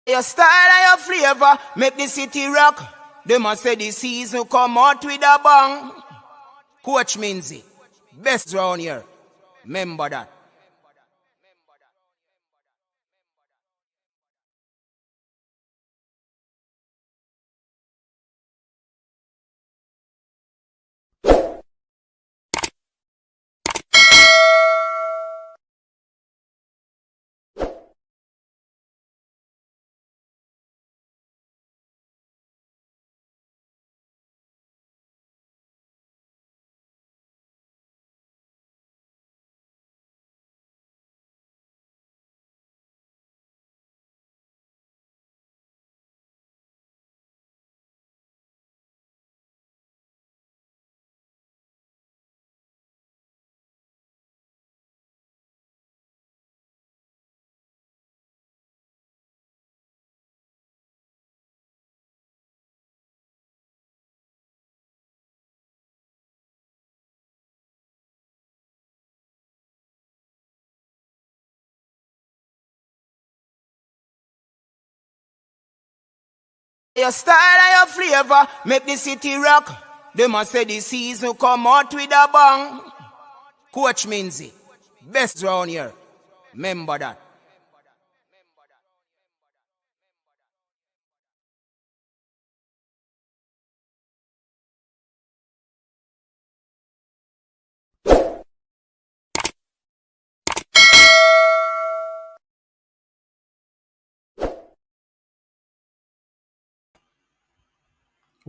Your style and your flavor make the city rock. They must say the season come out with a bang. Coach Minzy, best round here. Remember that. Your style and your flavor make the city rock. They must say the season come out with a bang. Coach Minzy, best round here. Remember that.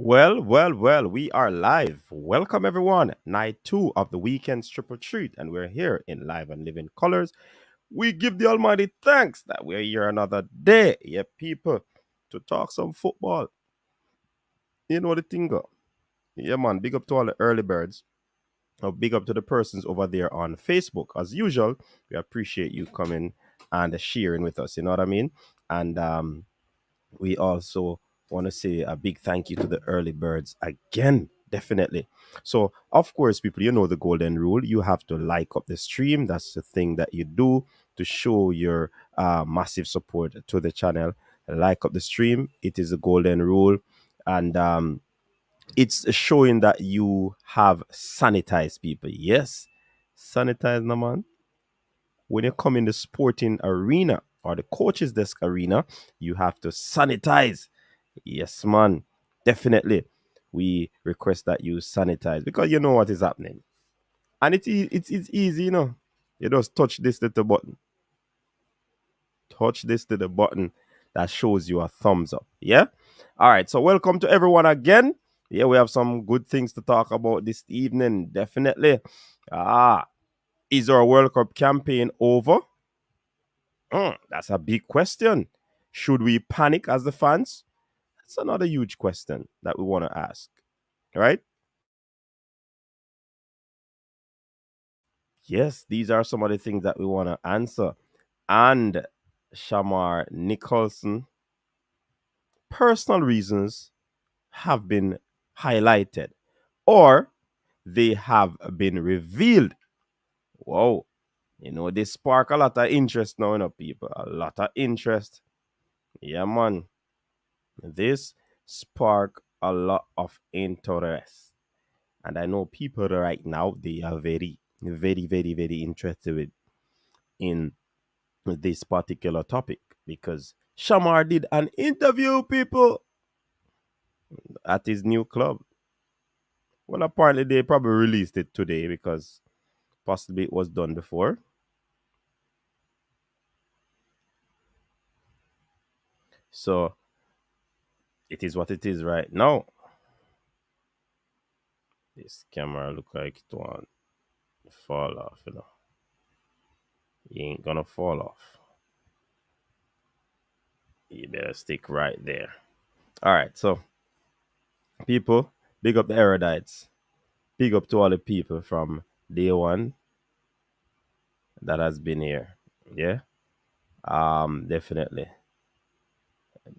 Well, we are live. Welcome everyone. Night 2 of the Weekend TripleTreat, and we're here in live and living colors. We give the Almighty thanks that we're here another day, yeah, people, to talk some football. You know the thing, go. Yeah, man, big up to all the early birds. Big up to the persons over there on Facebook. As usual, we appreciate you coming and sharing with us. You know what I mean? And we also want to say a big thank you to the early birds again, definitely. So of course, people, you know the golden rule. You have to like up the stream. That's the thing that you do to show your massive support to the channel. Like up the stream. It is a golden rule. And it's showing that you have sanitized people. Yes, sanitize, no man. When you come in the sporting arena or the coach's desk arena, you have to sanitize. Yes, man. Definitely. We request that you sanitize because you know what is happening. And it's easy, you know. You just touch this little button. Touch this little button that shows you a thumbs up. Yeah? All right. So welcome to everyone again. Yeah, we have some good things to talk about this evening. Definitely. Ah, is our World Cup campaign over? That's a big question. Should we panic as the fans? That's another huge question that we want to ask, right? Yes, these are some of the things that we want to answer. And Shamar Nicholson, personal reasons have been highlighted or they have been revealed. Whoa, they spark a lot of interest now, people. A lot of interest. Yeah, man. This spark a lot of interest. And I know people right now, they are very interested in this particular topic because Shamar did an interview, people, at his new club. Well, apparently they probably released it today because possibly it was done before. So it is what it is right now. This camera look like it want to fall off. You ain't gonna fall off. You better stick right there. All right, so people, big up the erudites. Big up to all the people from day one that has been here. Yeah. Definitely.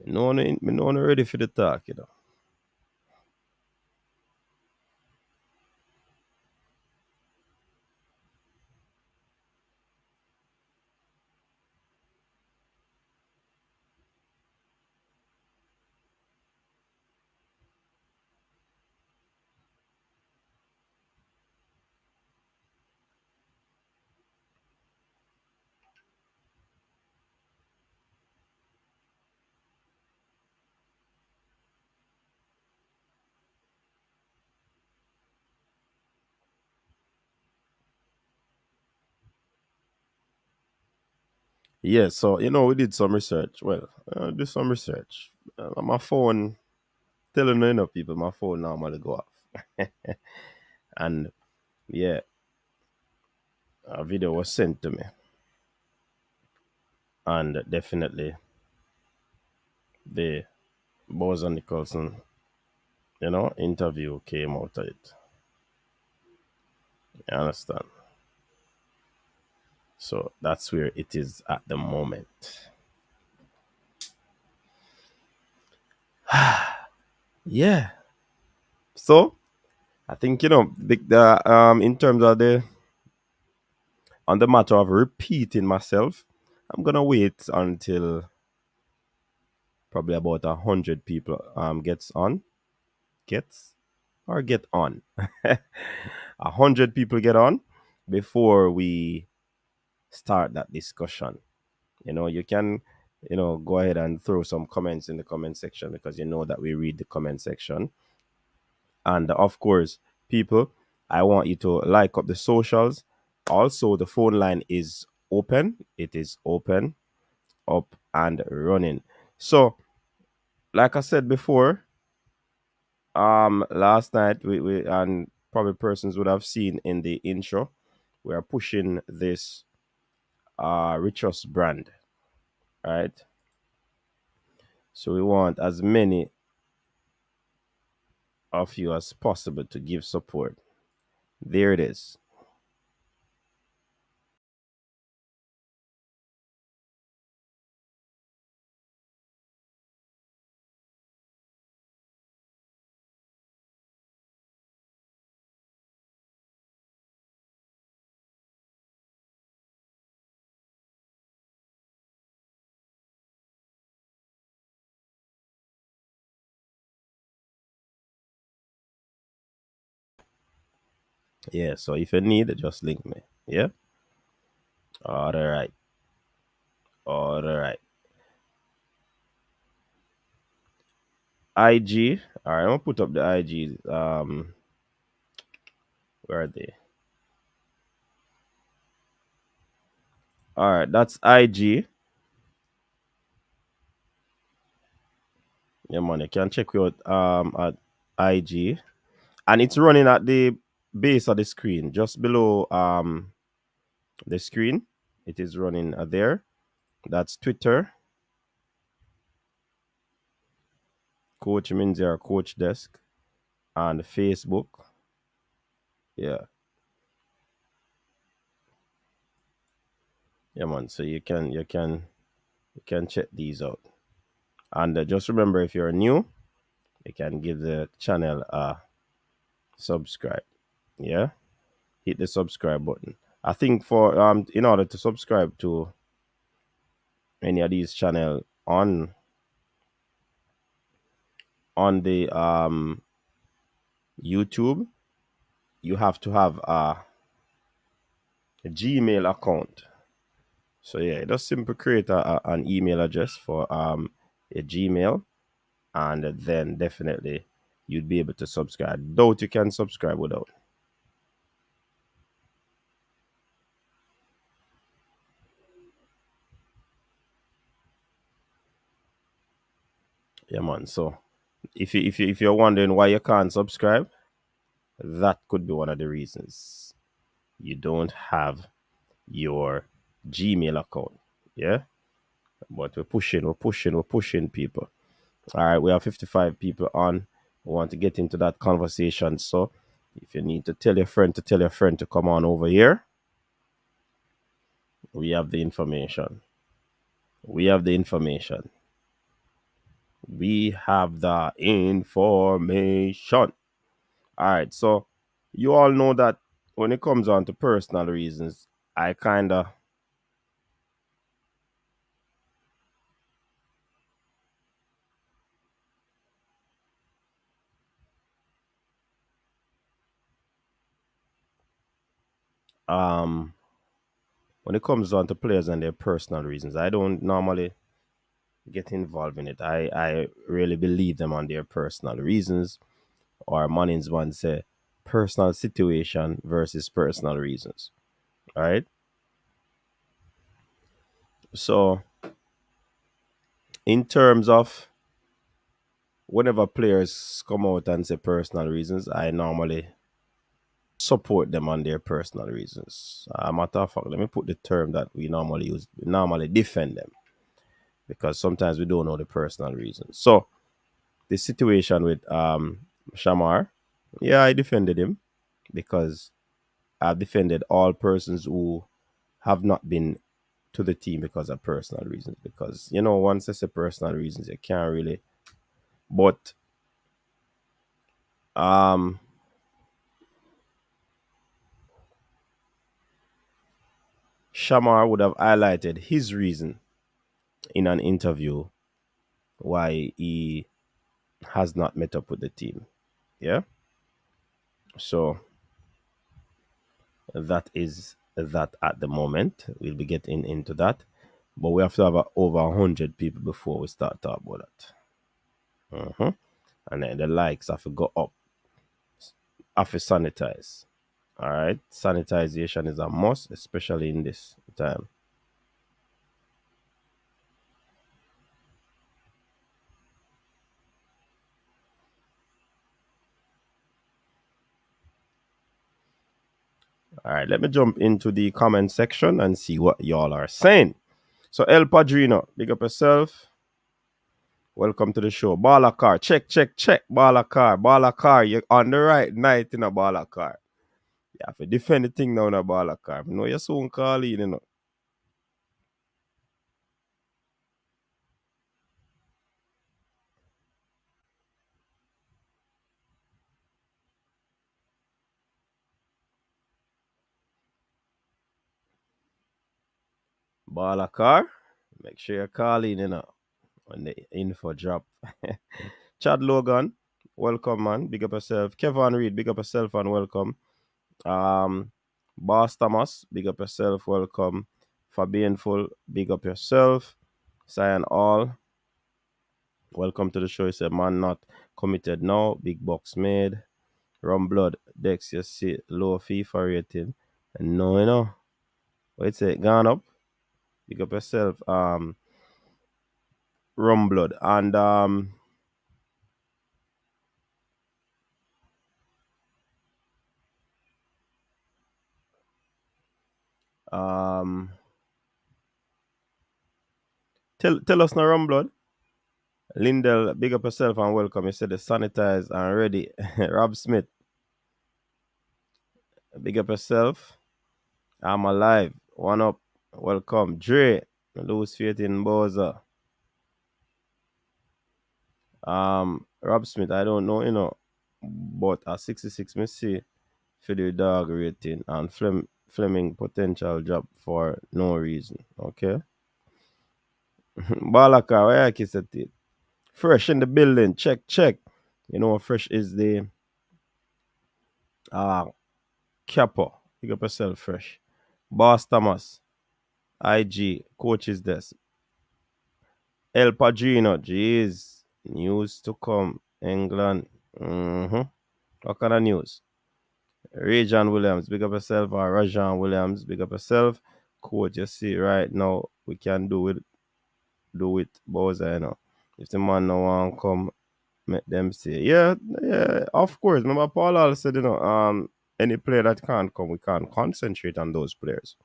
No one ready for the talk. Yeah, so we did some research. Well, do some research. My phone, telling people, my phone normally go off, and yeah, a video was sent to me, and definitely the Boza Nicholson, interview came out of it. You understand? So that's where it is at the moment. Yeah. So I think the in terms of the on the matter of repeating myself, I'm gonna wait until probably about 100 people gets get on. 100 people get on before we start that discussion. You can go ahead and throw some comments in the comment section because you know that we read the comment section. And of course, people, I want you to like up the socials. Also, the phone line is open. It is open, up and running. So, like I said before, last night we and probably persons would have seen in the intro, we are pushing this Richos brand, right? So we want as many of you as possible to give support. There it is. Yeah, so if you need, just link me. Yeah. All right. All right. IG. All right. I'm gonna put up the IG. Where are they? All right. That's IG. Yeah, man. You can check out at IG, and it's running at the base of the screen, just below the screen. It is running there. That's Twitter, Coach Minzy or Coach Desk, and Facebook. Yeah. Yeah, man. So you can check these out. And just remember, if you're new, you can give the channel a subscribe. Yeah, hit the subscribe button. I think for in order to subscribe to any of these channel on the YouTube, you have to have a Gmail account. So yeah, just simply create an email address for a Gmail, and then definitely you'd be able to subscribe. Doubt you can subscribe without. Yeah, man. So if you're wondering why you can't subscribe, that could be one of the reasons. You don't have your Gmail account. Yeah, but we're pushing people. All right, we have 55 people on. We want to get into that conversation. So if you need to tell your friend to tell your friend to come on over here, we have the information. We have the information. We have the information. All right, so you all know that when it comes on to personal reasons, I kind of um when it comes on to players and their personal reasons, I don't normally get involved in it. I really believe them on their personal reasons, or Mannings one say personal situation versus personal reasons. All right. So in terms of whenever players come out and say personal reasons, I normally support them on their personal reasons. Matter of fact, let me put the term that we normally use. We normally defend them because sometimes we don't know the personal reasons. So the situation with Shamar, yeah, I defended him because I've defended all persons who have not been to the team because of personal reasons. Because once it's a personal reasons, you can't really. But um, Shamar would have highlighted his reason in an interview why he has not met up with the team. Yeah. So that is that at the moment. We'll be getting into that. But we have to have over 100 people before we start talking about that. And then the likes have to go up. Have to sanitize. All right. Sanitization is a must, especially in this time. All right. Let me jump into the comment section and see what y'all are saying. So, El Padrino, big up yourself. Welcome to the show. Balakar, check, check, check. Balakar, you're on the right night in a Balakar. You have to defend the thing now in a Balakar. I know you soon call in. Balakar, make sure you call in. When the info drop. Chad Logan, welcome, man. Big up yourself. Kevin Reed, big up yourself and welcome. Um, Boss Thomas, big up yourself, welcome. Fabian Full, big up yourself. Cyan All, welcome to the show. It's a man not committed now. Big box made. Rum blood. Dex, you see low FIFA rating. And no, what's it? Gone up. Big up yourself. Rum blood. And um tell us now, Rum blood. Lindell, big up yourself and welcome. You said the sanitized and ready. Rob Smith, big up yourself. I'm alive. One up. Welcome. Dre, lose faith in Boza. Rob Smith, I don't know, but a 66 me see for the dog rating and Fleming potential job for no reason. Okay. Balaka, where I kiss it? Fresh in the building. Check, check. Fresh is the uh Capo. Pick up yourself, Fresh. Boss Thomas. IG. Coaches desk. El Padrino. Jeez. News to come. England. What kind of news? Rajan Williams. Big up yourself. Or Rajan Williams. Big up yourself. Coach, you see right now we can do it, Bowser, If the man no want come, make them say, yeah, yeah, of course. Remember Paul also said, any player that can't come, we can't concentrate on those players.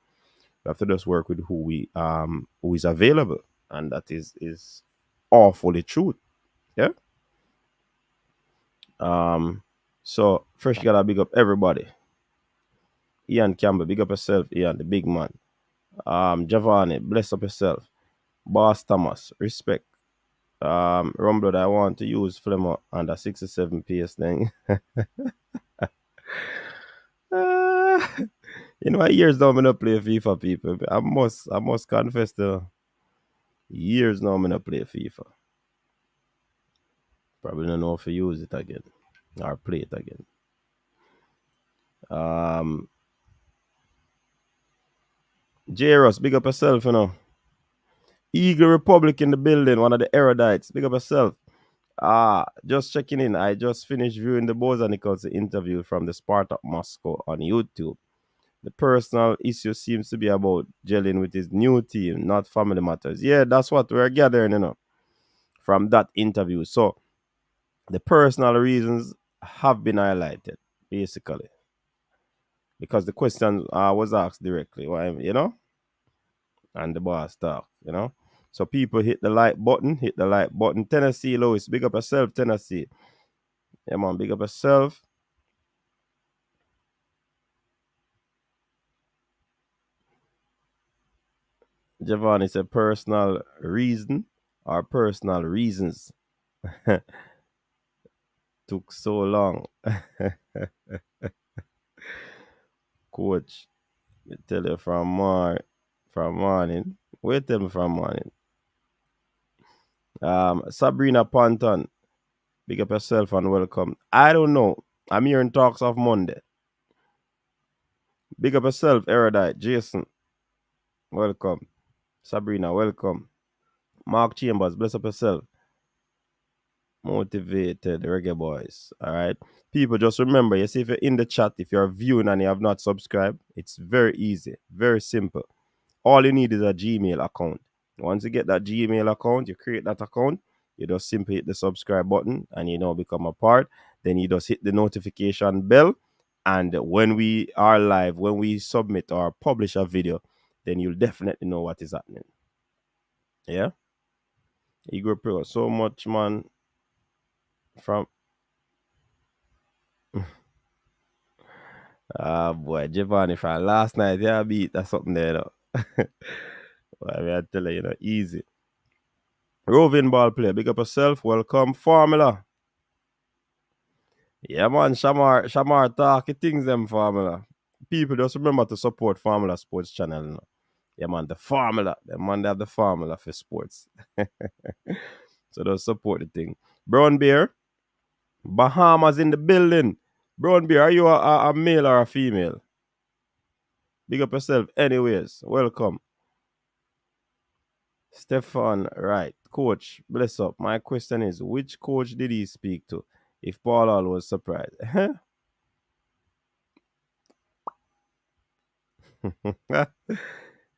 We have to just work with who is available. And that is awfully true. Yeah. So first you gotta big up everybody. Ian Campbell, big up yourself, Ian, the big man. Giovanni, bless up yourself. Boss Thomas, respect. Rumblood, I want to use Flemmer under 67 PS thing. Years now I not play FIFA, people. I must confess the years now I not play FIFA. Probably don't know if to use it again or play it again. Um, J-Ross, big up yourself. Eagle Republic in the building, one of the erudites. Big up yourself. Just checking in. I just finished viewing the Boza Nicholson interview from the Spartak Moscow on YouTube. The personal issue seems to be about gelling with his new team, not family matters. Yeah, that's what we're gathering, from that interview. So the personal reasons have been highlighted, basically, because the question was asked directly, and the boss talk. So people hit the like button, Tennessee, Lois, big up yourself, Tennessee. Yeah, man, big up yourself. Giovanni said personal reason or personal reasons took so long. Coach, me tell you from morning. Wait tell me from morning. Sabrina Ponton, big up yourself and welcome. I don't know. I'm hearing talks of Monday. Big up yourself, Erudite. Jason, welcome. Sabrina, welcome. Mark Chambers, bless up yourself. Motivated Reggae Boys. All right. People, just remember, you see, if you're in the chat, if you're viewing and you have not subscribed, it's very easy, very simple. All you need is a Gmail account. Once you get that Gmail account, you create that account, you just simply hit the subscribe button and become a part. Then you just hit the notification bell. And when we are live, when we submit or publish a video, then you'll definitely know what is happening. Yeah? Igor Pro, so much, man. From boy, Giovanni from last night, yeah, beat that's something there, though. Well, I mean, I tell you, easy. Roving ball player, big up yourself. Welcome, Formula. Yeah, man, Shamar talking things, them Formula. People just remember to support Formula Sports Channel. Yeah, man, the Formula. The man, they have the Formula for sports. So just support the thing. Brown Bear, Bahamas in the building. Brown Bear, are you a male or a female? Big up yourself, anyways. Welcome. Stefan, right. Coach, bless up. My question is, which coach did he speak to? If Paul Hall was surprised.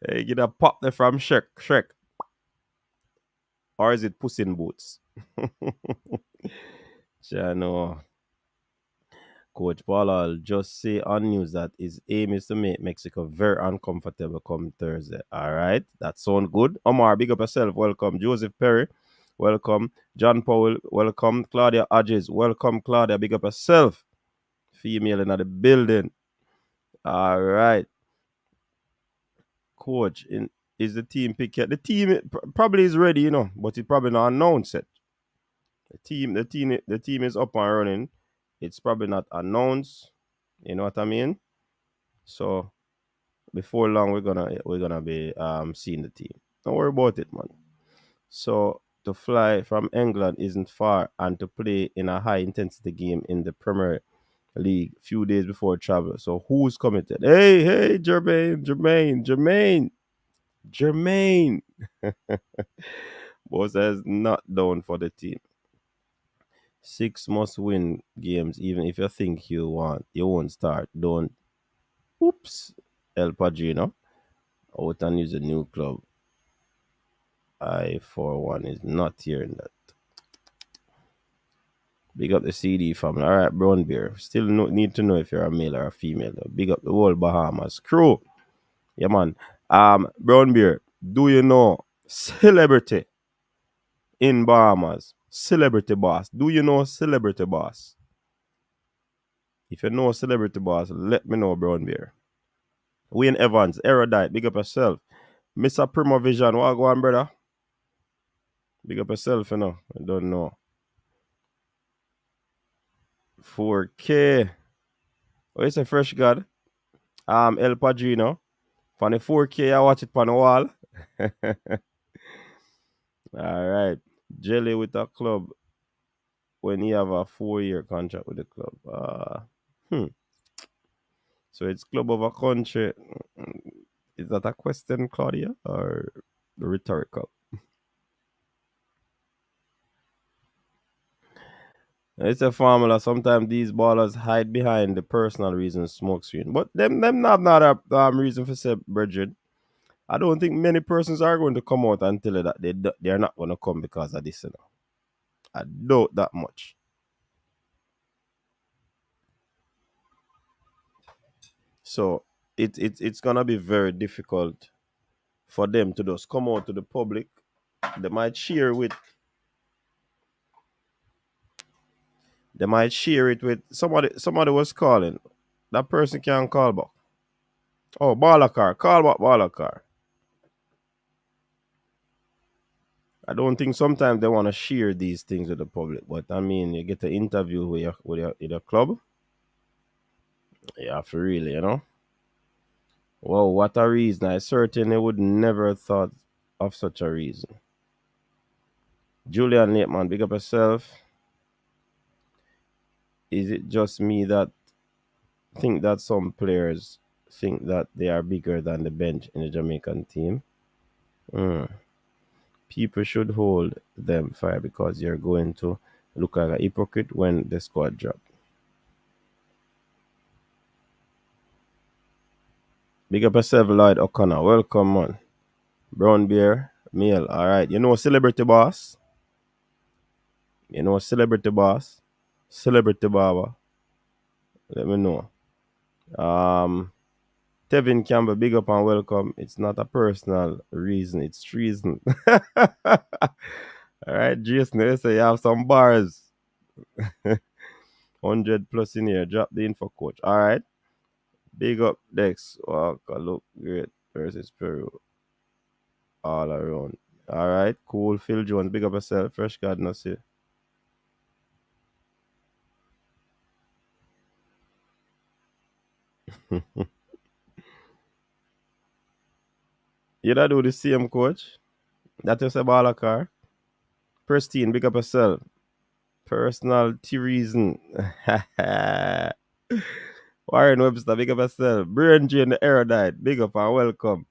Hey, get a pop there from Shrek. Or is it Puss in Boots? Chano. Coach Paul Hall just say on news that his aim is to make Mexico very uncomfortable come Thursday. All right. That sound good. Omar, big up yourself. Welcome. Joseph Perry. Welcome. John Powell. Welcome. Claudia Adges. Welcome, Claudia. Big up yourself. Female in the building. All right. Coach, is the team pick yet? The team probably is ready, but it probably not announced it. The team is up and running. It's probably not announced. You know what I mean? So before long, we're gonna be seeing the team. Don't worry about it, man. So to fly from England isn't far, and to play in a high intensity game in the Premier League few days before travel. So who's committed? Hey, Jermaine. Boss is not down for the team. 6 must-win games, even if you think you won't start. Don't. Oops. El Padrino out and use a new club. I, for one, is not hearing that. Big up the CD family. All right, Brown Beer. Still need to know if you're a male or a female. Though. Big up the whole Bahamas crew. Yeah, man. Brown Beer. Do you know celebrity in Bahamas? Celebrity boss. Do you know celebrity boss? If you know celebrity boss, let me know, Brown Beer. Wayne Evans, Erudite, big up yourself. Mr. Primo Vision, what go on, brother? Big up yourself, I don't know. 4K. Oh, it's a fresh god. El Padrino. For the 4K, I watch it on the wall. All right. Jelly with a club when you have a 4-year contract with the club. So it's club of a country. Is that a question, Claudia, or rhetorical? It's a formula. Sometimes these ballers hide behind the personal reasons, smoke screen. But them not a reason for say, Bridget. I don't think many persons are going to come out and tell you that they're not going to come because of this. You know? I doubt that much. So it's gonna be very difficult for them to just come out to the public. They might share with somebody. Somebody was calling. That person can't call back. Oh, Balakar, call back Balakar. I don't think sometimes they want to share these things with the public, but I mean, you get an interview with your club. Yeah, for really, you know. Well, what a reason! I certainly would never have thought of such a reason. Julian Lateman, big up yourself. Is it just me that think that some players think that they are bigger than the bench in the Jamaican team? Mm. People should hold them fire because you're going to look like a hypocrite when the squad drop. Big up yourself, Lloyd O'Connor. Welcome, man. Brown Bear, Meal. All right. You know Celebrity Boss? You know Celebrity Boss? Celebrity Barber. Let me know. Tevin Campbell, big up and welcome. It's not a personal reason, it's treason. All right, Jason, they say you have some bars. 100 plus in here. Drop the info, coach. All right. Big up Dex. Walker, look great versus Peru. All around. All right, cool. Phil Jones, big up yourself. Fresh gardener, see. You that do the same, coach? That is a baller car. Pristine, big up yourself. Personality reason. Warren Webster, big up yourself. Brian J and the Erudite, big up and welcome.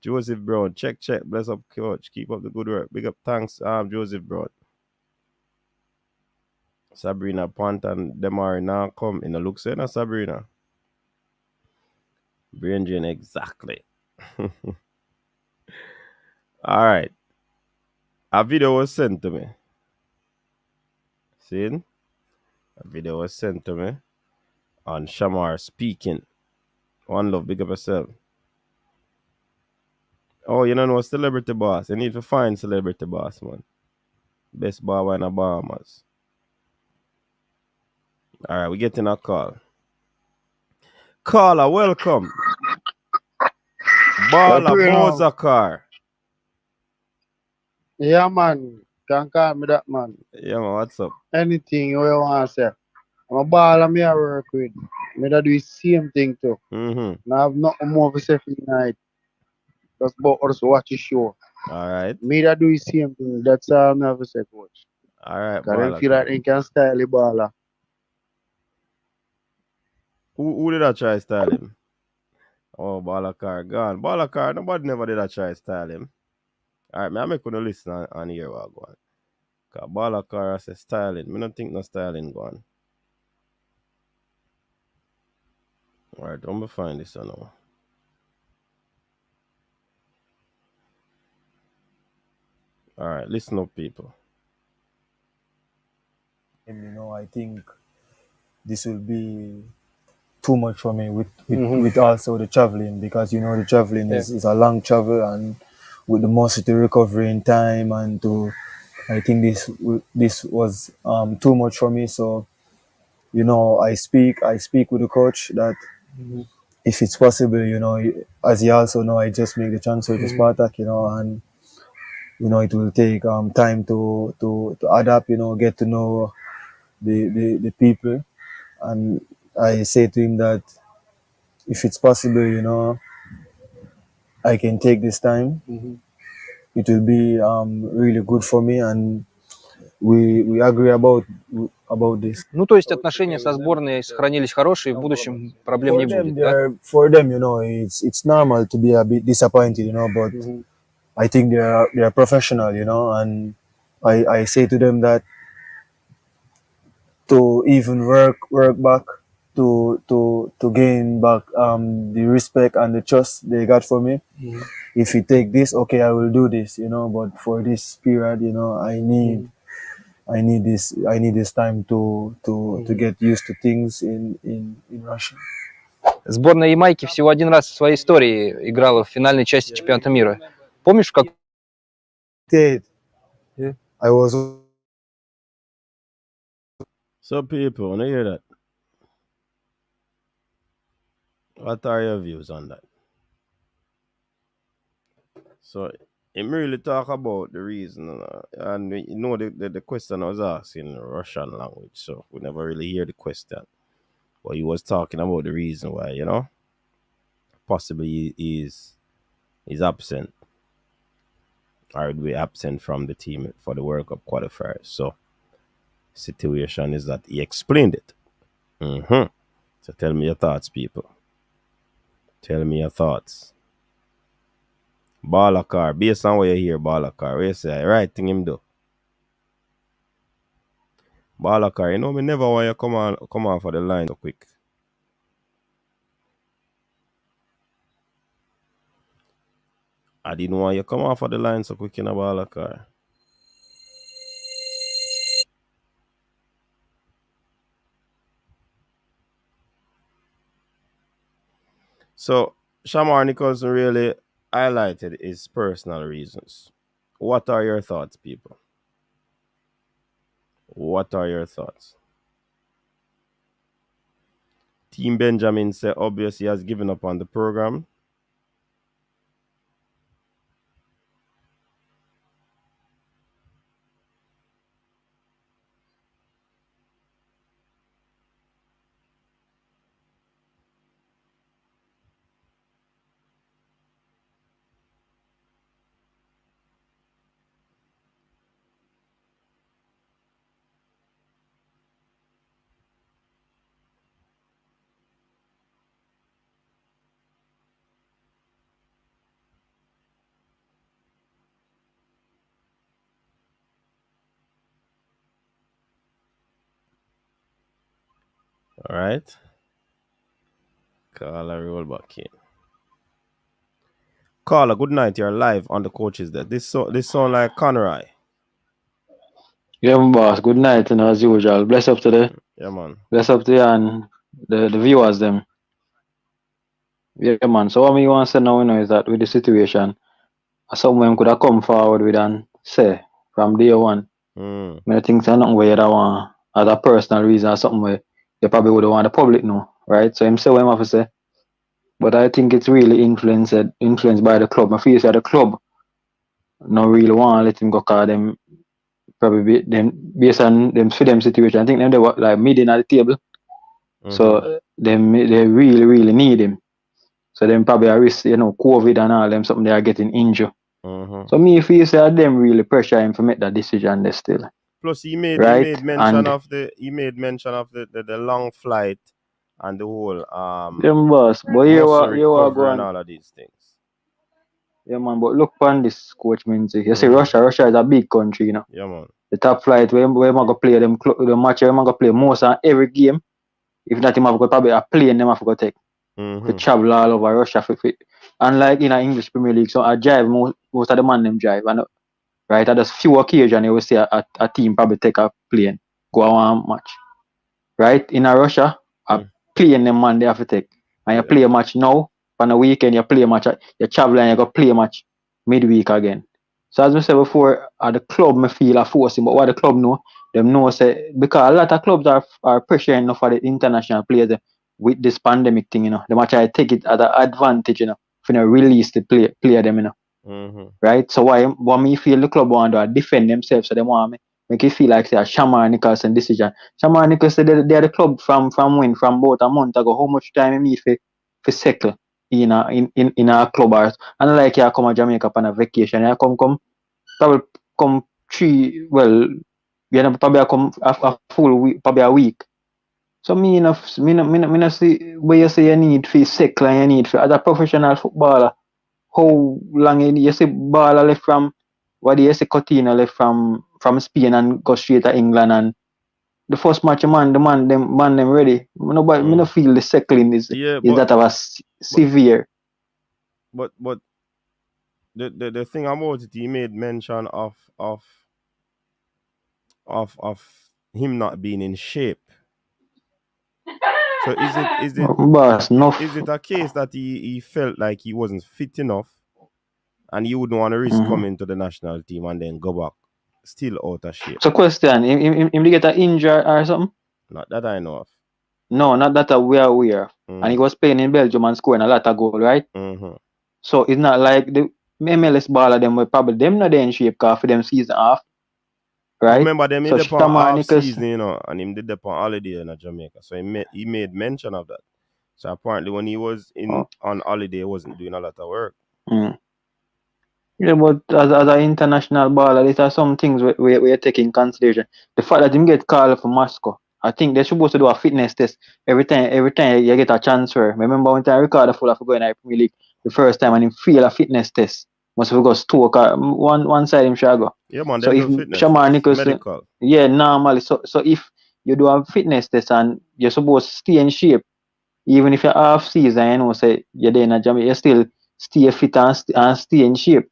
Joseph Brown, check. Bless up, coach. Keep up the good work. Big up, thanks, Joseph Brown. Sabrina Pont and Demar now come in the look say na Sabrina. Brian J, exactly. All right. A video was sent to me. See? A video was sent to me on Shamar speaking. One love, big up yourself. Oh, you don't know Celebrity Boss. You need to find Celebrity Boss, man. Best bar in the Bahamas. All right, we getting a call. Caller, welcome. Bala Bozakar. Yeah, man. Can't call me that, man. Yeah, man, what's up? Anything you want to say. I'm a baller me I work with. Me that do the same thing too. Mm-hmm. I have nothing more to say for the night. Just about us watch the show. All right. Me that do the same thing. That's all I have to say, coach. All right, Because Bala. I feel like they can style the baller. Who did I try to style him? Oh, Balakar gone. Balakar, nobody never did I try to style him. All right, man, I'm going to listen on here while going. Because Balakar says styling. I don't think no styling gone. All right, I'm going to find this one now. All right, listen up, people. I think this will be too much for me with also the traveling, because the traveling is a long travel, and with the most to recovery in time, and I think this was too much for me. So I speak with the coach that if it's possible, as you also know, I just make the transfer to Spartak, and it will take time to adapt, get to know the people. And I say to him that if it's possible, I can take this time. It will be really good for me, and we agree about this. Ну, то есть отношения со сборной сохранились хорошие, в будущем проблем не будет, да? For them, it's normal to be a bit disappointed, but I think they are professional, and I say to them that to even work back to gain back the respect and the trust they got for me. If you take this, okay, I will do this, but for this period, I need this time to get used to things in Russia. Сборная Ямайки всего один раз в своей истории играла в финальной части чемпионата мира. Помнишь, как... I was... So people, when you hear that, what are your views on that? So him really talk about the reason, and the question I was asking in Russian language, so we never really hear the question. But he was talking about the reason why, possibly he's absent or would be absent from the team for the World Cup qualifiers. So situation is that he explained it. So tell me your thoughts, people. Tell me your thoughts. Balakar, based on what you hear, Balakar, what you say? Right thing him do. Balakar, me never want you come on for the line so quick. I didn't want you come off of the line so quick in a Balakar. So Shamar Nicholson really highlighted his personal reasons. What are your thoughts, people? What are your thoughts? Team Benjamin said obviously has given up on the program. All right. Carla, roll back in. Carla, good night. You're live on the coaches there. This sound like Conroy. Yeah, boss. Good night, as usual. Bless up to man. Bless up to you and the viewers them. Yeah, man. So what me want to say now, is that with the situation, someone could have come forward with and say from day one. I think it's nothing where you want as a personal reason or something where you probably would want the public know, right? So him say what him have to say. But I think it's really influenced by the club. I feel that the club no really want to let him go cause them probably them based on them for them situation. I think them they were like meeting at the table. So they really need him. So them probably a risk, COVID and all them something they are getting injured. So me feel say them really pressure him to make that decision they still. Plus he made mention of the long flight and the whole them boss. But you are going and all of these things. Yeah man, but look on this coach Minzy. You see Russia is a big country, Yeah man. The top flight where am gonna play the match where am gonna play most of every game. If not him have got probably a plane them have to go take. To travel all over Russia for unlike in English Premier League, so I drive most of the man them drive and right at just few occasions you will see a team probably take a plane, go on match. Right? In a Russia, a plane them man they have to take. And you play a match now, on the weekend you play a match, you travel and you go play a match midweek again. So as I said before, at the club me feel a forcing, but what the club know, them know say because a lot of clubs are pressuring enough for the international players with this pandemic thing, They might try to take it as an advantage, for release the player them, Right? So what me feel the club want to defend themselves, so they want me make it feel like say a Shamar Nicholson decision. Shamar Nicholson they're the club from when from about a month ago. How much time me for settle in a club or and like you come to Jamaica on a vacation, you come probably come probably come a full week, probably a week. So me no see where you say you need for settle and you need for as a professional footballer. How long you see baller left from what do you say Coutinho left from Spain and go straight to England and the first match, the man them ready. Nobody, me no feel the second is that of a severe. But the thing about it, he made mention of him not being in shape. So is it a case that he felt like he wasn't fit enough, and he wouldn't want to risk coming to the national team and then go back still out of shape? So question, him get an injury or something? Not that I know of. No, not that we are aware. And he was playing in Belgium and scoring a lot of goals, right? So it's not like the MLS baller them were probably them not in shape for them season off. Right? Remember them so in the Shamar off season, you know, and him did the holiday in Jamaica. So he made mention of that. So apparently when he was on holiday, he wasn't doing a lot of work. Yeah, but as an international baller, these are some things we're taking consideration. The fact that him get called for Moscow, I think they're supposed to do a fitness test every time you get a transfer. Remember when I recorded full of going to Premier League the first time and him fail a fitness test. Must have go Stoke one side him shall go. Yeah, man. So if Shamar Nicholson, medical. Yeah, normally. So if you do a fitness test and you're supposed to stay in shape, even if you're half season, you know, say you're there in Jamaica, you still stay fit and stay in shape.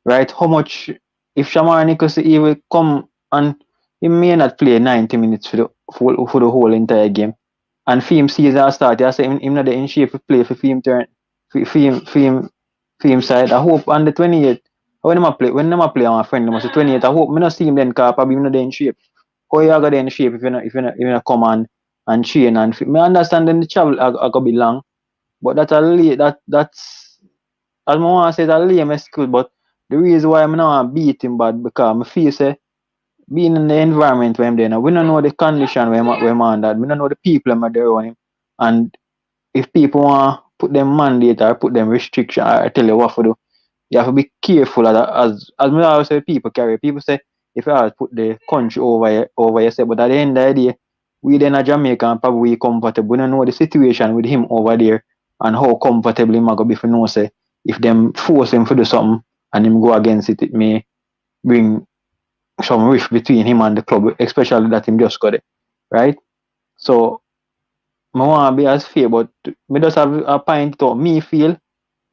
Right? How much if Shamar Nicholson he will come and he may not play 90 minutes for the whole entire game. And film season start, I say him not in shape to play for film turn film side. I hope on the 28th when I play on my friend must 28th, I hope me not see him then because probably not in shape. How you gonna in shape if you not come and train and me understand then the travel I gonna be long. But that's that's as I want to say it's a lame excuse, but the reason why I'm not beat him bad because I feel say being in the environment where I'm there now, we don't know the condition where I'm under, we don't know the people I'm there around him. And if people want to put them mandate or put them restriction or tell you what to do, you have to be careful as I always say people say if you have to put the country over yourself, but at the end of the day, we then a Jamaica and probably we comfortable. We don't know the situation with him over there and how comfortable he might go be for know say if them force him to do something and him go against it, it may bring some rift between him and the club, especially that him just got it. Right? So I want to be as fair, but me just have a point to me feel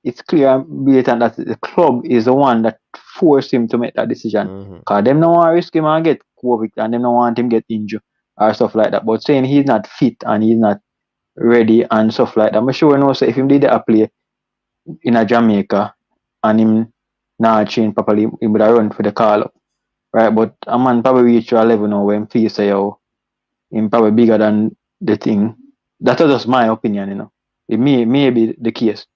it's clear and blatant that the club is the one that forced him to make that decision. Because them don't want to risk him and get COVID and them don't want him get injured or stuff like that. But saying he's not fit and he's not ready and stuff like that, I'm sure no say if him did a play in a Jamaica and him not train properly, he would have run for the call up. Right? But a man probably reach a level now where him feel say him probably bigger than the thing. That's just my opinion, you know. It may be the case.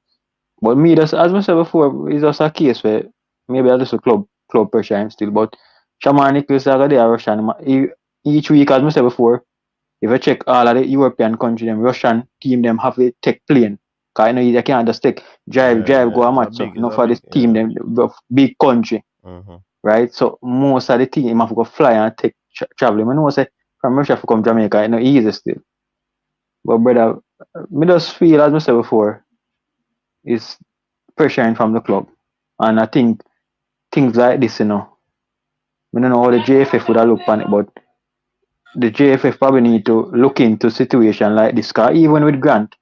But me, as I said before, it's just a case where maybe I just a club pressure him still. But Shamar Nicholson are there Russian. Each week, as I said before, if you check all of the European countries, them Russian team them have to take plane. Cause I know you can't just take drive go a match. So not for this team them big country. Right? So most of the team have to go fly and take travel. I know say from Russia to come Jamaica, you know, easy still. But brother, me just feel as I said before, is pressuring from the club. And I think things like this, you know, I don't know how the JFF would have looked on it, but the JFF probably need to look into situation like this. Because even with Grant,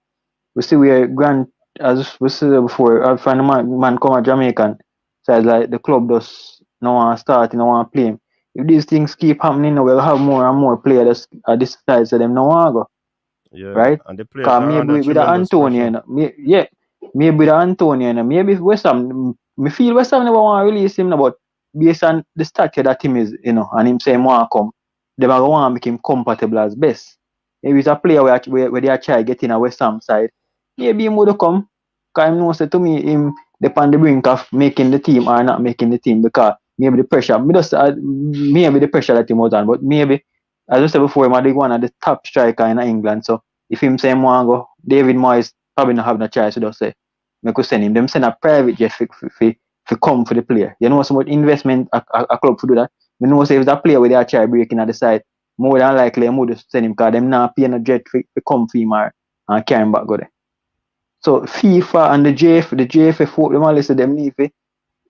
we see where Grant, as we said before, a friend of man come a Jamaican, says like the club does no want to start, no want to play him. If these things keep happening, we'll have more and more players at this side, so them no want to go. Yeah, right? And the players are under with Antonio, maybe with Antonio, maybe West Ham, me feel West Ham never want to release him, but based on the stature that him is, you know, and him saying want to come, they might want to make him compatible as best. Maybe it's a player where they are trying to get in a West Ham side, maybe he would come. Because I know say to me, him depend the brink of making the team or not making the team because maybe the pressure, maybe the pressure that he was on, but maybe as I said before, he one of the top striker in England. So if him say want go, David Moyes probably not have no choice to just say, I could send him. Them send a private jet for come for the player. You know so much investment a club to do that. We know say if the player with their try breaking at the side, more than likely I'm would send him because them not paying a jet for come for him and carry him back go there. So FIFA and the JFF hope them all listen them need to,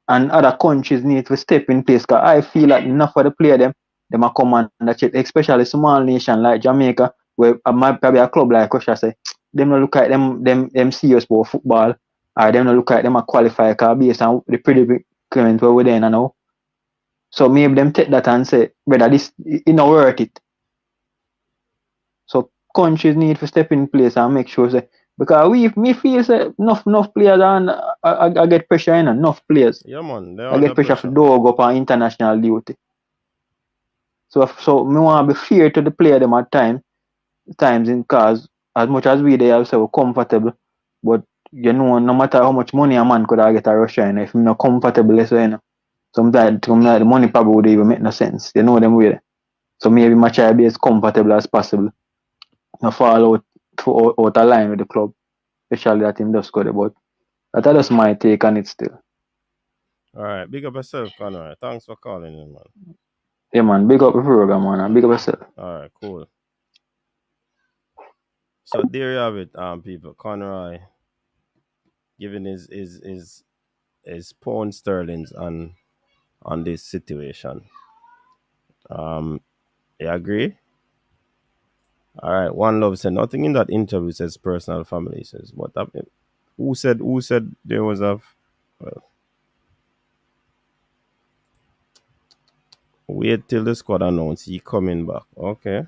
and other countries need to step in place because I feel like enough of the player them them a come and that shit, especially small nation like Jamaica, where probably a club like Russia say, them no look at them serious about football, or them no look at them a qualify cause based on the predicament where we're in now. So maybe them take that and say, brother, this it not worth it. So countries need to step in place and make sure say, because me feel say enough players and I get pressure in enough players. Yeah, man. I get pressure for dog up on international duty. So me want to be fair to the player them at times in cause as much as we they also comfortable, but you know no matter how much money a man could have get a Russia if him not comfortable so you know. Sometimes the money probably would even make no sense. You know them way. So maybe my try be as comfortable as possible. Not fall out of line with the club. Especially that him just scored but that is my take on it still. Alright, big up yourself, Conor. Thanks for calling in, man. Yeah man, big up the program man and big up yourself. Alright, cool. So there you have it, people. Conroy giving his pound sterlings on this situation. You agree? Alright, One Love said nothing in that interview says personal family. Says what happened? Who said there was a well, wait till the squad announce he coming back. Okay.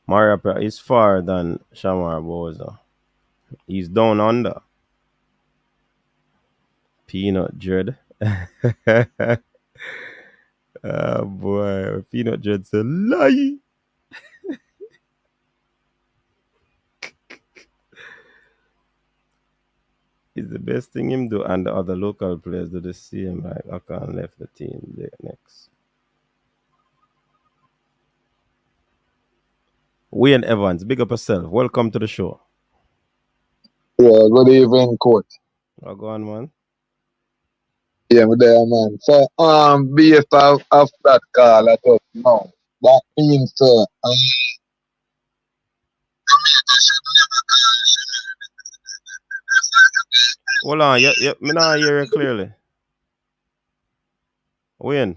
Mario is far than Shamar Boza. He's down under. Peanut Dread. Boy, Peanut Dread's a lie. It's the best thing him do, and the other local players do the same. Like Akan left the team there next. Wayne Evans, big up yourself. Welcome to the show. Yeah, good evening, coach. Go on, man. Yeah, me there, man. So, based off that call, I thought, no, that means, Hold on, yep, me not hear you clearly. Wayne.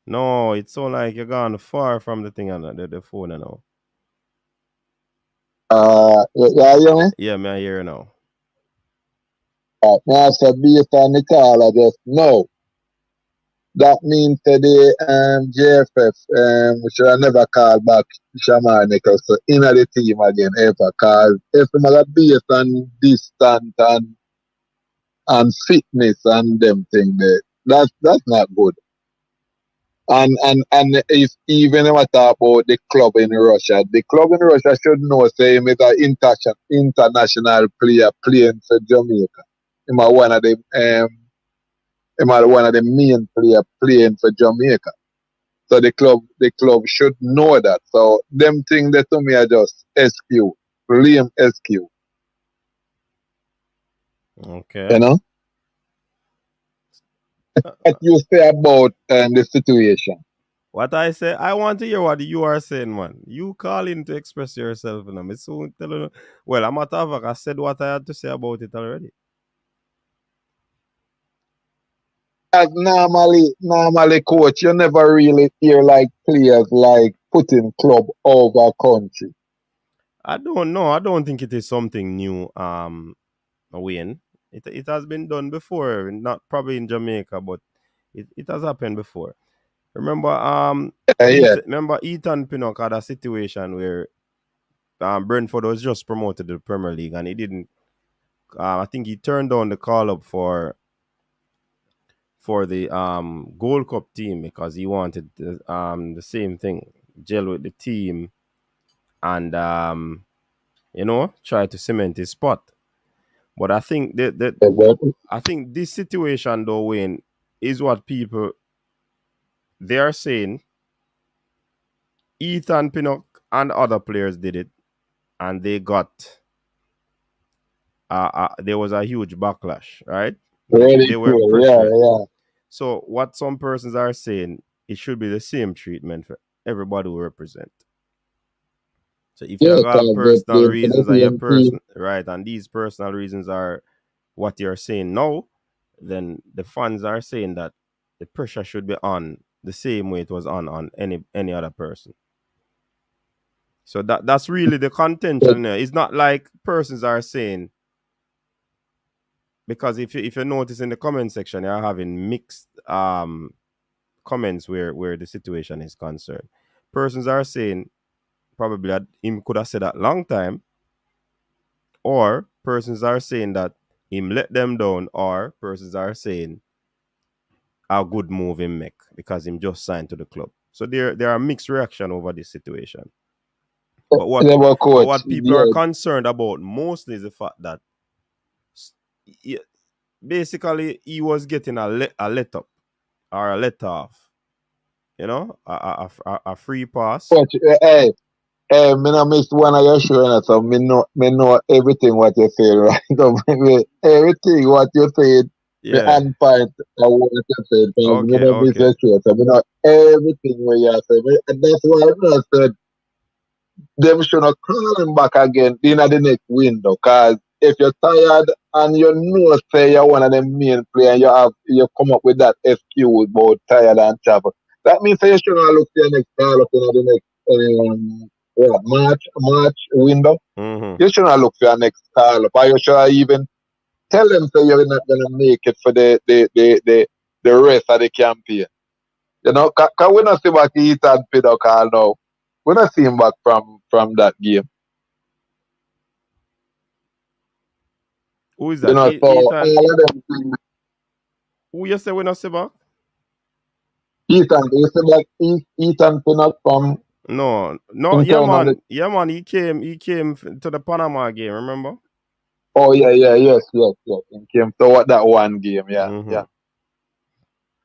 No, it sounds like you're gone far from the thing on the phone now. yeah, you know? Yeah, me I hear you now. Now, so based on the call, I just, no. That means today, JFF, we should have never called back Shamar Nicholson in the team again, ever, because if we are based on distance and fitness and them thing there, that's not good. And if even if I talk about the club in Russia should know say him is an international player playing for Jamaica. Him are one of the main player playing for Jamaica. So the club should know that. So them things that to me are just SQ. Lame SQ. Okay. You know? What you say about the situation? What I say, I want to hear what you are saying, man. You calling to express yourself, and I'm so telling you. Well, I'm at Havok. I said what I had to say about it already. As normally, coach, you never really hear like players like putting club over country. I don't know. I don't think it is something new, Wayne. It has been done before, not probably in Jamaica, but it has happened before. Remember, remember Ethan Pinnock had a situation where Brentford was just promoted to the Premier League, and he didn't. I think he turned down the call up for the Gold Cup team because he wanted the same thing, gel with the team, and try to cement his spot. But I think I think this situation though, Wayne, is what people they are saying. Ethan Pinnock and other players did it, and they got there was a huge backlash, right? They were pressured. Yeah. So what some persons are saying, it should be the same treatment for everybody who represent. So if you have personal reasons and your person right, and these personal reasons are what you're saying now, then the fans are saying that the pressure should be on the same way it was on any other person. So that's really the contention there. It's not like persons are saying, because if you notice in the comment section, you're having mixed comments where the situation is concerned. Persons are saying probably that him could have said that long time, or persons are saying that him let them down, or persons are saying a good move him make because him just signed to the club. So there are mixed reaction over this situation. But what people are concerned about mostly is the fact that basically he was getting a let up or a let off, you know, a free pass. Coach, hey, me not miss one of your show, so me know everything what you say, right? So, everything what you said, me on point of what you said. So me not miss your show, so me know everything what you say. And that's why I said them should not call him back again in the next window. Cause if you're tired and you know say you're one of the main players, you come up with that excuse about tired and travel. That means you should not look for your next call up in the next March window. Mm-hmm. You should not look for your next call up. Or you should even tell them say you're not gonna make it for the rest of the campaign. You know, cause we not see what he had Pedro call now. We not see him back from that game. Who is that? You know, so all of them things. Who you say we not see back? Ethan, you see like Ethan Pinnock from No, yeah man, he came to the Panama game, remember? Oh yeah, yes. He came to what that one game, yeah.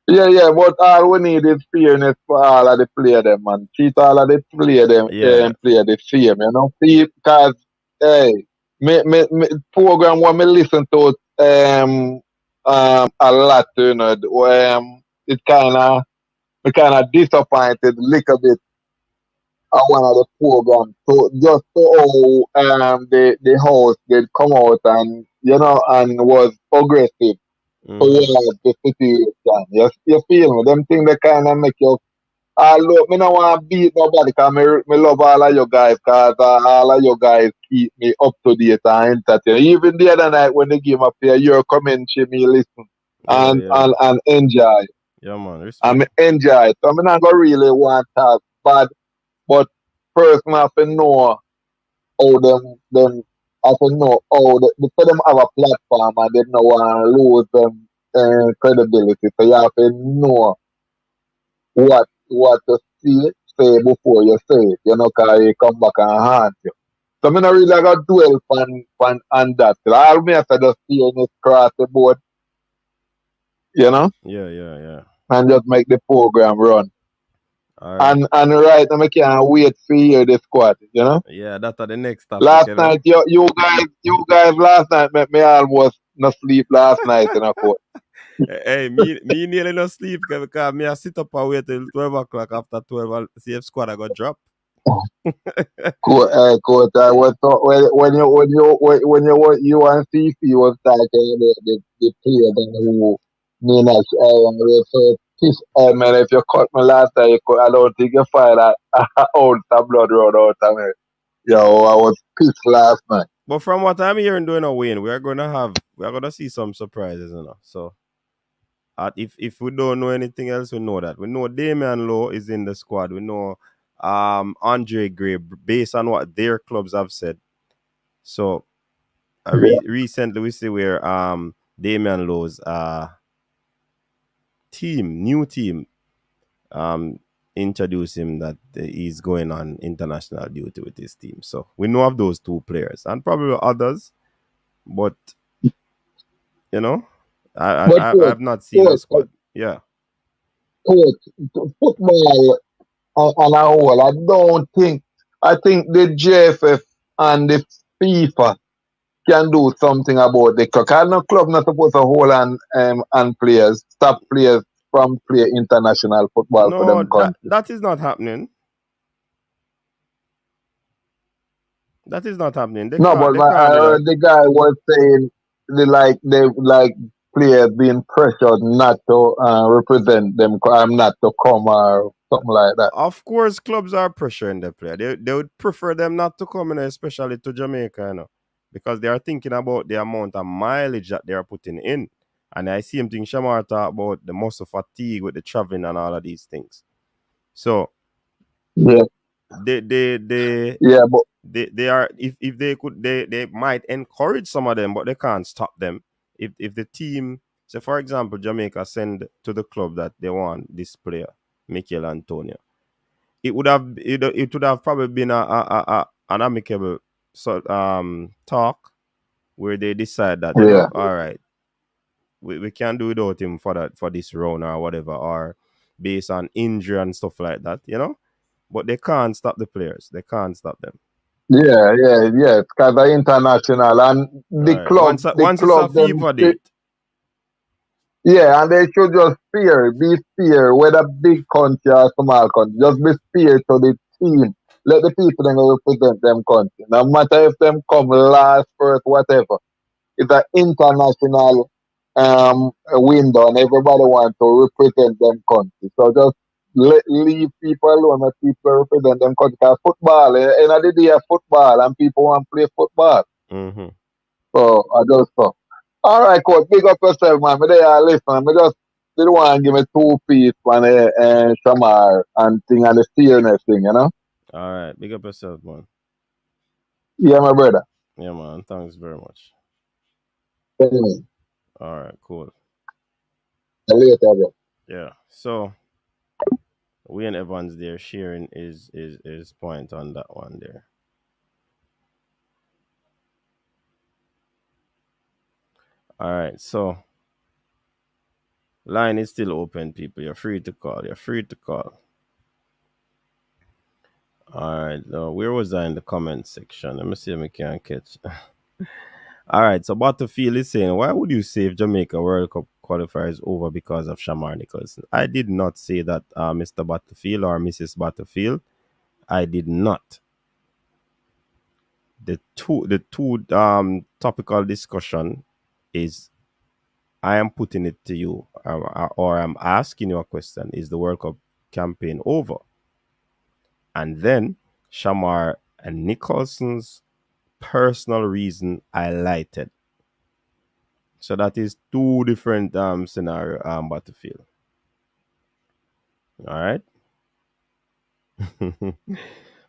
Yeah, but all we need is fairness for all of the player them, man. Treat all of the player them and play the same, you know. See, because me program what me listen to a lot, you know. It kinda disappointed a little bit on one of the programs. So just so the host did come out and and was aggressive towards the situation. You feel me? Them things they kinda make you although me no want to beat nobody because me love all of you guys because all of you guys keep me up to date and entertain. Even the other night when the game up here, your commentary me listen and enjoy. Yeah man, respect. And me enjoy. So I'm not gonna really want to talk bad, but first I have to know how them I have to know how because them have a platform and they don't want to lose them credibility. So you have to know what to say before you say it, because you come back and haunt you. So I'm not really gonna dwell on that. All me have to just see it across the board, Yeah. and just make the program run. Right. And right now I can't wait to hear the squad, Yeah, that's the next topic. Last night, you guys last night make me almost not sleep last night, court. Hey, me nearly not sleep because me I sit up and wait till 12 o'clock. After 12, I'll see if squad I got drop. Court, when you and CC was talking the player who man, if you cut me last time, I don't think you find that old blood run out of me. Yo, I was pissed last night. But from what I'm hearing doing a win, we're gonna see some surprises, So if we don't know anything else, we know that. We know Damian Lowe is in the squad. We know Andre Gray, based on what their clubs have said. So recently we see where Damian Lowe's new team introduce him that he's going on international duty with his team. So we know of those two players and probably others, but I have not seen the squad. Yeah. Football on a whole, I think the JFF and the FIFA can do something about the clock. I know club not supposed to hold on players, stop players from play international football for them country. That is not happening. That is not happening. I heard the guy was saying players being pressured not to represent them, not to come or something like that. Of course, clubs are pressuring the player. They would prefer them not to come in, especially to Jamaica, because they are thinking about the amount of mileage that they are putting in. And I see him think Shamar talk about the muscle fatigue with the traveling and all of these things. So Yeah, they yeah, but they are, if they could, they might encourage some of them, but they can't stop them. If the team, say for example, Jamaica send to the club that they want this player, Mikel Antonio, it would have probably been an amicable talk where they decide that, yeah, all right, we can't do without him for this round or whatever, or based on injury and stuff like that. But they can't stop the players. They can't stop them. yeah, because the international and the Right. club, Once it's a them, FIFA date. yeah, and they should just be fair, whether big country or small country, just be fair to the team. Let the people then represent them country. No matter if them come last, first, whatever. It's an international window, and everybody wants to represent them country. So just leave people alone, let people represent them country. Because football, end of the day, football, and people want to play football. Mm-hmm. So I just thought, all right, coach, big up yourself, man. Me there, listen. Me just didn't want to give me 2 piece on Shamar and thing and the fairness thing. All right. Big up yourself, man. Yeah, my brother. Yeah, man. Thanks very much. Anyway, All right. Cool. later, bro. Yeah. So Wayne Evans there sharing his point on that one there. All right. So line is still open, people. You're free to call. You're free to call. All right. Where was I in the comment section? Let me see if I can catch. All right. So Battlefield is saying, why would you say if Jamaica World Cup qualifier is over because of Shamar Nicholson? I did not say that, Mr. Battlefield or Mrs. Battlefield. I did not. The two topical discussion is, I am putting it to you, or I'm asking you a question: is the World Cup campaign over? And then Shamar and Nicholson's personal reason highlighted. So that is two different scenario Battlefield. All right.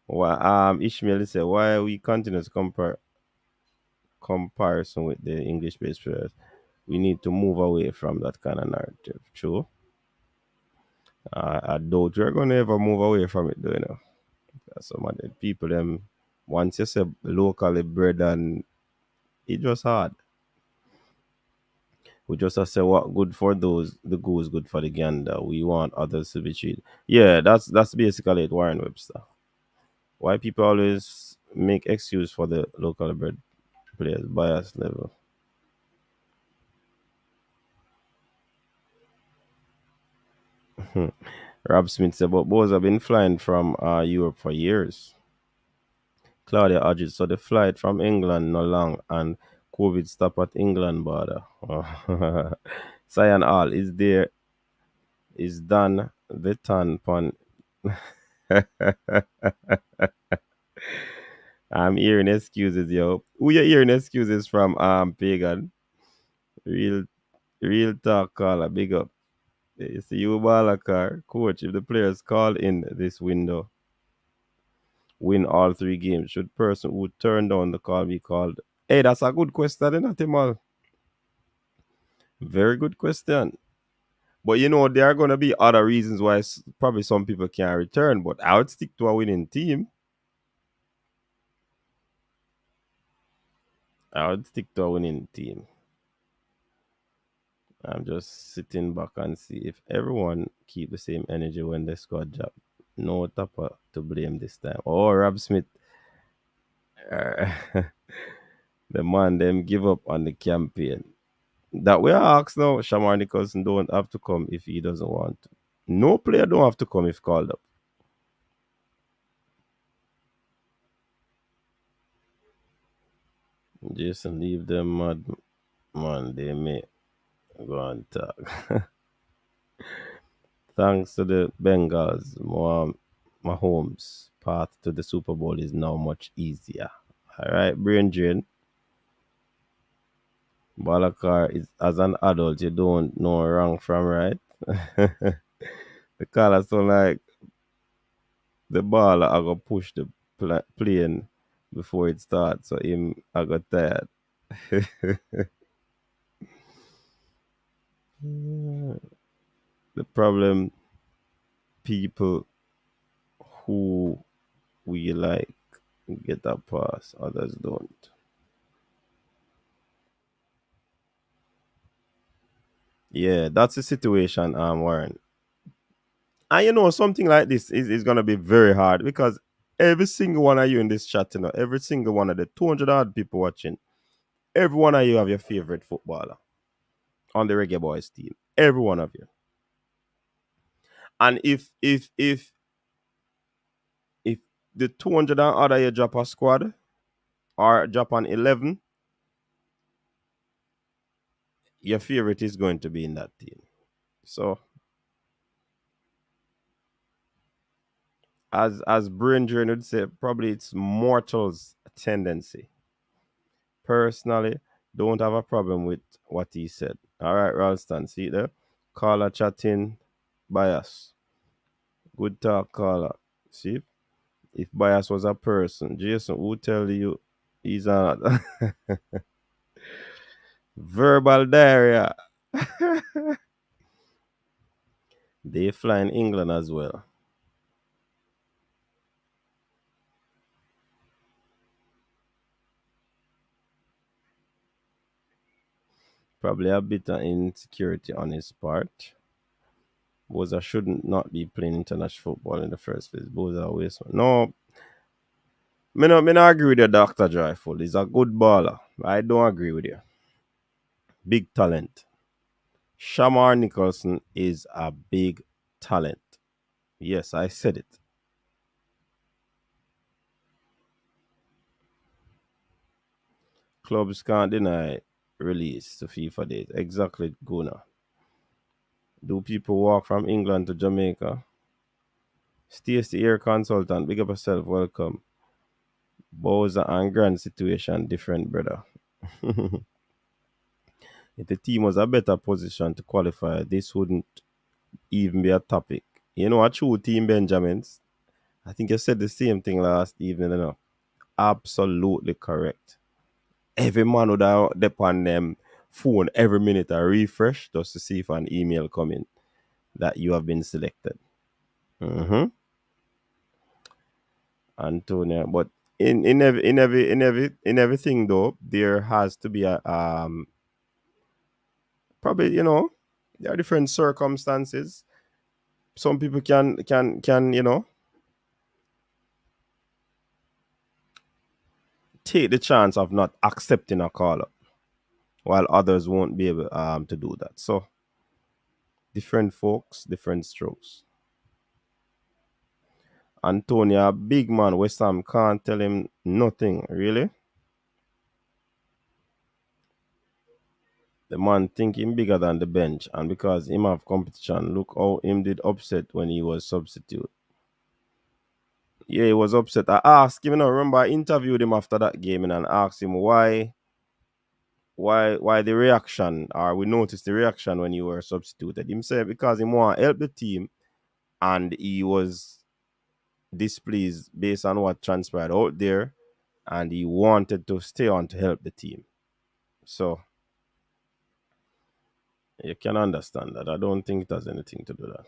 Well, Ishmael said, why we continue to comparison with the English-based players? We need to move away from that kind of narrative. True. I doubt you're gonna ever move away from it, though. Some of the people, them, once you say locally bred, and it just hard. We just have to say what good for those, the goose good for the gander. We want others to be treated. Yeah, that's basically it, Warren Webster. Why people always make excuse for the local bred players, bias level. Rob Smith said, but boys have been flying from Europe for years. Claudia Hodges, so the flight from England no long and COVID stop at England border. Cyan All is there, is done the ton pon. I'm hearing excuses, yo. Who you hearing excuses from, Pagan? Real real talk, caller, big up. You see you Balakar, coach, if the players call in this window, win all 3 games, should person who turn down the call be called? Hey, that's a good question, isn't it, Timal? Very good question. But there are gonna be other reasons why probably some people can't return, but I would stick to a winning team. I would stick to a winning team. I'm just sitting back and see if everyone keep the same energy when the squad job. No Topper to blame this time. Oh, Rob Smith, uh, the man them give up on the campaign. That we ask now, Shamar Nicholson don't have to come if he doesn't want to. No player don't have to come if called up. Jason, leave them mad, man. They may. Go on talk. Thanks to the Bengals, Mahomes' path to the Super Bowl is now much easier. All right, brain drain. Balakar is as an adult, you don't know wrong from right. The caller sound like the ball I go push the plane before it starts, so him I got tired. The problem, people who we like get that pass, others don't. Yeah, that's the situation, Warren. And you know, something like this is gonna be very hard because every single one of you in this chat, you know, every single one of the 200 odd people watching, every one of you have your favorite footballer on the Reggae Boys team. Every one of you. And if the 200 and other you drop a squad or drop an 11, your favorite is going to be in that team. So as Brain would say, probably it's mortal's tendency. Personally, don't have a problem with what he said. All right, Ralston, see there? Caller chatting bias. Good talk, caller. See? If bias was a person, Jason, who tell you he's not? Verbal diarrhea. They fly in England as well. Probably a bit of insecurity on his part. Boza shouldn't not be playing international football in the first place. Boza waste. No, me not agree with you, Dr. Joyful. He's a good baller. I don't agree with you. Big talent. Shamar Nicholson is a big talent. Yes, I said it. Clubs can't deny release to FIFA days. Exactly, Guna. Do people walk from England to Jamaica? Stacey Air Consultant, big up yourself, welcome. Bowser and Grand situation different, brother. If the team was a better position to qualify, this wouldn't even be a topic. You know, a true team, Benjamins. I think you said the same thing last evening, you know. Absolutely correct. Every man would have depend them phone every minute a refresh just to see if an email coming that you have been selected. Mm-hmm. Antonia, but in everything though, there has to be a probably, you know, there are different circumstances. Some people can you know, take the chance of not accepting a call up, while others won't be able to do that. So different folks, different strokes. Antonia, big man, West Ham can't tell him nothing, really. The man think him bigger than the bench, and because him have competition, look how him did upset when he was substitute. Yeah, he was upset. I asked him, you know, remember I interviewed him after that game and asked him why the reaction, or we noticed the reaction when you were substituted. Him said because he want to help the team and he was displeased based on what transpired out there and he wanted to stay on to help the team. So you can understand that. I don't think it has anything to do that.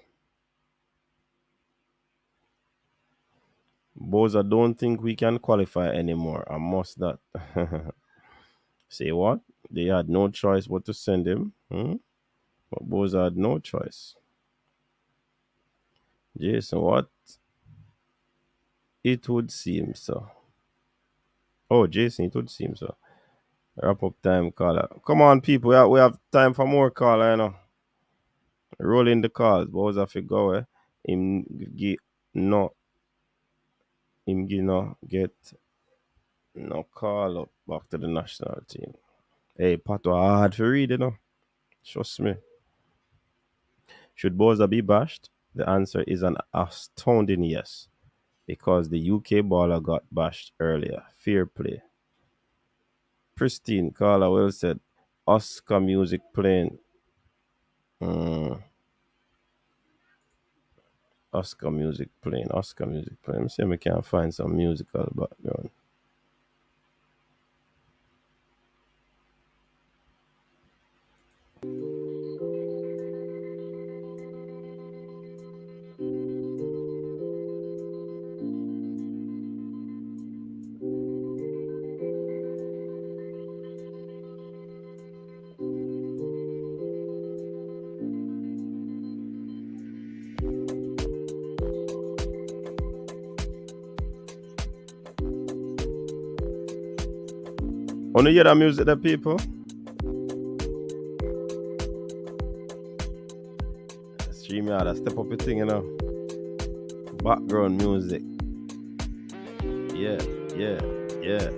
Boza don't think we can qualify anymore. I must that. Say what? They had no choice but to send him. But Boza had no choice. Jason, what? It would seem so. Oh, Jason, it would seem so. Wrap up time, caller. Come on, people. We have time for more caller, you know. Roll in the calls. Boza fi go, eh? Him gi no. Him gi no get no call up back to the national team. Hey, Pato hard for read, you know. Trust me. Should Boza be bashed? The answer is an astounding yes. Because the UK baller got bashed earlier. Fair play. Pristine, Carla well said. Oscar music playing. Mm, Oscar music playing. Oscar music playing. Let me see if we can find some musical background. Want to hear that music there, people? Stream yard, step up your thing, you know. Background music. Yeah, yeah, yeah.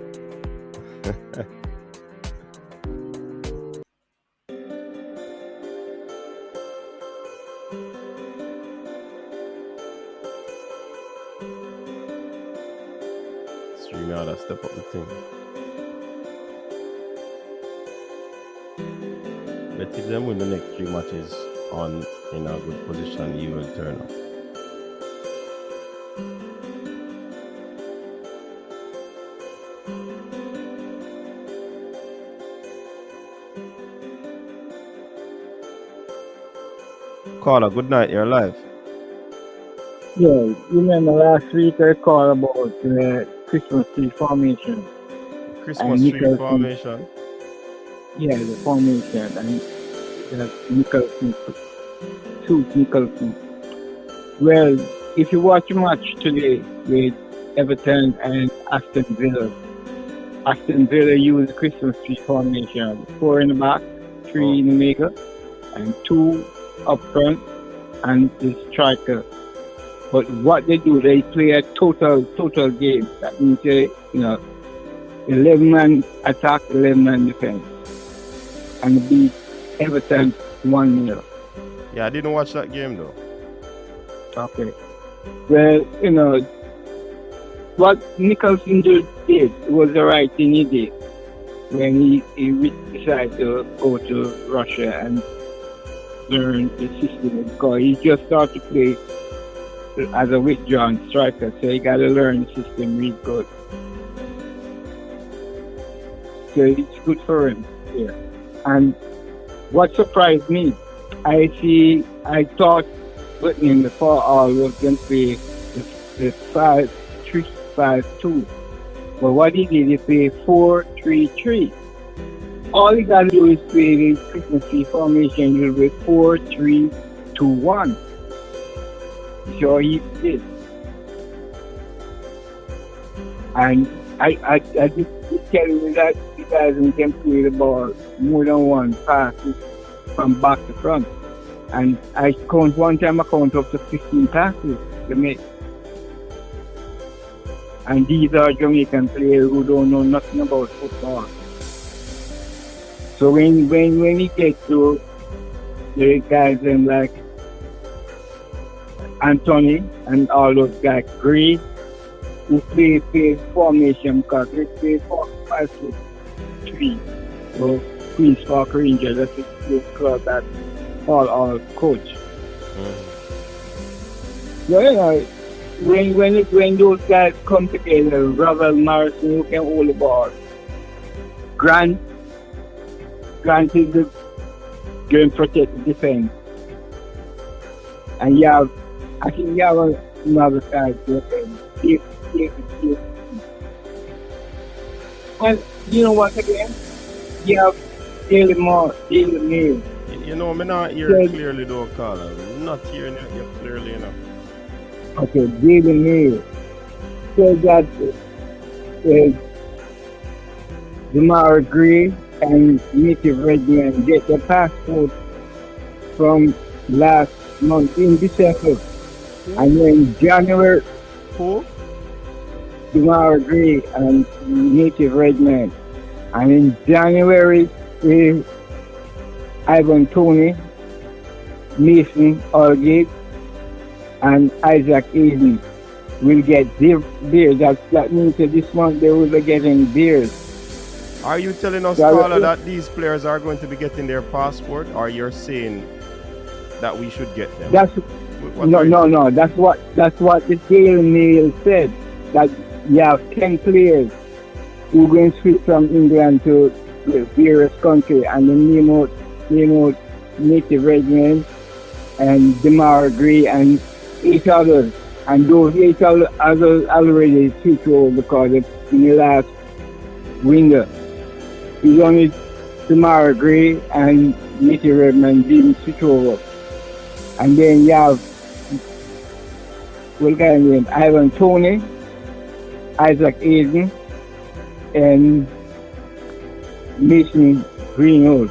Stream yard, step up the thing. But if them win the next 3 matches on in a good position, he will turn up. Carla, good night, you're live. Yeah, you remember last week I called about the Christmas tree formation. Christmas tree formation? Yeah, the formation, and Nicholson, Nicholson. Well, if you watch a match today with Everton and Aston Villa used the Christmas tree formation. 4 in the back, 3 in the middle, and 2 up front, and the striker. But what they do, they play a total game. That means 11 man attack, 11 man defense, and beat Everton 1-0. Yeah, I didn't watch that game though. Okay. Well, what Nicholson did was the right thing he did when he decided to go to Russia and learn the system, because he just started to play as a withdrawn striker, so he got to learn the system really good. So it's good for him. Yeah. And what surprised me, I thought Whitney before all was going to play the 5-3-5-2. But what he did, he played 4-3-3. All he got to do is play the Christmas tree formation. He'll be 4-3-2-1. So he did. And I just tell you that you guys can play the ball more than one pass from back to front. And I count up to 15 passes to make. And these are Jamaican players who don't know nothing about football. So when he gets to the guys like Anthony and all those guys, Gray, who play formation, because they play 4-5-3. So Queen's Park Rangers, that's the club that all coach. So when those guys come together, Ravel Morrison, who can hold the ball, Grant is the game protect the defense. And I think you have another side to defend. And you know what again? You have Daily Mail. You know, I'm not hearing clearly though, Carla. I'm not hearing you clearly enough. Okay, Daily Mail. So that Jamar Gray and Native Redman get the passport from last month in December. And then January, Who? Jamar Gray and Native Redman. And in January, Ivan Tony, Mason Allgate, and Isaac Aiden will get beers. That means that this month they will be getting beers. Are you telling us, Carla, that these players are going to be getting their passport, or you're saying that we should get them? No. That's what the Daily Mail said. That you have 10 players who are going to switch from England to various countries, and then name out Native Redmond and Demar Gray and 8 others. And those 8 others already switched over because in the last window, it's only Demar Gray and Native Redmond didn't switch over. And then you have Ivan Tony, Isaac Aiden, and Mason Greenwood.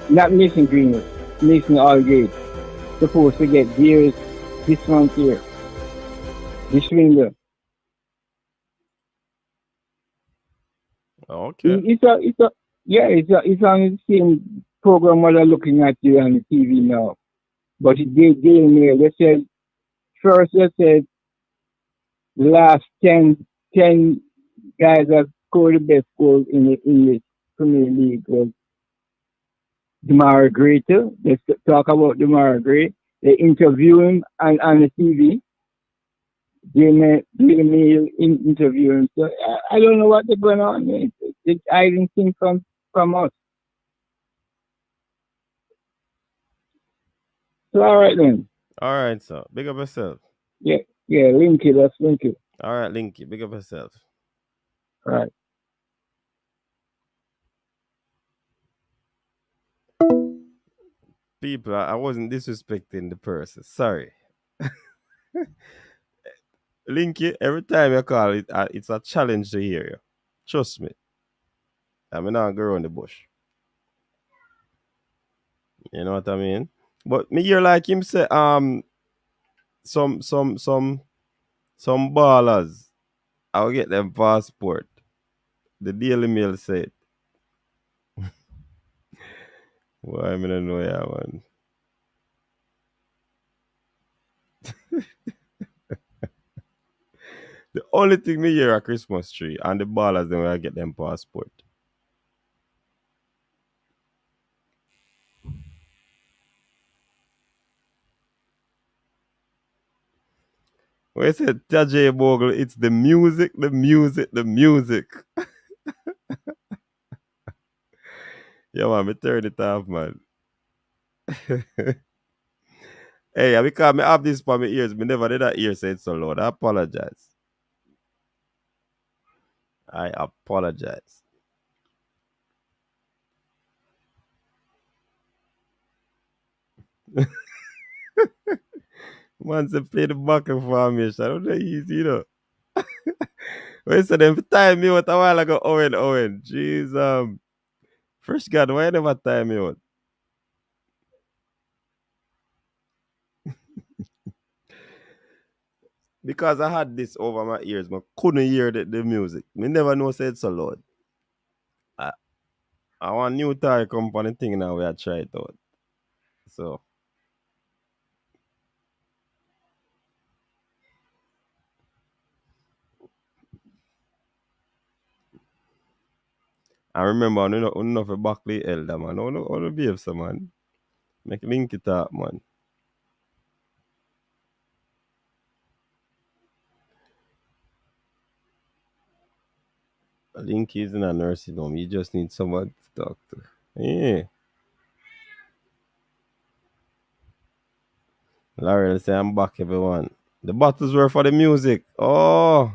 Not Mason Greenwood, Mason Allgate. Supposed to get beers this month here. This window. Okay. It's on the same program what I'm looking at you on the TV now. But they said the last 10 guys that scored the best goal in the English Premier League was Demar Gray too. They talk about Demar Gray. They interview him on the TV. They interview him. So I don't know what they're going on. It's hiding things from us. So all right then. All right, so big up yourself. Yeah, Linky, that's Linky. All right, Linky, big up yourself. All right. People, I wasn't disrespecting the person. Sorry. Linky, every time you call it, it's a challenge to hear you. Trust me. I'm not going around the bush. You know what I mean? But me hear like him say, some ballers, I'll get them passport. The Daily Mail said. Why I don't know, yeah, man. The only thing me hear a Christmas tree and the ballers then I get them passport. When I said Tajay Bogle, it's the music. Yeah, man, me turn it off, man. Hey, because I have this for my ears, me never did that ear say it so loud. I apologize. Man said play the bucket formation. I don't know easy, you know. When said them time me out a while ago, Owen. Jeez, Fresh God, why you never time me out? Because I had this over my ears, but couldn't hear the music. Me never know say it's so loud. I want new tire company thing now we are try it out. So I remember enough a Buckley elder man. No behave so man. Make link it up, man. Link is in a nursing home. You just need someone to talk to. Yeah. Larry say I'm back, everyone. The bottles were for the music. Oh.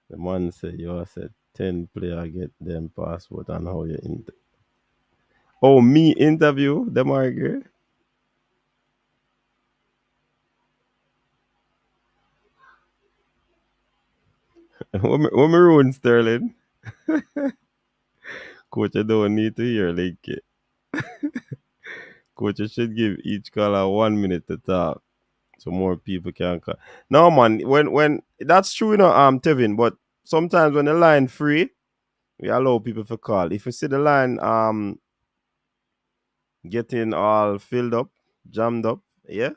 The man said you said 10 player get them passport and how you Oh, me interview the Margaret. what me ruin Sterling? Coach, I don't need to hear like it. Coach, I should give each caller 1 minute to talk. So more people can call. No man, when that's true, Tevin, but sometimes when the line free, we allow people to call. If you see the line getting all filled up, jammed up, yeah,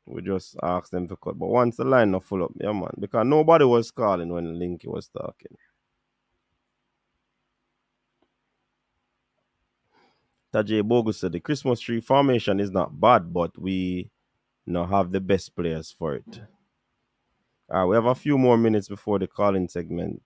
we just ask them to call. But once the line not full up, yeah man, because nobody was calling when Linky was talking. Tajay Bogus said the Christmas tree formation is not bad, but we not have the best players for it. We have a few more minutes before the calling segment.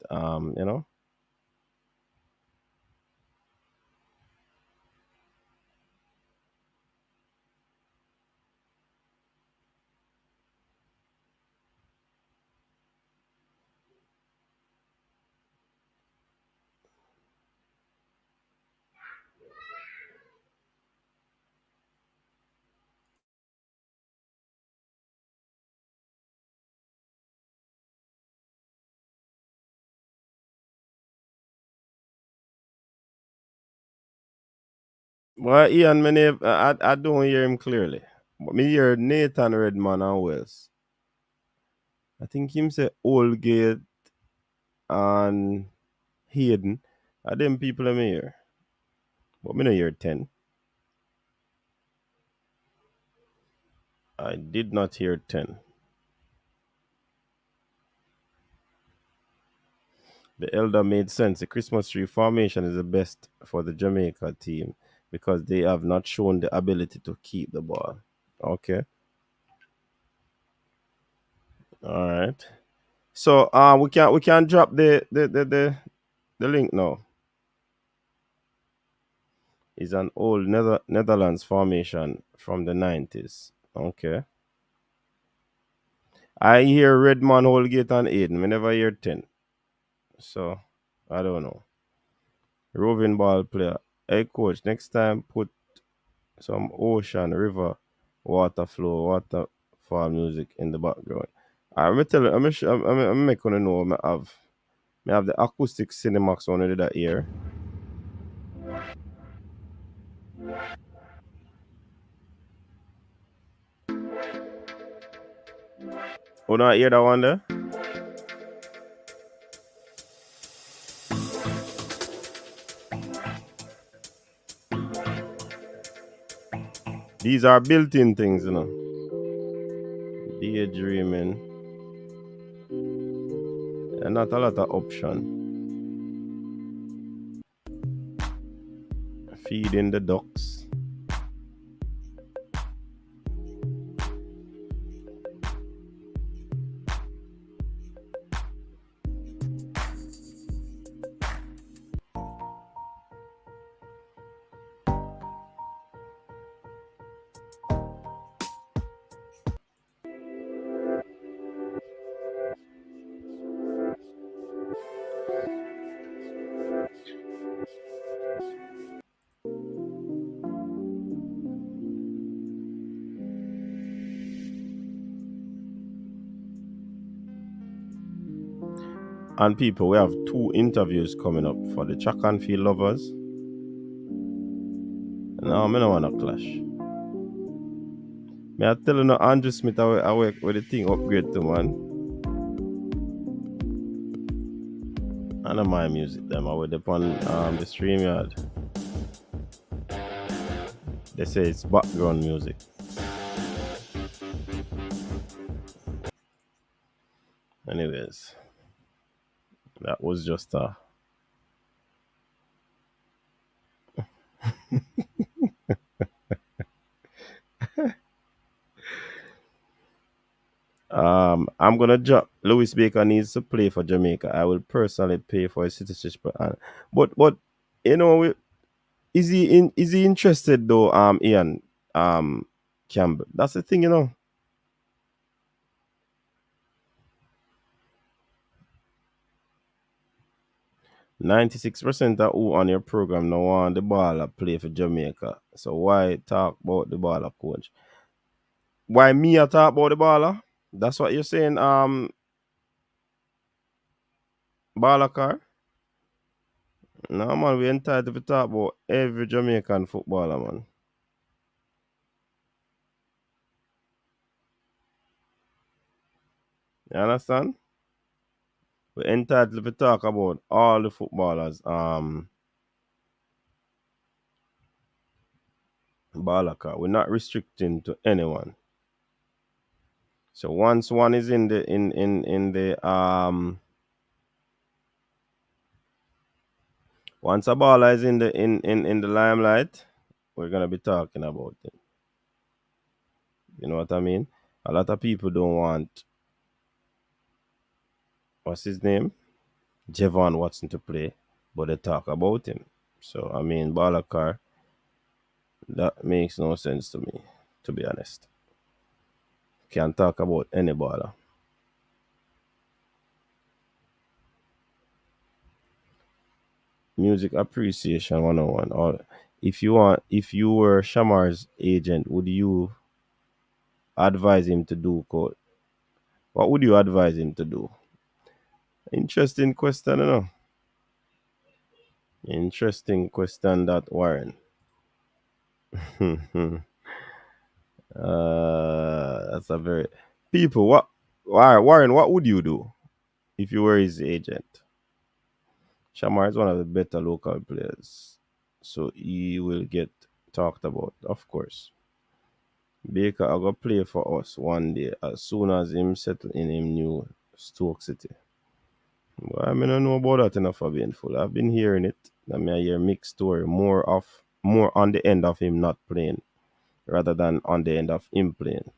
Well, Ian, I don't hear him clearly. But me hear Nathan Redman and Wells. I think him say Oldgate and Hayden. Are them people I'm here. But me no hear 10. I did not hear 10. The elder made sense. The Christmas tree formation is the best for the Jamaica team because they have not shown the ability to keep the ball. Okay. All right. So we can drop the link now. It's an old Netherlands formation from the 90s. Okay. I hear Redman, Holgate, and Aiden. I never hear 10. So I don't know. Roving ball player. Hey coach, next time put some ocean, river, water flow, waterfall music in the background. I'm tell you, I'm making you know I have the acoustic Cinemax one with that ear. Oh, not hear that one there? These are built-in things, Daydreaming. And not a lot of option. Feeding the ducks. And people, we have 2 interviews coming up for the track and field lovers. No, I don't want to clash. Me I tell you no Andrew Smith I work with the thing upgrade to man. I know my music them I with upon the StreamYard. They say it's background music. Anyways. That was just a I'm gonna drop Louis Baker needs to play for Jamaica. I will personally pay for his citizenship. But is he interested though, Ian Campbell? That's the thing. 96% of who on your program now want the baller play for Jamaica. So why talk about the baller coach? Why me I talk about the baller? That's what you're saying, baller car? No man, we entitled to talk about every Jamaican footballer, man. You understand? We're entitled to talk about all the footballers. Balaka. We're not restricting to anyone. So once one is in the once a baller is in the limelight, we're gonna be talking about it. You know what I mean? A lot of people don't want what's his name? Javon Watson to play, but they talk about him. So I mean Balakar, that makes no sense to me, to be honest. Can't talk about any baller. Music appreciation 101. Or if you were Shamar's agent, would you advise him to do code? What would you advise him to do? Interesting question, you know. Interesting question, that Warren. That's a very people. What Warren? What would you do if you were his agent? Shamar is one of the better local players, so he will get talked about, of course. Baker I go play for us one day as soon as him settle in him new Stoke City. Well, I mean, I don't know about that enough for being full. I've been hearing it. I mean, I hear mixed story, more on the end of him not playing rather than on the end of him playing.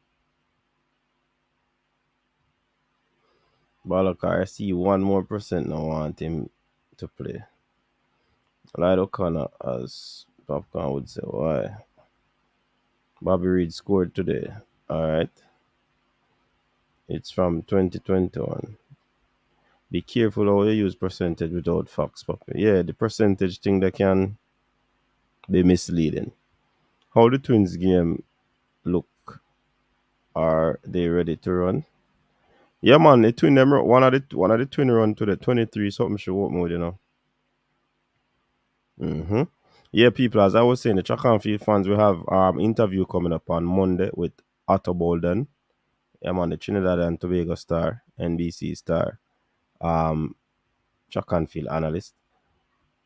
Balakar, I see 1% now want him to play. Lloyd O'Connor, as Popcorn would say, why? Bobby Reed scored today. Alright. It's from 2021. Be careful how you use percentage without facts, Poppy. Yeah, the percentage thing that can be misleading. How the Twins game look? Are they ready to run? Yeah, man, the twin them one of the twin run to the 23 something should open with, you know. Mm-hmm. Yeah, people, as I was saying, the track and field fans, we have interview coming up on Monday with Otto Bolden. Yeah, man, the Trinidad and Tobago star, NBC star, um, track and field analyst.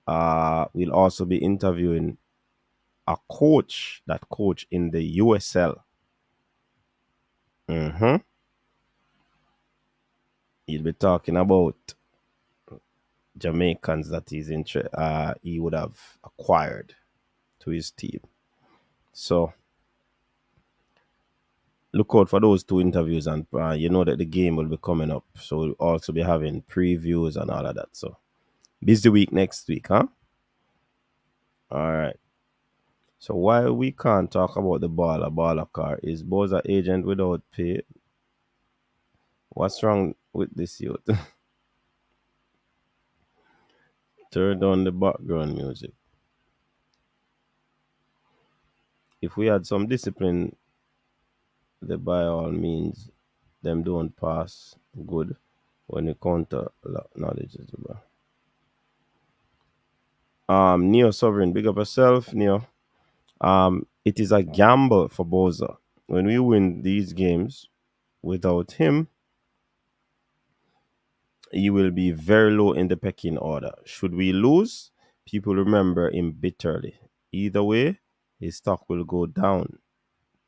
We'll also be interviewing a coach that coach in the USL. Mm-hmm. He'll be talking about Jamaicans that he would have acquired to his team. So look out for those two interviews, and you know that the game will be coming up. So we'll also be having previews and all of that. So busy week next week, huh? All right. So why we can't talk about the baller car is Boza agent without pay. What's wrong with this youth? Turn down the background music. If we had some discipline, the by all means, them don't pass good when you counter knowledge is about. Neo Sovereign, big up yourself, Neo. It is a gamble for Boza. When we win these games without him, he will be very low in the pecking order. Should we lose, people remember him bitterly. Either way, his stock will go down.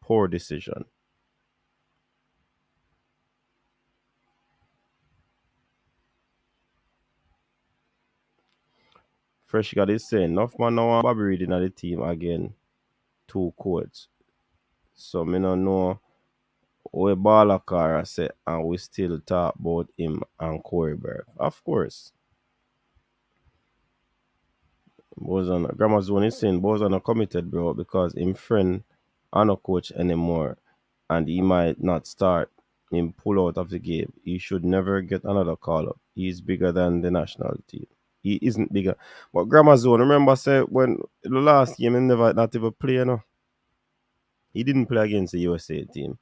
Poor decision. Fresh God is saying, enough man now want Bobby Reed in the team again. 2 quotes. So me no know we Balakara say and we still talk about him and Corey Burke. Of course. Bozan Grammar Zone is saying Bozan not committed, bro, because him friend are not coach anymore and he might not start him pull out of the game. He should never get another call up. He's bigger than the national team. He isn't bigger. But Grammar Zone, remember say when the last game he never not even play, you know. He didn't play against the USA team.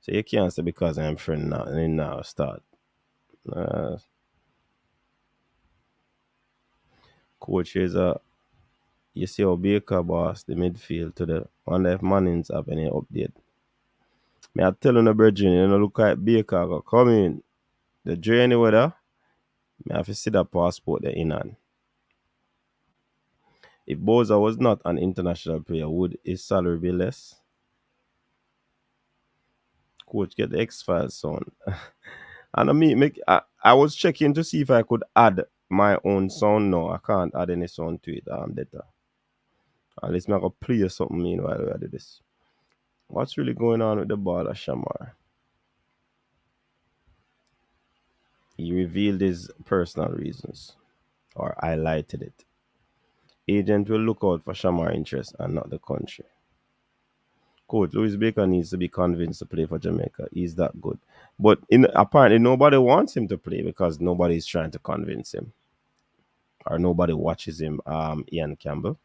So you can't say because I'm friend now and then now start. Coach is a you see how Baker boss the midfield to the wonder if Mannings have any update. Me I tell you, brethren, you know, look like Baker go come in. The journey weather, me have to see that passport there in hand. If Boza was not an international player, would his salary be less? Coach, get the X-Files son. And I was checking to see if I could add my own sound. No, I can't add any sound to it. Data. At least I go play something meanwhile we do this. What's really going on with the ball of Shamar? He revealed his personal reasons, or highlighted it. Agent will look out for Shamar interest and not the country. Coach Louis Baker needs to be convinced to play for Jamaica. He's that good. But apparently nobody wants him to play because nobody is trying to convince him. Or nobody watches him. Ian Campbell.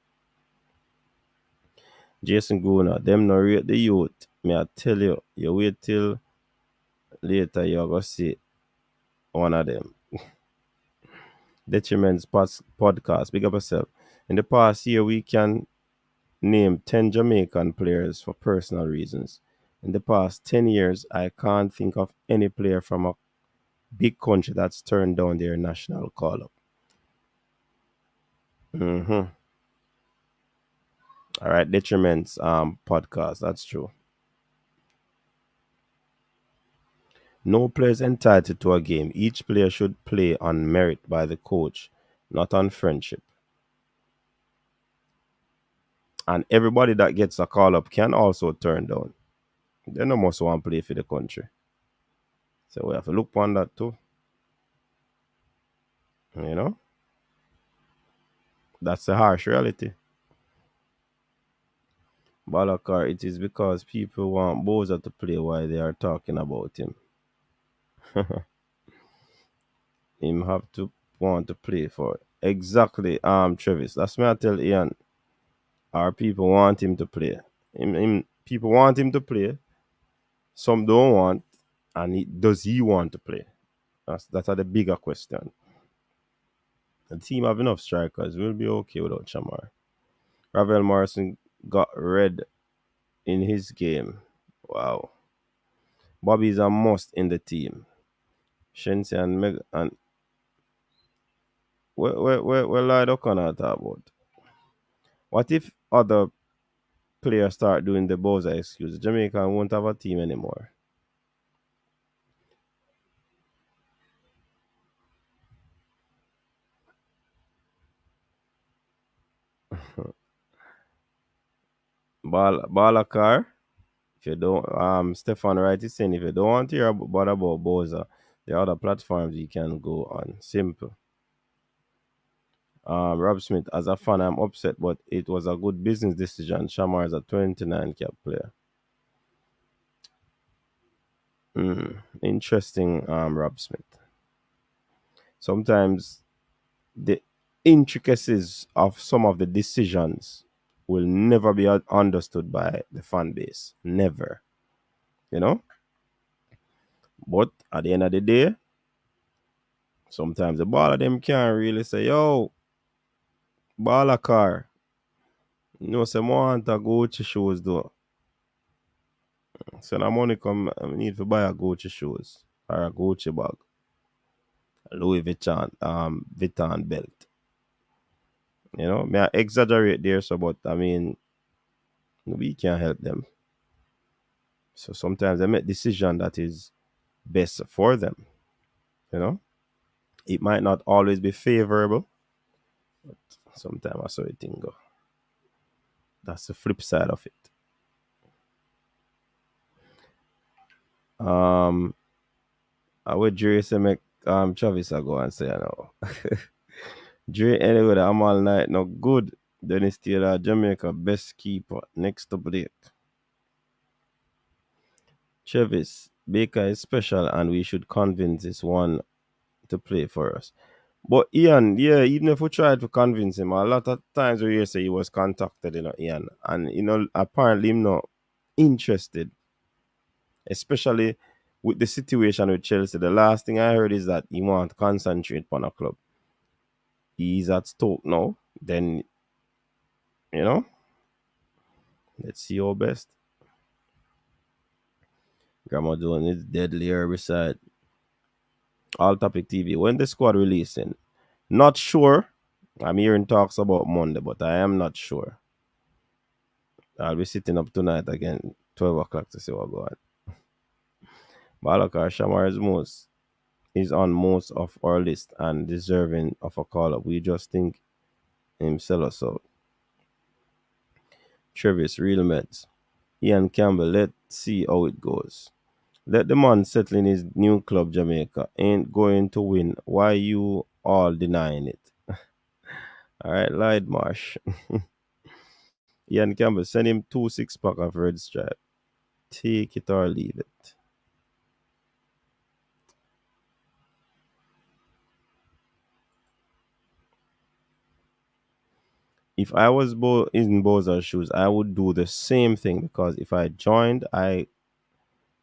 Jason Guna, them no rate the youth. May I tell you, you wait till later you're going to see one of them. Detriment's podcast. Big up yourself. In the past year, we can name 10 Jamaican players for personal reasons. In the past 10 years, I can't think of any player from a big country that's turned down their national call up. All right, Detriment's podcast. That's true. No player is entitled to a game. Each player should play on merit by the coach, not on friendship. And everybody that gets a call up can also turn down. They no must want to play for the country. So we have to look on that too. You know? That's the harsh reality. Balakar, it is because people want Boza to play while they are talking about him. Him have to want to play for it. Exactly, Travis. That's me I tell Ian. Our people want him to play. People want him to play. Some don't want. And does he want to play? That's the bigger question. The team have enough strikers. We'll be okay without Shamar. Ravel Morrison got red in his game. Wow. Bobby is a must in the team. Shensi and Meg and where Lloyd O'Connor talk about? What if other players start doing the Boza excuse? Jamaica won't have a team anymore. Balakar, if you don't Stefan Wright is saying if you don't want to hear about Boza, there are other platforms you can go on. Simple. Rob Smith, as a fan, I'm upset, but it was a good business decision. Shamar is a 29 cap player. Interesting, Rob Smith. Sometimes the intricacies of some of the decisions will never be understood by the fan base. Never. You know? But at the end of the day, sometimes the baller them can't really say, yo, baller car. You know, say, I want a Gucci shoes though. So now money come, I need to buy a Gucci shoes or a Gucci bag. A Louis Vuitton belt. You know, may I exaggerate there, so but I mean we can't help them. So sometimes they make decision that is best for them. You know? It might not always be favorable, but sometimes I saw it thing go. That's the flip side of it. I would Jerry say make Travis I go and say I know. Dre anyway, I'm all night no good. Dennis Taylor, Jamaica best keeper next to Blake. Travis, Baker is special and we should convince this one to play for us. But Ian, yeah, even if we tried to convince him, a lot of times we hear say he was contacted, Ian, and apparently him not interested. Especially with the situation with Chelsea. The last thing I heard is that he want to concentrate on a club. He's at Stoke now. Then, let's see your best. Grandma doing is deadly herbicide. All Topic TV. When the squad releasing? Not sure. I'm hearing talks about Monday, but I am not sure. I'll be sitting up tonight again, 12 o'clock to see what go on. Balakar Shamar is on most of our list and deserving of a call up. We just think him sell us out. Travis, real Mets. Ian Campbell, let's see how it goes. Let the man settle in his new club, Jamaica. Ain't going to win. Why you all denying it? All right, Lloyd Marsh. Ian Campbell, send him 2 6-pack of Red Stripe. Take it or leave it. If I was in Bozar's shoes, I would do the same thing because if I joined, I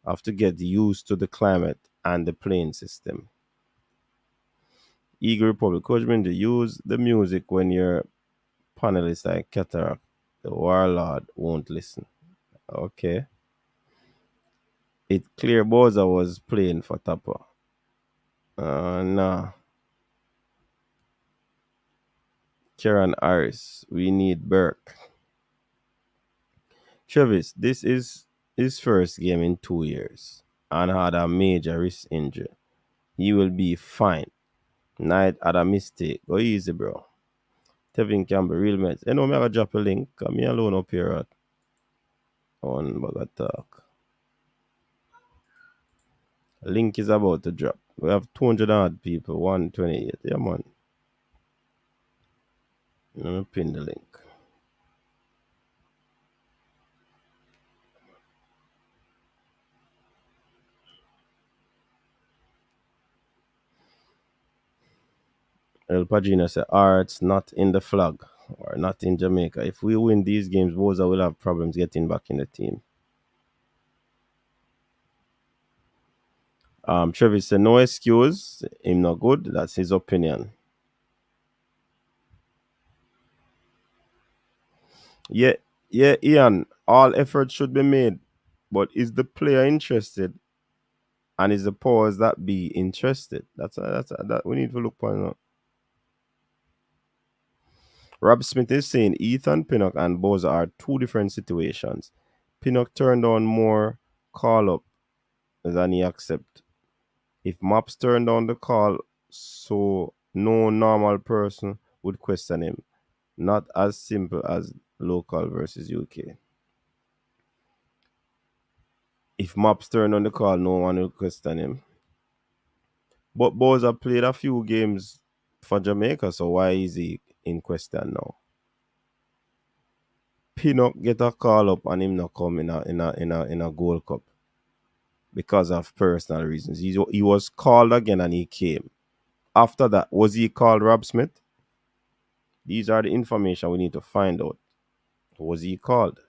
have to get used to the climate and the playing system. Eagle Republic, Coach Mindy, use the music when your panelists like Cataract. The warlord won't listen. Okay. It clear Boza was playing for Tapa. Nah. Kieran Harris, we need Burke. Travis, this is his first game in 2 years and had a major wrist injury. He will be fine. Knight had a mistake. Go easy, bro. Tevin Campbell, real Mets. You know, me have drop a link. Me alone up here at on Bugger Talk. Link is about to drop. We have 200 odd people, 128. Yeah, man. Let me pin the link. El Pagina said, Arts not in the flag or not in Jamaica. If we win these games, Boza will have problems getting back in the team. Travis said, no excuse. Him not good. That's his opinion. Yeah, Ian. All efforts should be made. But is the player interested? And is the powers that be interested? That we need to look for now. Rob Smith is saying Ethan Pinnock and Boza are two different situations. Pinnock turned on more call up than he accept. If Mops turned down the call, so no normal person would question him. Not as simple as local versus UK. If Mops turned on the call, no one would question him. But Boza played a few games for Jamaica, so why is he in question now? Pinnock get a call up and him not come in a Gold Cup because of personal reasons. He was called again and he came. After that, was he called Rob Smith? These are the information we need to find out. Was he called?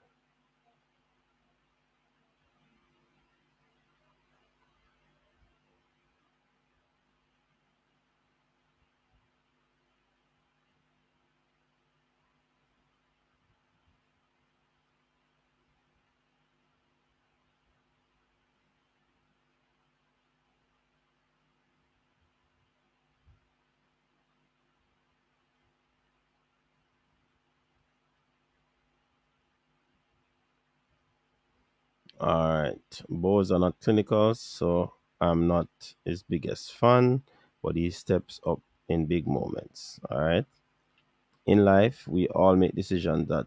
Alright. Bows are not clinical, so I'm not his biggest fan, but he steps up in big moments. Alright. In life, we all make decisions that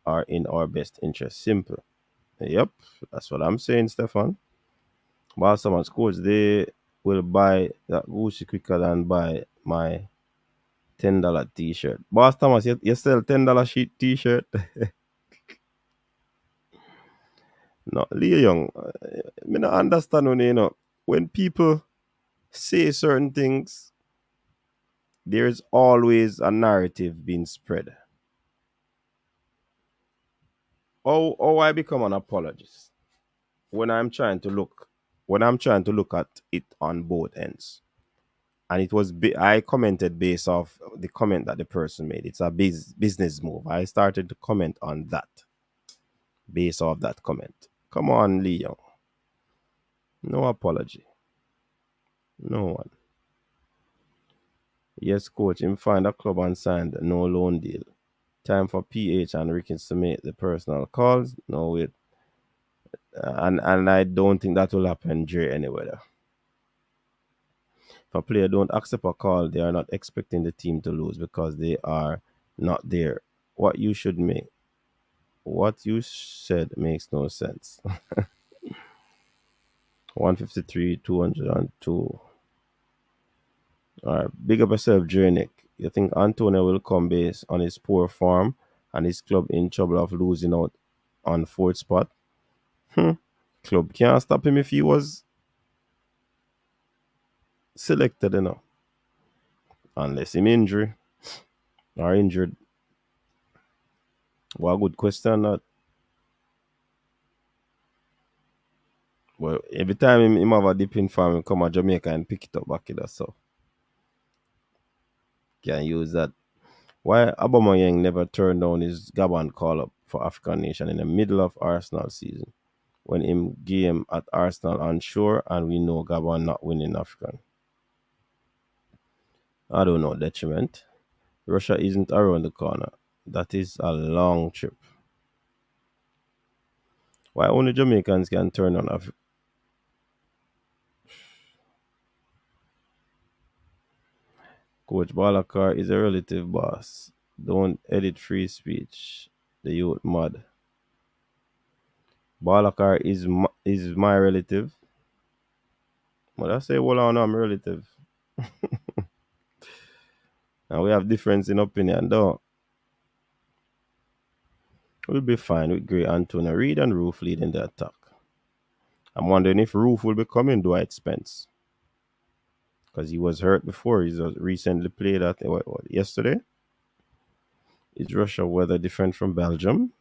are in our best interest. Simple. Yep, that's what I'm saying, Stefan. While some schools they will buy that Gucci quicker than buy my $10 t-shirt. Boss Thomas, you sell $10 sheet t-shirt? No, Lee Young, I don't understand when people say certain things, there's always a narrative being spread. Oh, I become an apologist when I'm trying to look at it on both ends. And it was I commented based off the comment that the person made. It's a business move. I started to comment on that based off that comment. Come on, Leo. No apology. No one. Yes, coach, him find a club and signed no loan deal. Time for PH and Rickens to make the personal calls. No, wait. And I don't think that will happen Dre anyway. If a player don't accept a call, they are not expecting the team to lose because they are not there. What you should make. What you said makes no sense. 153, 202. All right, big up yourself, Drenick. You think Antonio will come based on his poor form and his club in trouble of losing out on fourth spot? Club can't stop him if he was selected, unless him injury or injured. What a good question that. Well, every time him have a dip in form, him come to Jamaica and pick it up back here, so can use that. Why Aubameyang never turned down his Gabon call up for African nation in the middle of Arsenal season when him game at Arsenal unsure and we know Gabon not winning African? I don't know, detriment. Russia isn't around the corner. That is a long trip. Why only Jamaicans can turn on Africa? Coach Balakar is a relative boss. Don't edit free speech. The youth mud. Balakar is my relative. But I say, well, I'm a relative. And we have difference in opinion, though. We'll be fine with Gray, Antonio, Reed, and Roof leading the attack. I'm wondering if Roof will be coming Dwight Spence. Because he was hurt before. He's recently played at yesterday. Is Russia weather different from Belgium?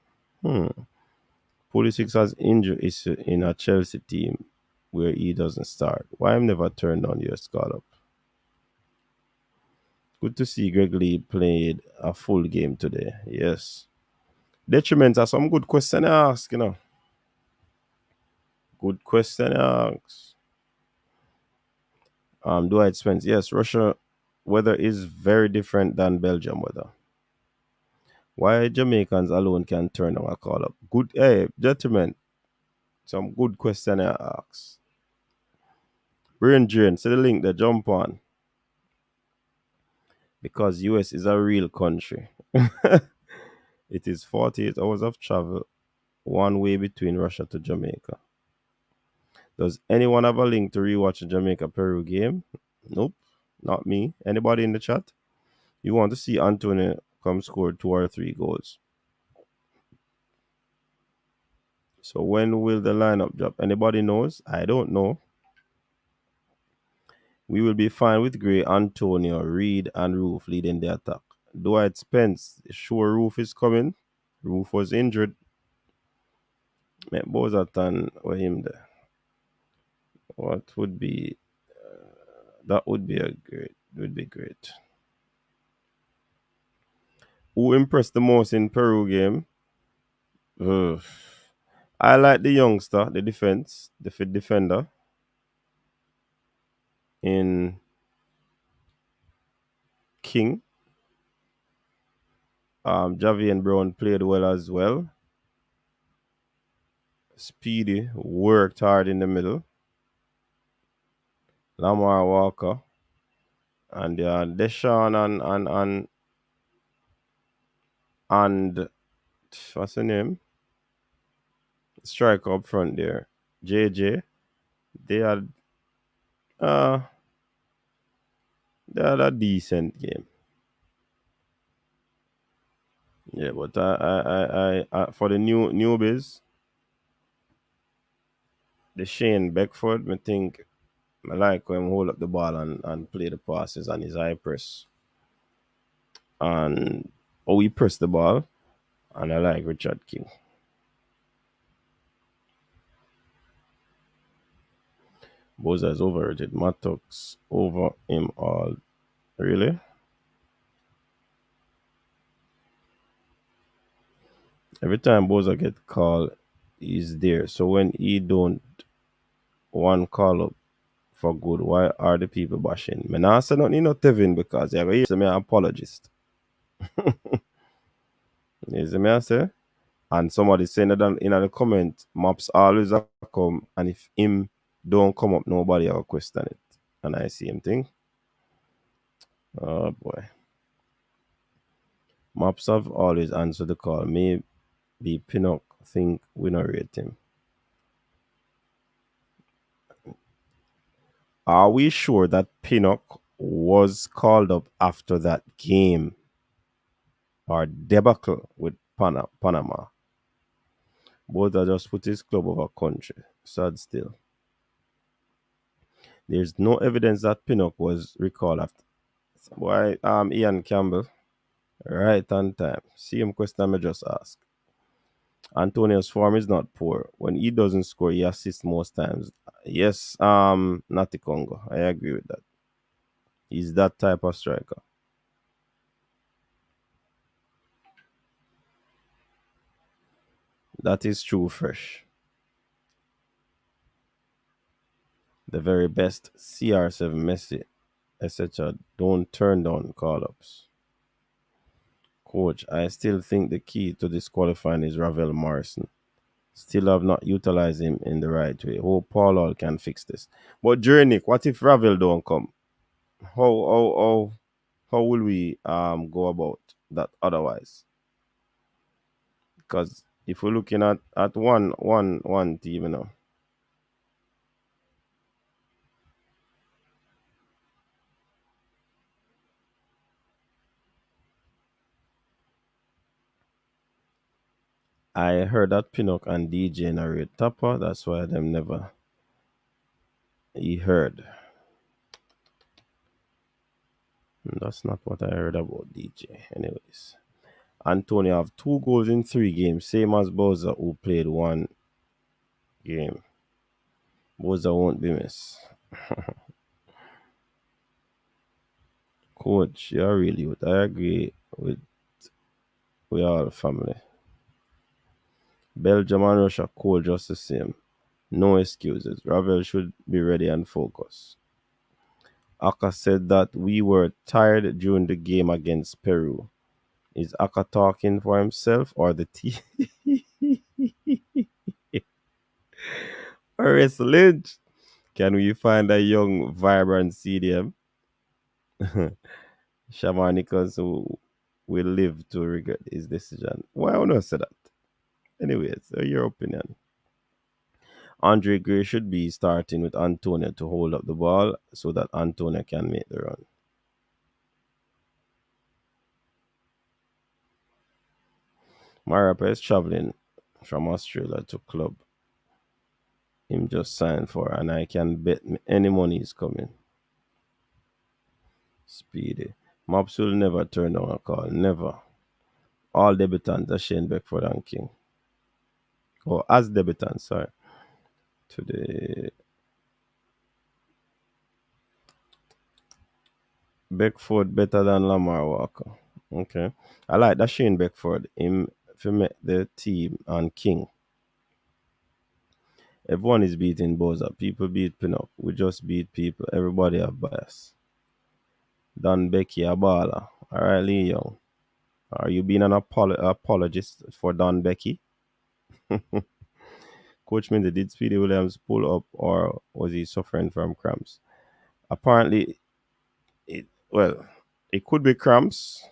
Pulisic has injury issue in a Chelsea team where he doesn't start. Why I'm never turned on US call up? Good to see Greg Lee played a full game today. Yes. Detriments are some good question to ask, Good question to ask. Dwight Spence. Yes, Russia weather is very different than Belgium weather. Why Jamaicans alone can turn on a call up? Good, hey, gentlemen. Some good question to ask. Brain drain. See the link there, jump on. Because US is a real country. It is 48 hours of travel one way between Russia to Jamaica. Does anyone have a link to rewatch the Jamaica-Peru game? Nope, not me. Anybody in the chat? You want to see Antonio come score 2 or 3 goals. So when will the lineup drop? Anybody knows? I don't know. We will be fine with Gray, Antonio, Reed, and Roof leading the attack. Dwight Spence, sure Roof is coming. Roof was injured. Bozatan or him there. What would be that would be great. Who impressed the most in Peru game? I like the youngster, the defender in King. Javian Brown played well as well. Speedy worked hard in the middle. Lamar Walker and Deshaun and what's the name? Striker up front there. JJ. They had a decent game. Yeah, but I for the newbies, the Shane Beckford, I think I like him hold up the ball and play the passes on his high press. And he pressed the ball. And I like Richard King. Boza is overrated. Mattox over him all. Really? Every time Boza get called, he's there. So when he don't one call up for good. Why are the people bashing? Me not say nothing, not Tevin, because you hear me an apologist. You see me I say? And somebody saying that in the comment, maps always a come, and if him don't come up, nobody will question it. And I see him think, oh boy. Maps have always answered the call. Maybe Pinnock think we not rate him. Are we sure that Pinnock was called up after that game or debacle with Panama? Both are just put his club over country. Sad still. There's no evidence that Pinnock was recalled after. Why, Ian Campbell, right on time. Same question I just asked. Antonio's form is not poor. When he doesn't score, he assists most times. Yes, Nati Congo. I agree with that. He's that type of striker. That is true, Fresh. The very best CR7 Messi, etc. Don't turn down call ups. Coach, I still think the key to disqualifying is Ravel Morrison. Still have not utilized him in the right way. Hope Paul Hall can fix this. But Nick, what if Ravel don't come? How will we go about that otherwise? Because if we're looking at one team, you know. I heard that Pinnock and DJ narrate Tapa, that's why them never he heard. That's not what I heard about DJ. Anyways. Antonio have 2 goals in 3 games, same as Bowser who played 1 game. Bowser won't be missed. Coach, you're really good. I agree with we all family. Belgium and Russia cold just the same. No excuses. Ravel should be ready and focused. Aka said that we were tired during the game against Peru. Is Aka talking for himself or the team? Horace Lynch, can we find a young, vibrant CDM? Shamar Nicholson who will live to regret his decision. Why well, I not say that? Anyways, your opinion. Andre Gray should be starting with Antonio to hold up the ball so that Antonio can make the run. Marapa is traveling from Australia to club him just signed for, and I can bet any money is coming. Speedy. Mops will never turn down a call. Never. All debutants are Shane Beckford and King. Or as debutants, sorry. Today. Beckford better than Lamar Walker. Okay. I like that Shane Beckford. Him for me the team and King. Everyone is beating Boza. People beat Pinnock. We just beat people. Everybody have bias. Don Becky a baller. Alright, Lee Young. Are you being an apologist for Don Becky? Coach Mindy, did Speedy Williams pull up or was he suffering from cramps? Apparently, it could be cramps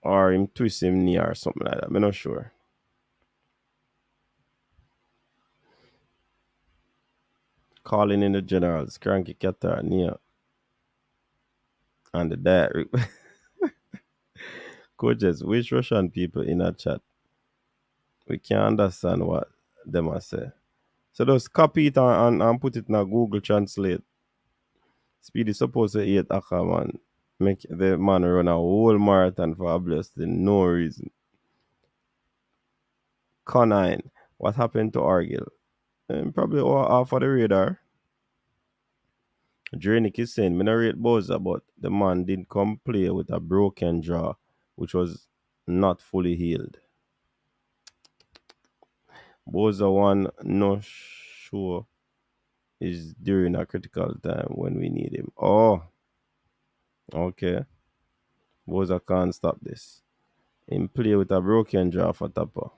or him twist him knee or something like that. I'm not sure. Calling in the generals, Cranky Qatar, Nia, and the diary. Coaches, which Russian people in a chat? We can't understand what them are say. So just copy it and put it in a Google Translate. Speedy supposed to eat Aka, man. Make the man run a whole marathon for obviously no reason. Conine, what happened to Argyle? Probably off of the radar. Drenick is saying, me not rate Bowser, but the man did come play with a broken jaw, which was not fully healed. Boza one no sure is during a critical time when we need him. Oh, okay. Boza can't stop this. Him play with a broken jaw for Tapa.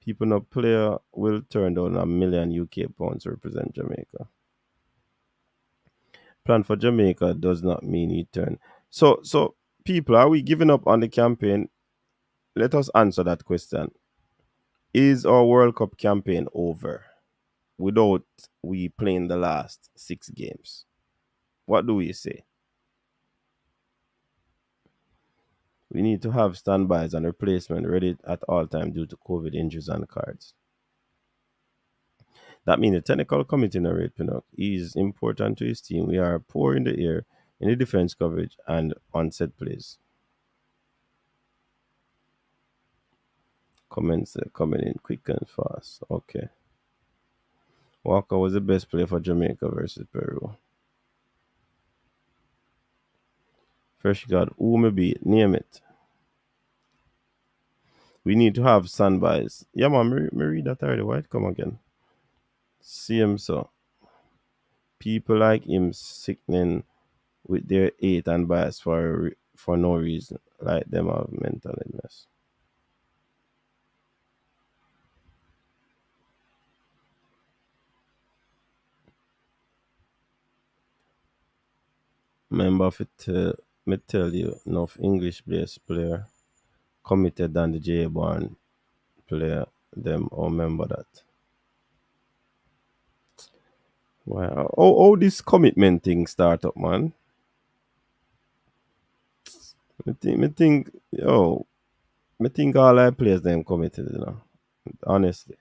People no player will turn down £1 million UK to represent Jamaica. Plan for Jamaica does not mean he turn. So people, are we giving up on the campaign? Let us answer that question. Is our World Cup campaign over without we playing the last 6 games? What do we say? We need to have standbys and replacement ready at all time due to COVID injuries and cards. That means the technical committee narrate Pinnock is important to his team. We are poor in the air, in the defense coverage, and on set plays. Comments coming in quick and fast. Okay. Walker was the best player for Jamaica versus Peru. Fresh God, who may be? Name it. We need to have standbys. Yeah, man, me read that already. Why it come again? See him so. People like him sickening with their hate and bias for no reason. Like them have mental illness. Remember if it me tell you enough English based player committed than the J Born player them or remember that. Wow. Oh this commitment thing start up, man. Me think all our players them committed, you know. Honestly.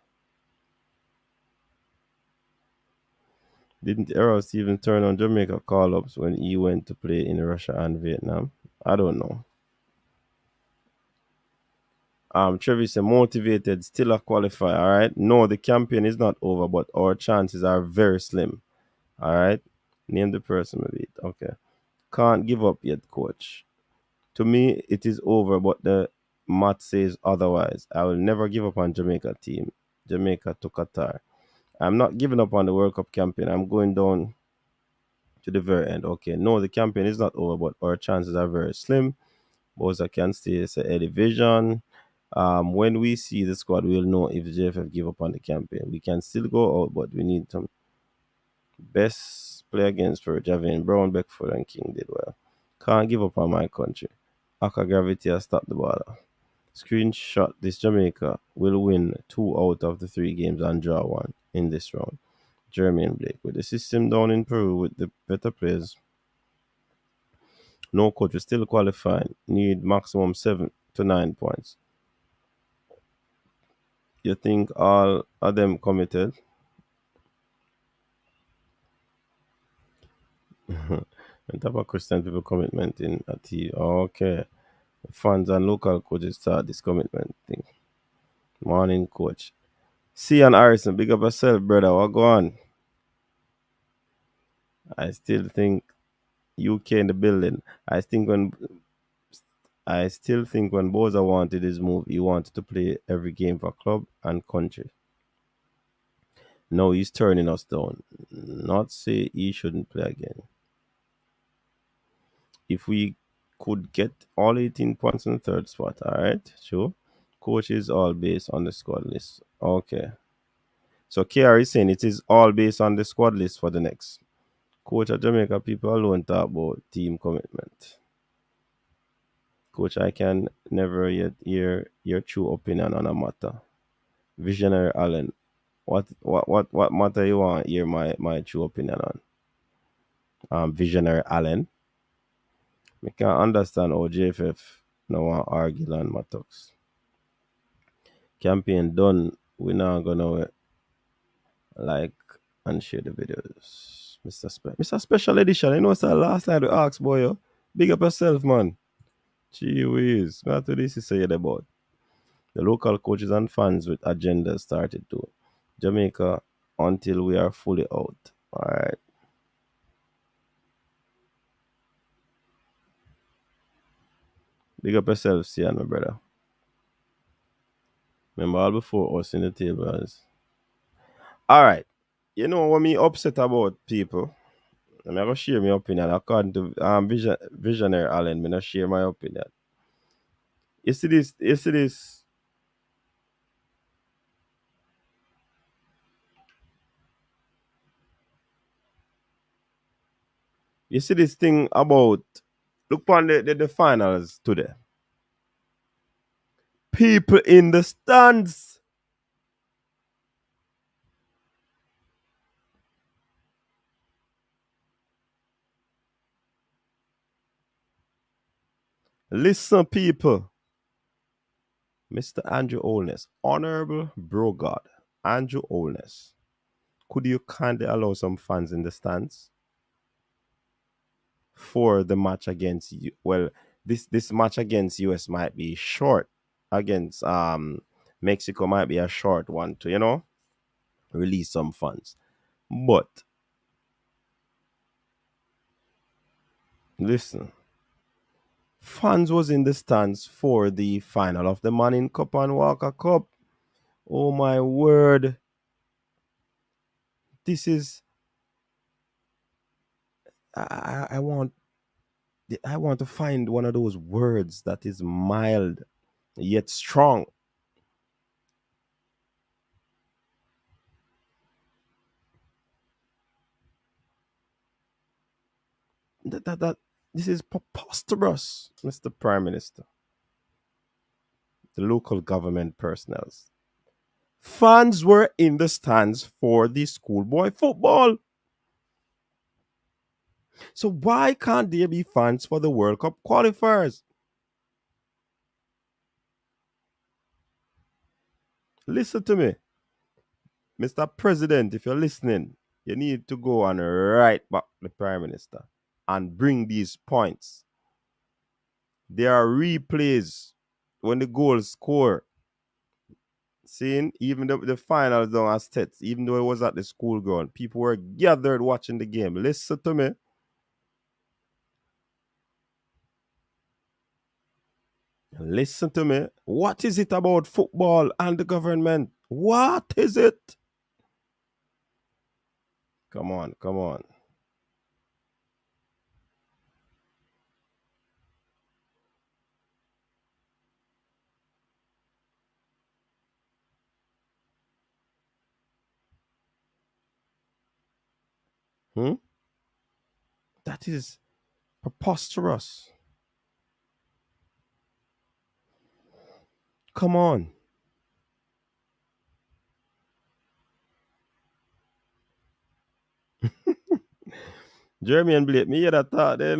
Didn't Errol Stevens turn on Jamaica call-ups when he went to play in Russia and Vietnam? I don't know. Travis motivated, still a qualifier, all right? No, the campaign is not over, but our chances are very slim, all right? Name the person maybe. Okay. Can't give up yet, coach. To me, it is over, but the math says otherwise. I will never give up on Jamaica team. Jamaica to Qatar. I'm not giving up on the World Cup campaign. I'm going down to the very end. Okay, no, the campaign is not over, but our chances are very slim. Boza can stay. It's a division. When we see the squad, we'll know if the JFF give up on the campaign. We can still go out, but we need some best play against for Javin Brown, Beckford, and King did well. Can't give up on my country. Aka Gravity has stopped the ball. Screenshot this Jamaica will win 2 out of the 3 games and draw 1 in this round. Jermaine Blake. With the system down in Peru with the better players, no coach is still qualifying. Need maximum 7 to 9 points. You think all of them committed? On top of Christian people commitment in a team. Okay. Fans and local coaches start this commitment thing. Morning, coach. C and Harrison, big up yourself, brother. What go on? I still think UK in the building. I still think when Boza wanted his move, he wanted to play every game for club and country. No, he's turning us down. Not say he shouldn't play again. If we could get all 18 points in the third spot, all right, sure. Coach is all based on the squad list. Okay. So KR is saying it is all based on the squad list for the next. Coach at Jamaica, people alone talk about team commitment. Coach, I can never yet hear your true opinion on a matter. Visionary Allen, what matter you want to hear my true opinion on? Visionary Allen. We can understand how JFF no want argue on matters. Campaign done. We now gonna like and share the videos. Mr. Special Edition. You know what's the last night we asked boy yo? Big up yourself, man. Gee whiz. What to this is say about? The local coaches and fans with agendas started to Jamaica until we are fully out. Alright. Big up yourself, Sian, my brother. Remember all before us in the tables. All right. You know what me upset about people? I'm not gonna share my opinion according to Visionary Allen. I'm not share my opinion. You see this. You see this. You see this thing about look upon the finals today. People in the stands. Listen, people. Mr. Andrew Holness, Honorable Bro God, Andrew Holness. Could you kindly allow some fans in the stands for the match against you? Well, this match against US might be short. Against Mexico might be a short one to, release some funds. But listen, fans was in the stands for the final of the Manning Cup and Walker Cup. Oh my word. This is I want to find one of those words that is mild yet strong. That this is preposterous, Mr. Prime Minister. The local government personnel. Fans were in the stands for the schoolboy football. So why can't there be fans for the World Cup qualifiers? Listen to me. Mr. President, if you're listening, you need to go and write back the Prime Minister and bring these points. There are replays when the goals score. Seeing even the finals down at States, even though it was at the school ground, people were gathered watching the game. Listen to me. Listen to me. What is it about football and the government? What is it? Come on, come on. That is preposterous. Come on. Jeremy and Blake, me hear that thought there,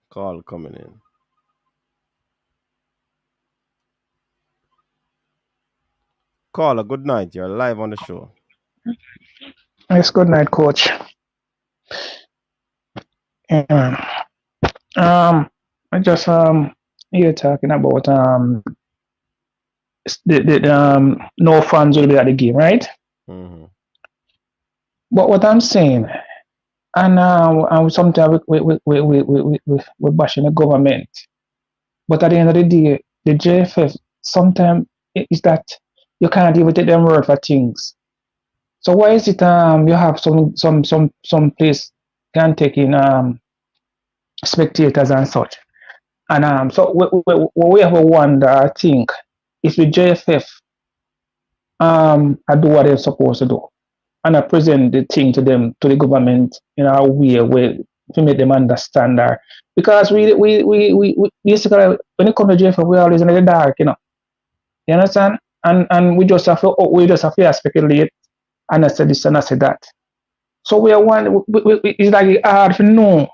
Call coming in. Caller, good night. You're live on the show. Yes, good night, coach. Yeah. I just here talking about no fans will be at the game, right? Mm-hmm. But what I'm saying, and sometimes we bashing the government, but at the end of the day, the JFF sometimes is that you can't even take them word for things. So why is it you have some place can take in spectators and such? And so we have a wonder, I think, if the JFF I do what they're supposed to do, and I present the thing to them, to the government, in a way where to make them understand that. Because we basically, when it comes to JFF, we're always in the dark, You understand? And we just have to speculate, and I said this and I said that. So we are one. It's like hard to know.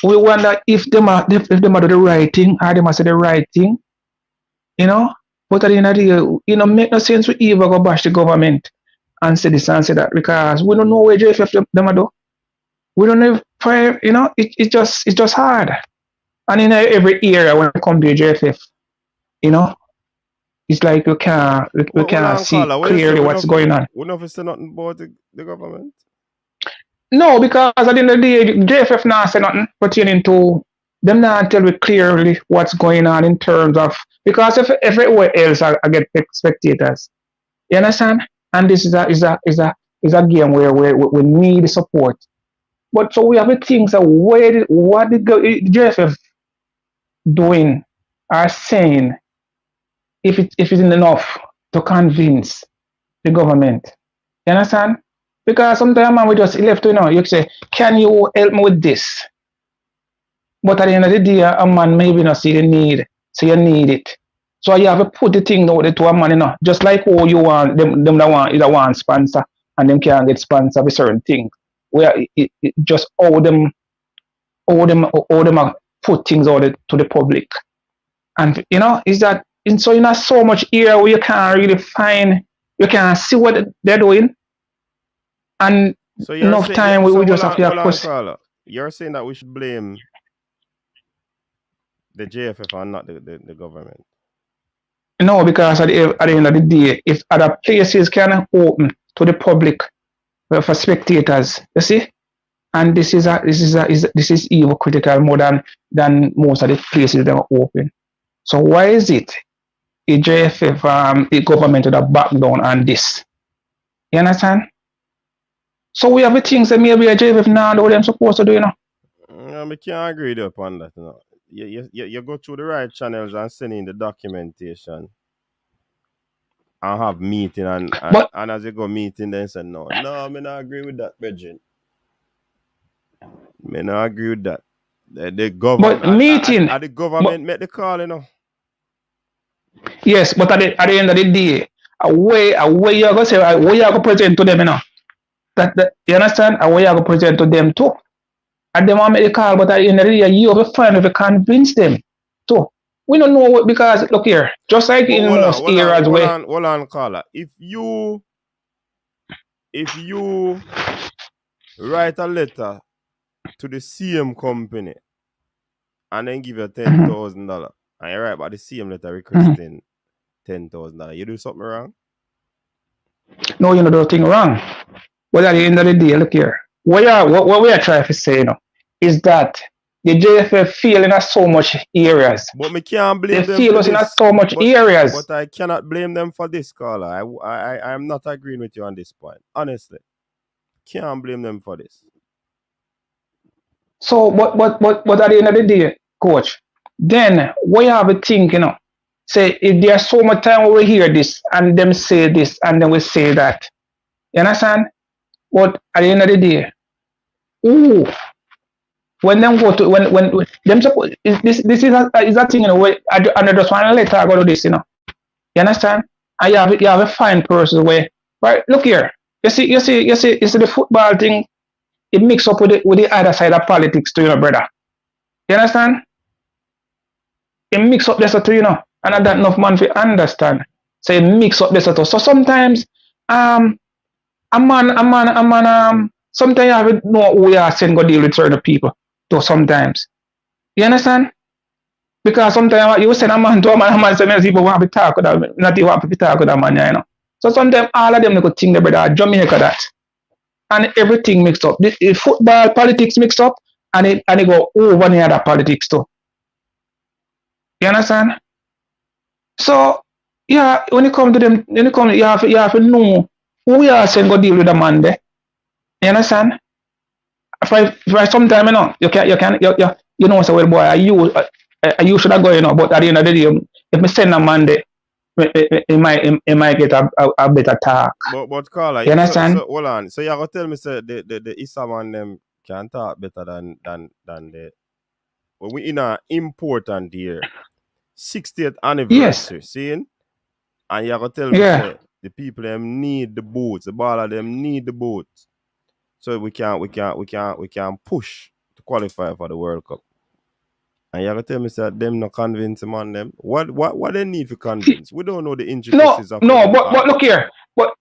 We wonder if them are do the right thing, or them are say the right thing, But at the end of the day, make no sense we even go bash the government and say this and say that, because we don't know where JFF them are do. We don't know if, it's just hard. And in every area when it comes to JFF, it's like we can't see clearly what's going on. We never say nothing about the government. No, because at the end of the day, JFF not say nothing pertaining to them not tell me clearly what's going on in terms of, because if everywhere else I get spectators. You understand? And this is a game where we need support. But so we have the things that what the JFF doing are saying if it's enough to convince the government. You understand? Because sometimes man we just left, you say, can you help me with this? But at the end of the day, a man maybe not see the need, so you need it. So you have to put the thing out there to a man, just like how you want them that want sponsor, and them can't get sponsor with certain things. Where it just all them put things out there to the public. And is that so in so much area where you can't really find, you can't see what they're doing. And so enough time we just have to push. You're saying that we should blame the JFF and not the government? No, because at the end of the day, if other places can open to the public for spectators, you see, and this is even critical more than most of the places that are open. So why is it the JFF the government would have backed down on this? You understand? So we have the things that maybe a JFF now do what they're supposed to do, I can't agree upon that, You go through the right channels and send in the documentation and have meeting and as you go meeting then say no, I not agree with that, Bridget. I not agree with that. The government the government make the call, Yes, but at the end of the day, a way you're gonna say, a way you're gonna present to them, that you understand? A way you're gonna present to them too. And they want to make the call, but at the end of the day, you have to find if you convince them too. We don't know what, because look here, just like in most areas where. Hold on, caller. If you write a letter to the same company and then give you $10,000 and you write about the same letter requesting $10,000, you do something wrong? No, you don't do nothing wrong. But at the end of the day, look here. What we are trying to say is that the JFF fail in so much areas. But me can't blame them. They fail us in so much areas. But I cannot blame them for this, caller. I am not agreeing with you on this point. Honestly. Can't blame them for this. So, but at the end of the day, coach, then we have a thing, say if there's so much time we hear this and them say this and then we say that. You understand? But at the end of the day, when them go to when them suppose this is a thing, where and I just want to let her go to this, You understand? And you have a fine person where, right? Look here, you see the football thing. It mix up with the other side of politics too, brother. You understand? It mix up this too, and I don't enough man to understand. So it mix up this too. So sometimes a man, sometimes you have to know who you are saying go deal with certain people. So sometimes. You understand? Because sometimes you send a man to a man say people want to talk with them, not even want to talk with that man, So sometimes all of them they could think the brother Jamaica that. And everything mixed up. The football politics mixed up and it go over the other politics too. You understand? So yeah, when it comes to them, you have to know who you are saying go deal with the man there. You understand? For some time, so well, boy, you should have go, but at the end of the day, if I send a man there, it might get a better talk. But caller, you understand? So, hold on. So you gonna tell me the Issa man them can talk better than the when we in a important year, 60th anniversary, yes. seeing? And you gonna tell me say, the people them need the boats, the baller them need the boats. So we can push to qualify for the World Cup. And you have to tell me that them not convince him on them. What they need to convince? We don't know the intricacies of No, but look here. But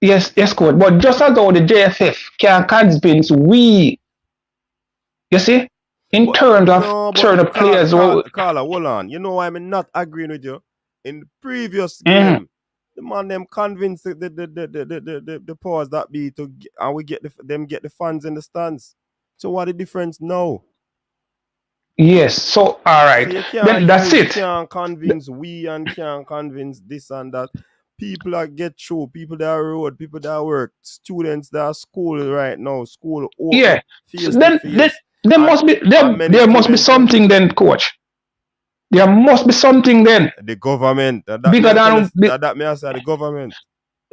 yes, coach. But just as though the JFF can convince we, you see, in terms of certain players. Carla, hold on. You know why I'm not agreeing with you? in the previous Mm-hmm. game. The man them convinced the powers that be and we get them get the fans in the stands. So what the difference now? Yes. So all So right. you Then that's it. can't convince we and can't convince this and that. People that get through, people that road, people that work, students that are school right now, school open Yeah. So face to face. there And, must be and many there must be students them, something then, coach. There must be something then the government that bigger me I tell than us, that me I say the government.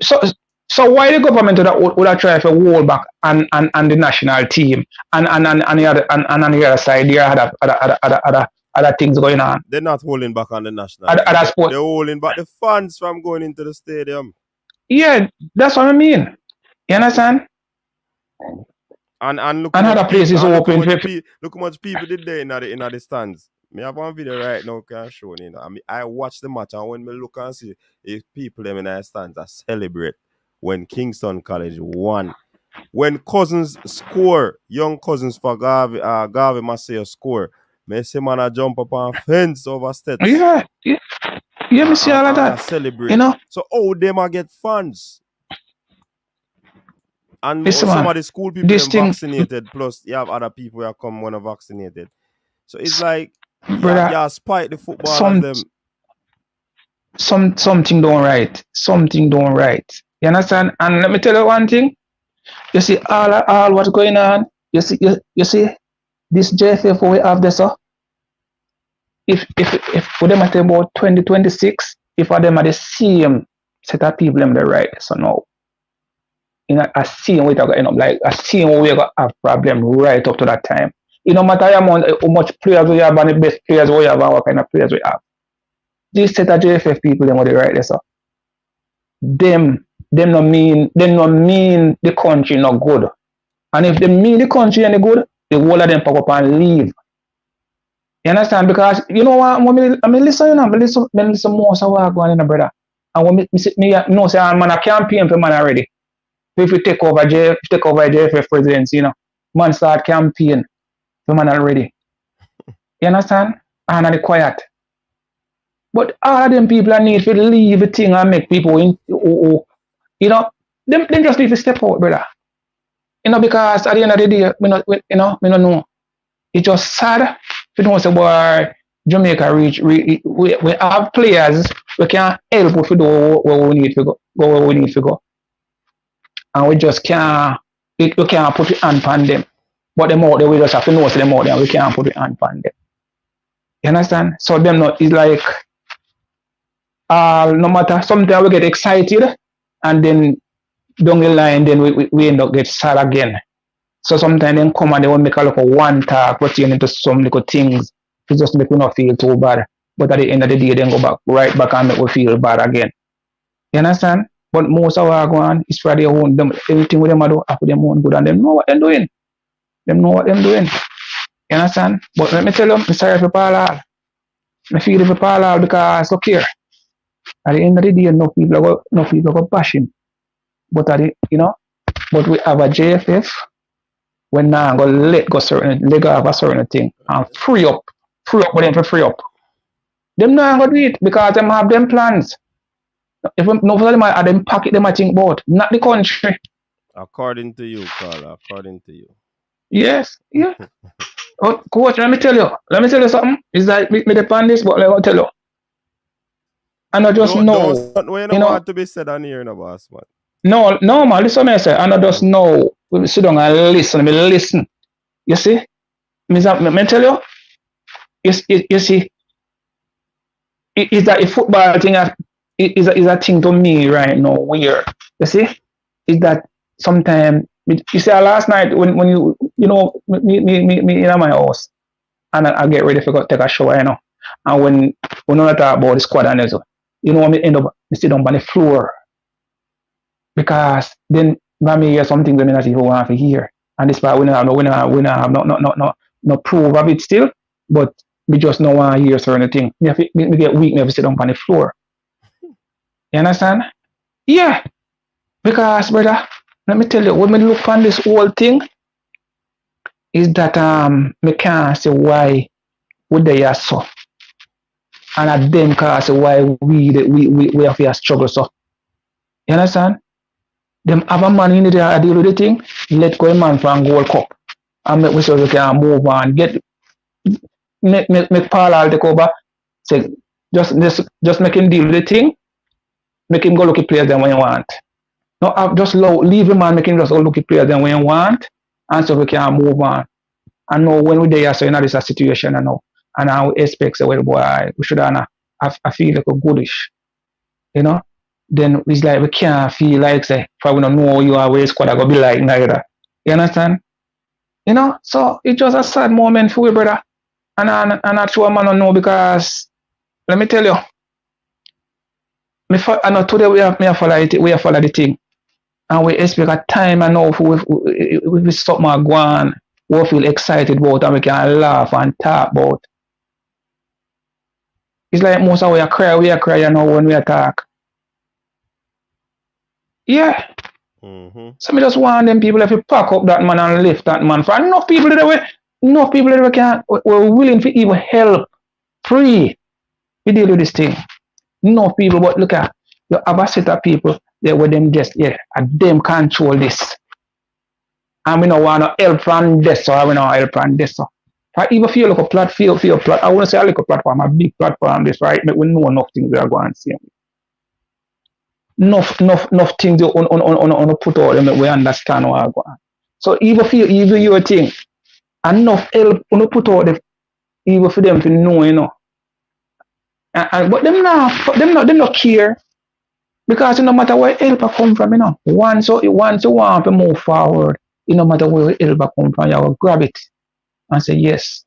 so so why the government would try to hold back and the national team and the other and on the other side there are other things going on. They're not holding back on the national Other team. sport. They're holding back the fans from going into the stadium. Yeah, that's what I mean. You understand? And look Another place is open. Look how much people did there in the stands. Me have one video right now can show you. I mean, I watch the match and when me look and see if people them in the stands are celebrate when Kingston College won. When Cousins score, young Cousins for Garvey Massey score. Me see man a jump up on fence over steps. Yeah, me see all of that. Celebrate. You know? So how them a get fans? And Listen, some man, of the school people them vaccinated, plus you have other people who come when are vaccinated. So it's like brother, spite the footballers them. Something don't right. Something don't right. You understand? And let me tell you one thing. You see all what's going on. You see this JFF we have this. If for them at about 2026, if for them are the same set of people them the right. So now, in a same way to end up like a same way we got have problem right up to that time. It no matter how much players we have and the best players we have and what kind of players we have. This set of JFF people them are the right there. Them no mean the country not good. And if they mean the country any good, the whole of them pack up and leave. You understand? Because you know what, I mean listen, I listen most of what going on, brother. And when me know say man a campaign for man already. If you take over JFF presidency, you know, man start campaign for man already. You understand? And the quiet. But all of them people need to leave the thing and make people you know, them just need to step out, brother. You know, because at the end of the day, me don't know. It's just sad. You know, say boy, Jamaica we have players we can help if we do what we need to go, where we need to go, and we just can't. We can't put it hand on them. But them out there, we just have to know them out there. We can't put it hand on them. You understand? So them not is like, no matter sometimes we get excited, and then down the line, then we end up get sad again. So sometimes they come and they want to make a look of one talk, but you into some little things to just make we not feel too bad. But at the end of the day, then go right back and make we feel bad again. You understand? But most of our go on is for their own. Everything with them do after them own good, and them know what they're doing. Them know what they're doing. You understand? But let me tell you, I'm sorry for Paul Hall. I feel for Paul Hall because look here. At the end of the day, no people go bash him. But but we have a JFF. When now go let go have a certain thing and free up with them for free up. Them now go do it because them have them plans. If no for them are them pocket them I think about, not the country. According to you, Carla, according to you. Yes, yeah. Oh, coach, let me tell you something. It's like me depend this, but let me tell you. I not just know. You know what to be said on here, no boss, man. No, man, listen to me, say. I not just know. We sit down and listen. You see? Me tell you. You see? Is that a football thing? Is a thing to me right now? Weird. You see? Is that sometimes you see? Last night when you know me in my house and I get ready to go take a shower, you know. And when we talk about the squad and so, you know, me end up sit down on the floor because then me hear something that me not even want to hear. And this part we have no proof of it still, but we just don't want to hear certain thing. Me get weak, me sit down on the floor. You understand? Yeah. Because brother, let me tell you, when me look on this whole thing, is that me can't see why would they are so. And at them cause why we have to struggle so. You understand? Them have a man in there deal with the thing, let go a man from Gold Cup. And make we so we can move on. Make Paul all take over. Say just make him deal with the thing, make him go look at players them when you want. No, just leave him and make him just go look at players them when you want, and so we can move on. And now when we there, so you know this a situation I know. And I expect say, well boy, we should have I feel like a goodish. You know? Then it's like we can't feel like say if we don't know you are where squad I go be like neither. You understand? You know, so it was a sad moment for we brother. And I sure man don't know because let me tell you, I know today we have follow the thing. And we expect a time and now if we stop my go on, we feel excited about and we can laugh and talk about. It's like most of we are cry you know when we attack. Yeah. Mm-hmm. So me just want them people if you pack up that man and lift that man. For enough people that we can we're willing to even help free. We deal with this thing. Enough people, but look at you have a set of people there with them just and them control this. And we don't want to help from this or we don't help from this. So I even feel like a platform, I wouldn't say like a platform, a big platform this, right? But we know enough things we are going to see. Enough things on put out them we understand what are going on. So even your thing, enough help on put out them, even for them to know, you know. But them not care. Because no matter where help come from, you know. Once you want to move forward, no matter where help come from, you will grab it and say yes.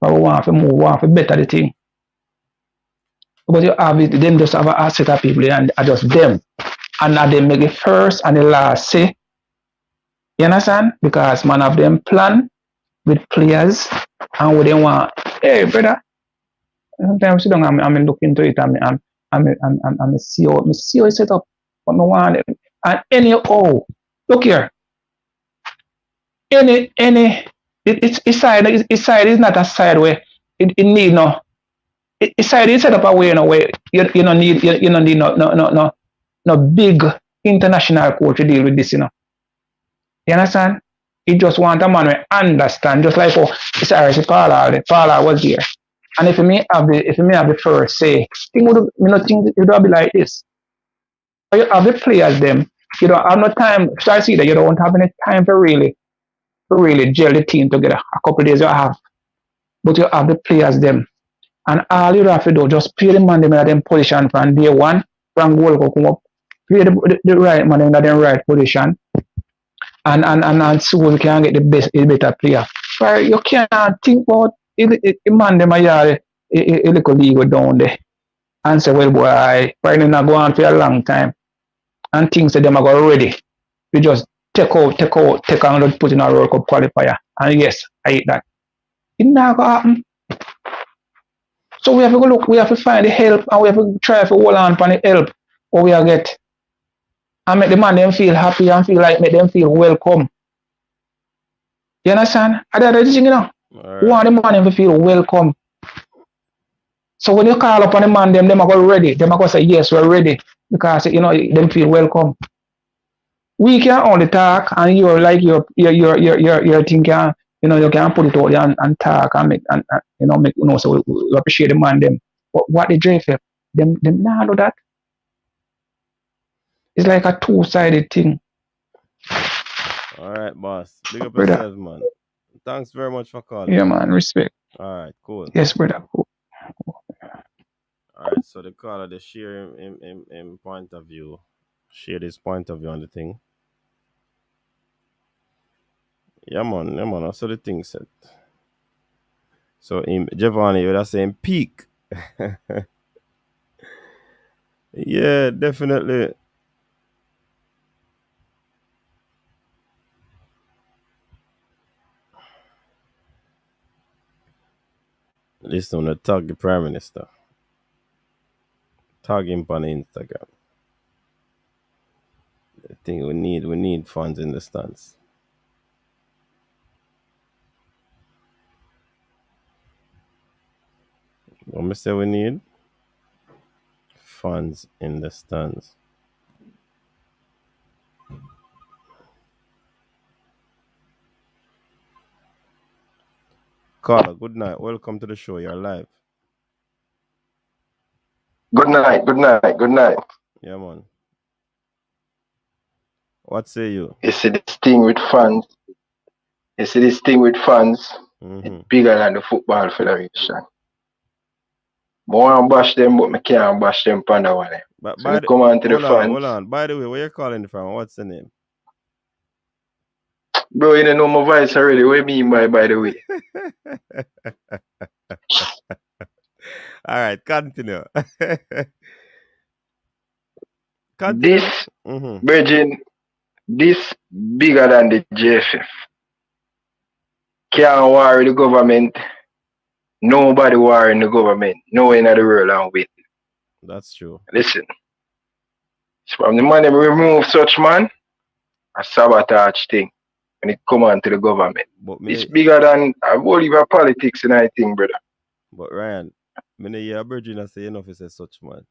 I want to move, want to better the thing. But you have it, them just have a set of people and just them. And now they make it first and the last say. You understand? Because man of them plan with players and what they want. Hey brother. Sometimes sit down and look into it and I see how it's set up. But I want it. And anyhow, look here. It's side is not a side where it need no. It's side is set up a way, you know, where you don't need no big international coach to deal with this, you know. You understand? You just want a man who understand, just like it's Irish Paula was here. And if you may have the first say, think would think it would be like this. But you have the players them, you don't have no time. So I see that you don't have any time to really gel the team together. A couple of days you have. But you have the players them. And all you have to do, just pay the man them in them position from day one, from goal go come up. Pay the right man in them right position. And so we can get the better player. Right? You can't think about it man them a little league down there. And say, well boy, right now go on for a long time. And things that them are go ready. We just take on and put in a World Cup qualifier. And yes, I hate that. It never happen. So we have to go look, we have to find the help and we have to try to hold on for the help what we are get. And make the man them feel happy and feel like make them feel welcome. You understand? And that's the thing, you know. Right. We want the man them to feel welcome. So when you call up on the man them are go ready. Them are going to say, yes, we're ready. Because you know them feel welcome. We can only talk and you're like your thinking, you know, you can put it out there and talk and make and you know so we appreciate the man them. But what the JFF, them nah do that. It's like a two-sided thing. All right, boss. Big up Brother. yourself, man. Thanks very much for calling. Yeah, man. Respect. All right, cool. Yes, brother. Cool. All right, so the caller, they share in point of view, share this point of view on the thing. Yeah, man. I saw the thing said. So, Giovanni, you're saying peak. Yeah, definitely. Listen, to tag the Prime Minister. Tag him on Instagram. I think we need funds in the stands. What me say we need? fans in the stands. Carla, good night. Welcome to the show. You're live. Good night, good night, good night. Yeah, man. What say you? You see this thing with fans. It's bigger than the Football Federation. I want to bash them, but I can't bash them on that one. But So come on to the fans. Hold on. By the way, where you calling from? What's the name? Bro, you don't know my voice already. What do you mean by the way? All right, continue. This, Virgin, this bigger than the JFF. Can't worry the government. Nobody worrying the government. Nowhere in the world and wait. That's true. Listen. From the man they remove such man, a sabotage thing when it come on to the government. It's bigger than I won't even politics and anything, brother. But Ryan, when you hear a virgin, I say enough is a such man.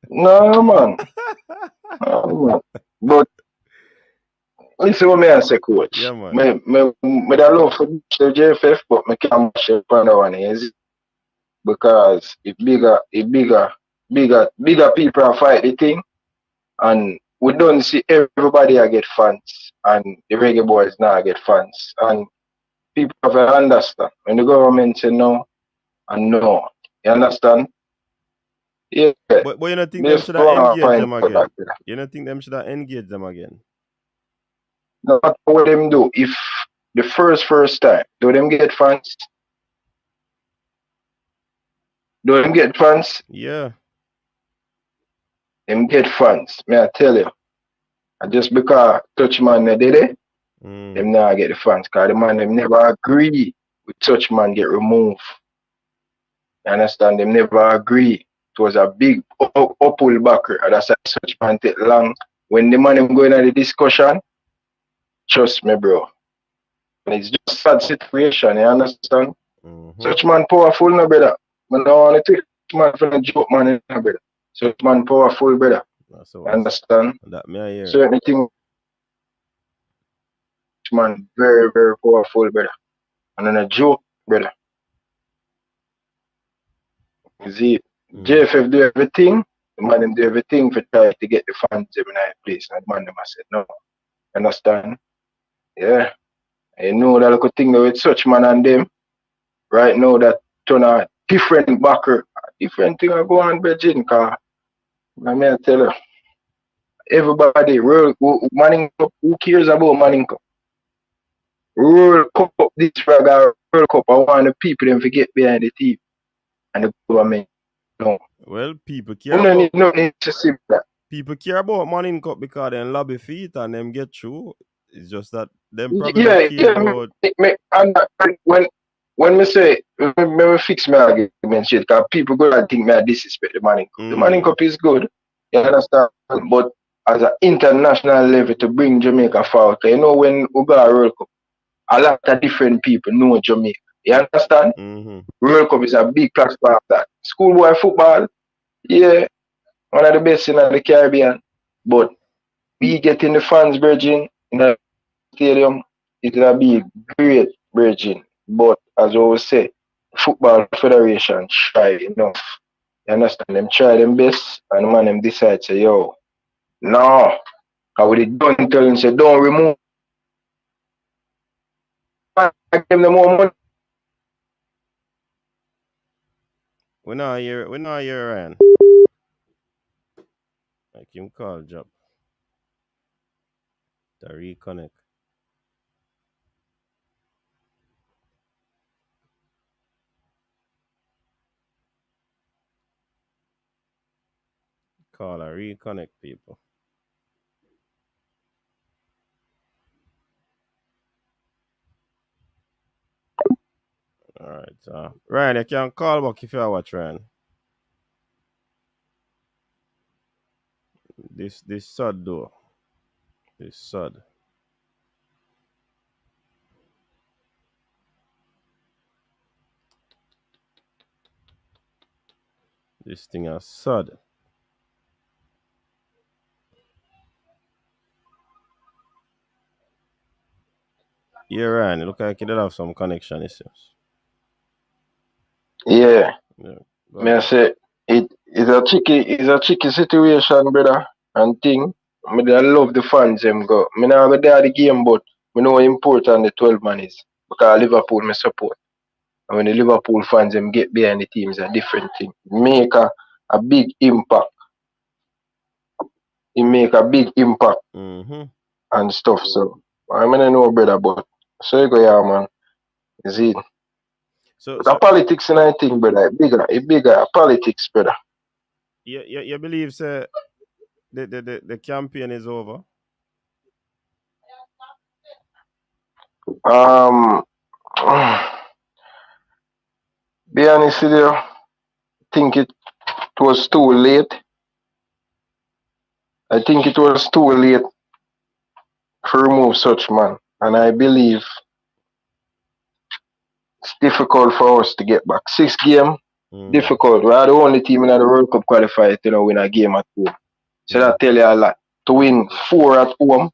No man. But listen what I say, coach. Yeah, man. Me da love for the JFF, but me can't mash up on that one is because if bigger people are fight the thing, and we don't see everybody I get fans, and the Reggae Boyz now get fans, and people have to understand when the government say no and no. You understand? Yeah. But you don't think them should have engaged them again? You don't think them should have engaged them again? That's what them do. If the first time, do them get fans? Do them get fans? Yeah. Them get fans. May I tell you. And just because Touchman did it, them now get the fans. Because the man them never agree with Touchman get removed. You understand? Them never agree. It was a big uphill backer. And that's why Touchman take long. When the man them going on the discussion, trust me, bro. And it's just a sad situation, you understand? Touchman powerful, no brother. I don't want to take man for a joke, man, no brother. Touchman powerful, brother. You understand? That me I hear. Certain things, man, very, very powerful, brother. And then a joke, brother. You see, JFF do everything, the man them do everything for try to get the fans every night place. And the man them I said, no. Understand? Yeah. You know that little thing with such man and them, right now that turn a different backer, a different thing I go on, Virgin, because I may tell you, everybody, Manning Cup, who cares about Manning Cup? World Cup, this World Cup, I want the people them to get behind the team and the government. No. Well, people care about no need to see that. People care about Manning Cup because they lobby feet and them get through. It's just that them probably care about. When me say, when me fix my argument shit, because people go and think me I disrespect the Manning Cup. The Manning Cup is good, you understand? But as an international level to bring Jamaica forward, you know when we got a World Cup, a lot of different people know Jamaica. You understand? World Cup is a big platform of that. Schoolboy football, yeah, one of the best in the Caribbean. But we getting the fans, Virgin, in the stadium, it's gonna be great, Virgin. But as I always say, Football Federation try enough. You understand? Them try them best, and the man them decide say, yo, no. I would don't tell them say don't remove. I give them more money. We're not here, Ryan. Like him call job. To reconnect. Call or reconnect people. Alright, Ryan, you can call back if you watch Ryan. This sod though. This sod. This thing is sud. Yeah, Ryan, it look like you did have some connection issues. Yeah. Yeah. May I say it is a tricky situation, brother, and thing. I love the fans them go. Me now go there the game, but me know how important the 12 man is. Because Liverpool me support. And when the Liverpool fans them get behind the team is a different thing. Make a big impact. It make a big impact and stuff. So I mean I know, brother, but so you go, yeah, man. Is it? So The politics and I think, brother, it bigger politics, brother. You believe the campaign is over? Be honest with you, think it was too late. I think it was too late to remove such man, and I believe it's difficult for us to get back. 6 game, difficult. We are the only team in the World Cup qualified to win a game at home. So that tell you a lot. To win 4 at home,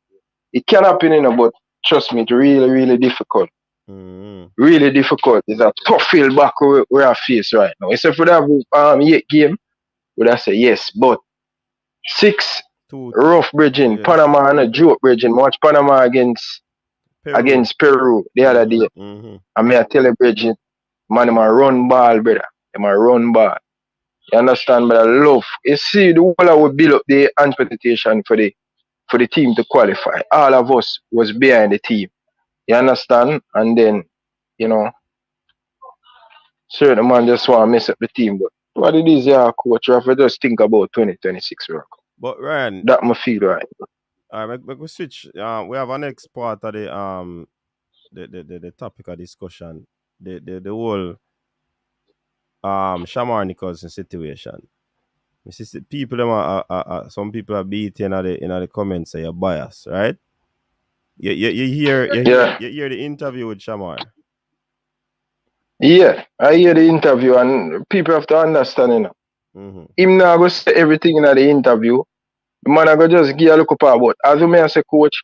it can happen, but trust me, it's really, really difficult. Really difficult. It's a tough field back we are face right now. Except for that 8 game, would I say yes, but 6 rough bridging, yes. Panama and a joke bridging. Watch Panama against Peru the other day. I mean, I tell you, bridging, man, them a run ball, brother. Them a run ball. You understand? But I love. You see, the whole I would build up the expectation for the team to qualify. All of us was behind the team. You understand? And then, certain man just want to mess up the team. But what it is, yeah, coach, you have to just think about 2026 World Cup. But Ryan, that me feel right. Alright, we switch. We have our next part of the topic of discussion. The whole Shamar Nicholson situation. People them some people are beating in the comments say you're biased, right? You hear the interview with Shamar. Yeah, I hear the interview, and people have to understand, Him now go say everything in the interview. The man I go just give a look up about. As you may say, coach,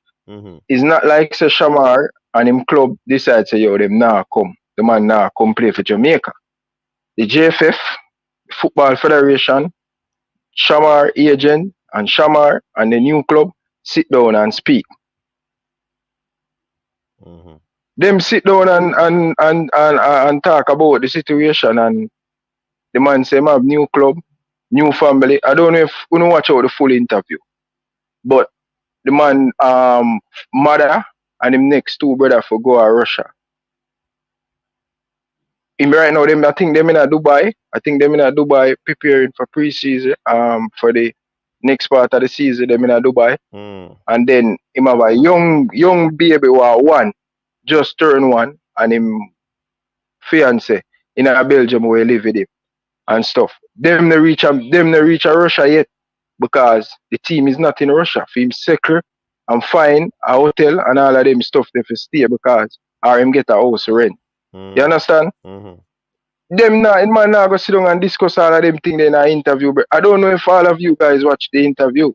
it's not like say Shamar and him club decide say yo them now come. The man now come play for Jamaica. The JFF, Football Federation, Shamar agent and Shamar and the new club sit down and speak. Them sit down and talk about the situation, and the man say, I have new club, new family. I don't know if you know watch out the full interview. But the man mother and him next 2 brother for go to Russia. Him right now, I think them in Dubai. I think them in Dubai preparing for pre-season for the next part of the season, them in Dubai. And then him have a young baby who are 1, just turned 1, and him fiance in Belgium where he live with him and stuff. Them no reach a Russia yet because the team is not in Russia. For him secure and find a hotel and all of them stuff there for stay because or him get a house rent. You understand? Them now, man now go sit down and discuss all of them things in an interview. But I don't know if all of you guys watch the interview.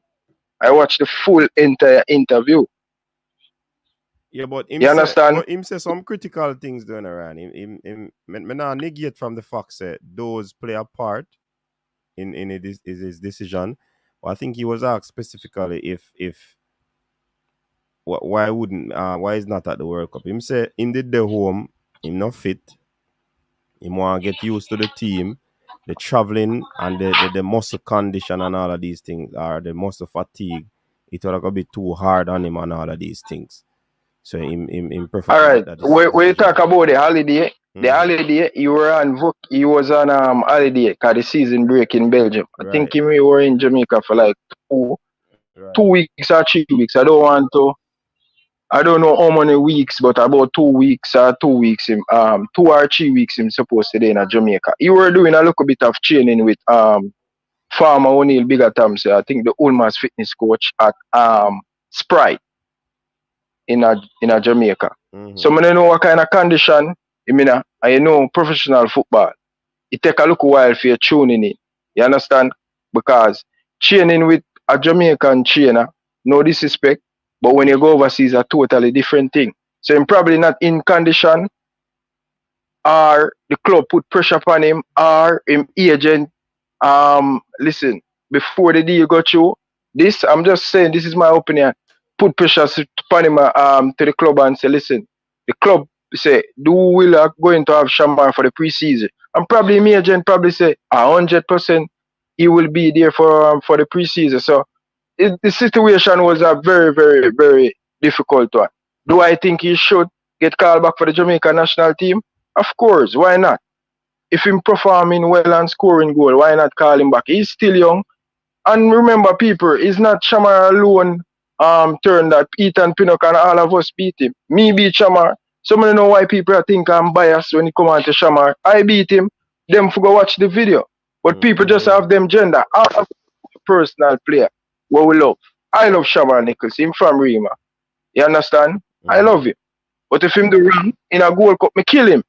I watched the full entire interview. Yeah, but you understand? But him say some critical things going around. Him not negate from the fact that those play a part in his decision. But I think he was asked specifically if why is not at the World Cup. Him say him did the home, him not fit. Him want to get used to the team, the traveling and the muscle condition and all of these things, or the muscle fatigue. It will be too hard on him and all of these things. So him prefer. All right. When you talk about the holiday, he was on holiday because the season break in Belgium. I think he were in Jamaica for like 2 weeks or 3 weeks. I don't know how many weeks, but about 2 weeks or 2 weeks 2 or 3 weeks him supposed to be in Jamaica. He were doing a little bit of training with Farmer O'Neill Bigger Thompson. I think the Ulmas fitness coach at Sprite in Jamaica. So I don't know what kind of condition I know professional football. It take a little while for you tuning in. You understand? Because training with a Jamaican trainer, no disrespect, but when you go overseas, a totally different thing. So him probably not in condition, or the club put pressure upon him, or him agent, listen, before the deal got through, this, I'm just saying, this is my opinion, put pressure upon him to the club and say, listen, the club say, do we are going to have Shamar for the preseason? And probably me agent probably say 100% he will be there for the preseason. So the situation was a very, very, very difficult one. Do I think he should get called back for the Jamaican national team? Of course, why not? If him performing well and scoring goal, why not call him back? He's still young. And remember, people, it's not Shamar alone turn that Ethan Pinnock and all of us beat him. Me beat Shamar. Some of you know why people think I'm biased when it come on to Shamar. I beat him. Them for go watch the video. But people just have them gender. I have a personal player what we love. I love Shamar Nicholson. Him from Rima. You understand? I love him. But if him do wrong in a Gold Cup, me kill him.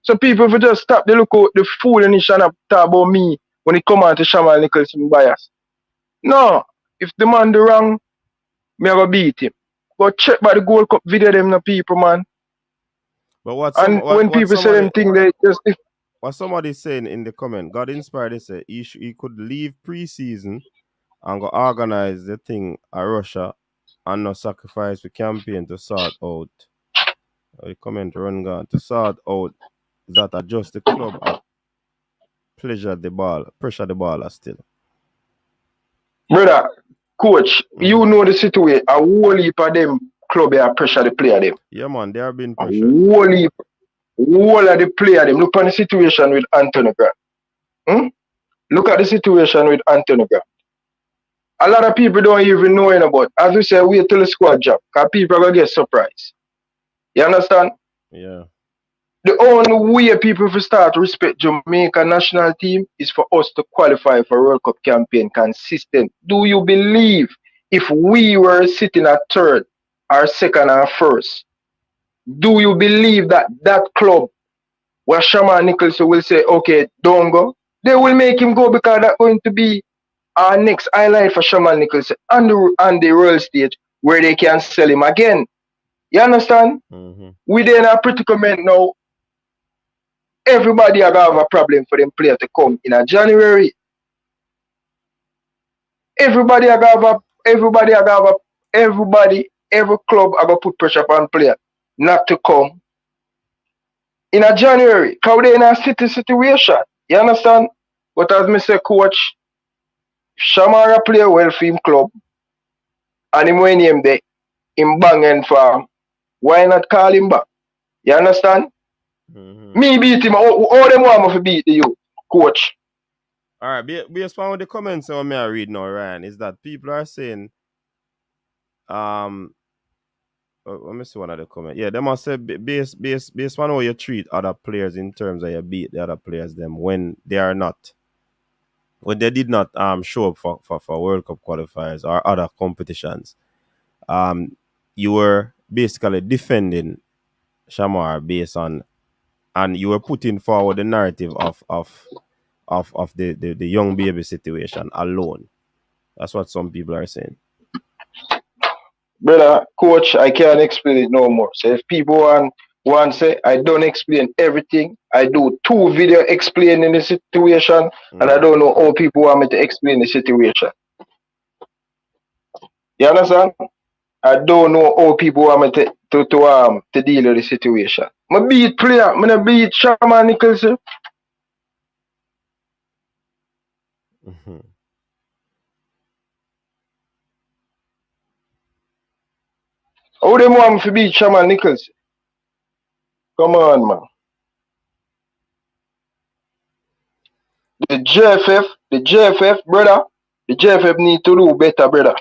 So people will just stop the look out the foolishness and talk about me when it come on to Shamar Nicholson bias. No. If the man do wrong, me I go beat him. But check by the Gold Cup video them the people, man. But when people say them thing, they just what somebody saying in the comment, God inspired, they say he could leave preseason and go organize the thing at Russia and not sacrifice the campaign to sort out. The comment run gone to sort out that adjust the club at pressure the ball still. Brother, coach, you know the situation. A whole heap of them club here pressure the player them. Yeah man, they have been pressured. Whole of the player them. Look at the situation with Anthony Grant. Look at the situation with Anthony Grant. A lot of people don't even know about. As we say, wait till the squad job. Because people are going to get surprised. You understand? Yeah. The only way people will start to respect Jamaica national team is for us to qualify for World Cup campaign consistent. Do you believe if we were sitting at third or second or first, do you believe that club where Shamar Nicholson will say, okay, don't go, they will make him go because that's going to be our next highlight for Shamar Nicholson on the world stage where they can sell him again. You understand? We're in a predicament now. Everybody are gonna have a problem for them player to come in a January. Every club are gonna put pressure upon player not to come in a January. Cause they in a situation. You understand? But as me say, coach, Shamara play well for him club and him when him there, him banging for him. Why not call him back? You understand? Me beat him. All them want me to beat you, coach. All right, based on the comments I may read now, Ryan, is that people are saying, let me see one of the comments. Yeah, they must say based on how you treat other players in terms of you beat the other players them when they did not show up for World Cup qualifiers or other competitions. You were basically defending Shamar based on, and you were putting forward the narrative of the young baby situation alone. That's what some people are saying. Brother, coach, I can't explain it no more. So if people want to say, I don't explain everything. I do 2 video explaining the situation, and I don't know how people want me to explain the situation. You understand? I don't know how people want me to deal with the situation. I beat player, I beat Shamar Nicholson. How them want me to beat Shamar Nicholson? Come on, man. The JFF, brother, the JFF need to do better, brother.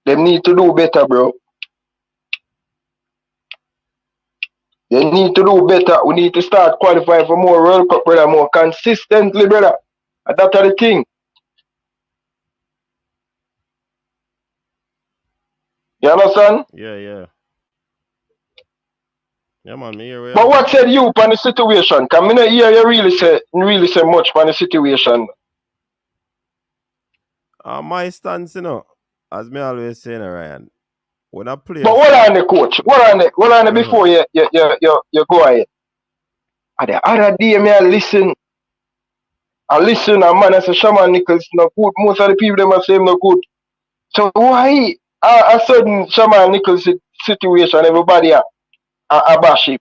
They need to do better, bro. They need to do better. We need to start qualifying for more World Cup, brother, more consistently, brother. And that's the thing. You understand? Yeah. Yeah, man, me here. But what said you on the situation? Because I not hear you really say much on the situation. My stance, as me always say, Ryan, when I play. But hold on the coach. Hold on the before you go ahead. The other day, I listen, and man, I say Shamar Nicholson no good. Most of the people them say him no good. So why a sudden Shamar Nicholson situation everybody a bash him?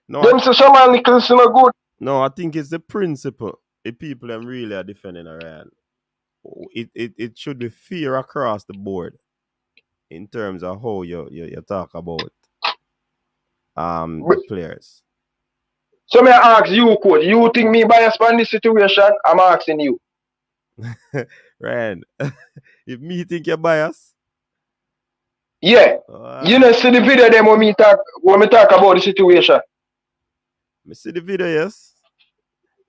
No, Them say Shamar Nicholson no good. No, I think it's the principle. The people them really are defending Ryan. It should be fair across the board in terms of how you talk about the players. So may I ask you, coach, you think me biased on this situation? I'm asking you. Ryan, if me think you're biased? Yeah. You know see the video them when me talk about the situation. Me see the video, yes.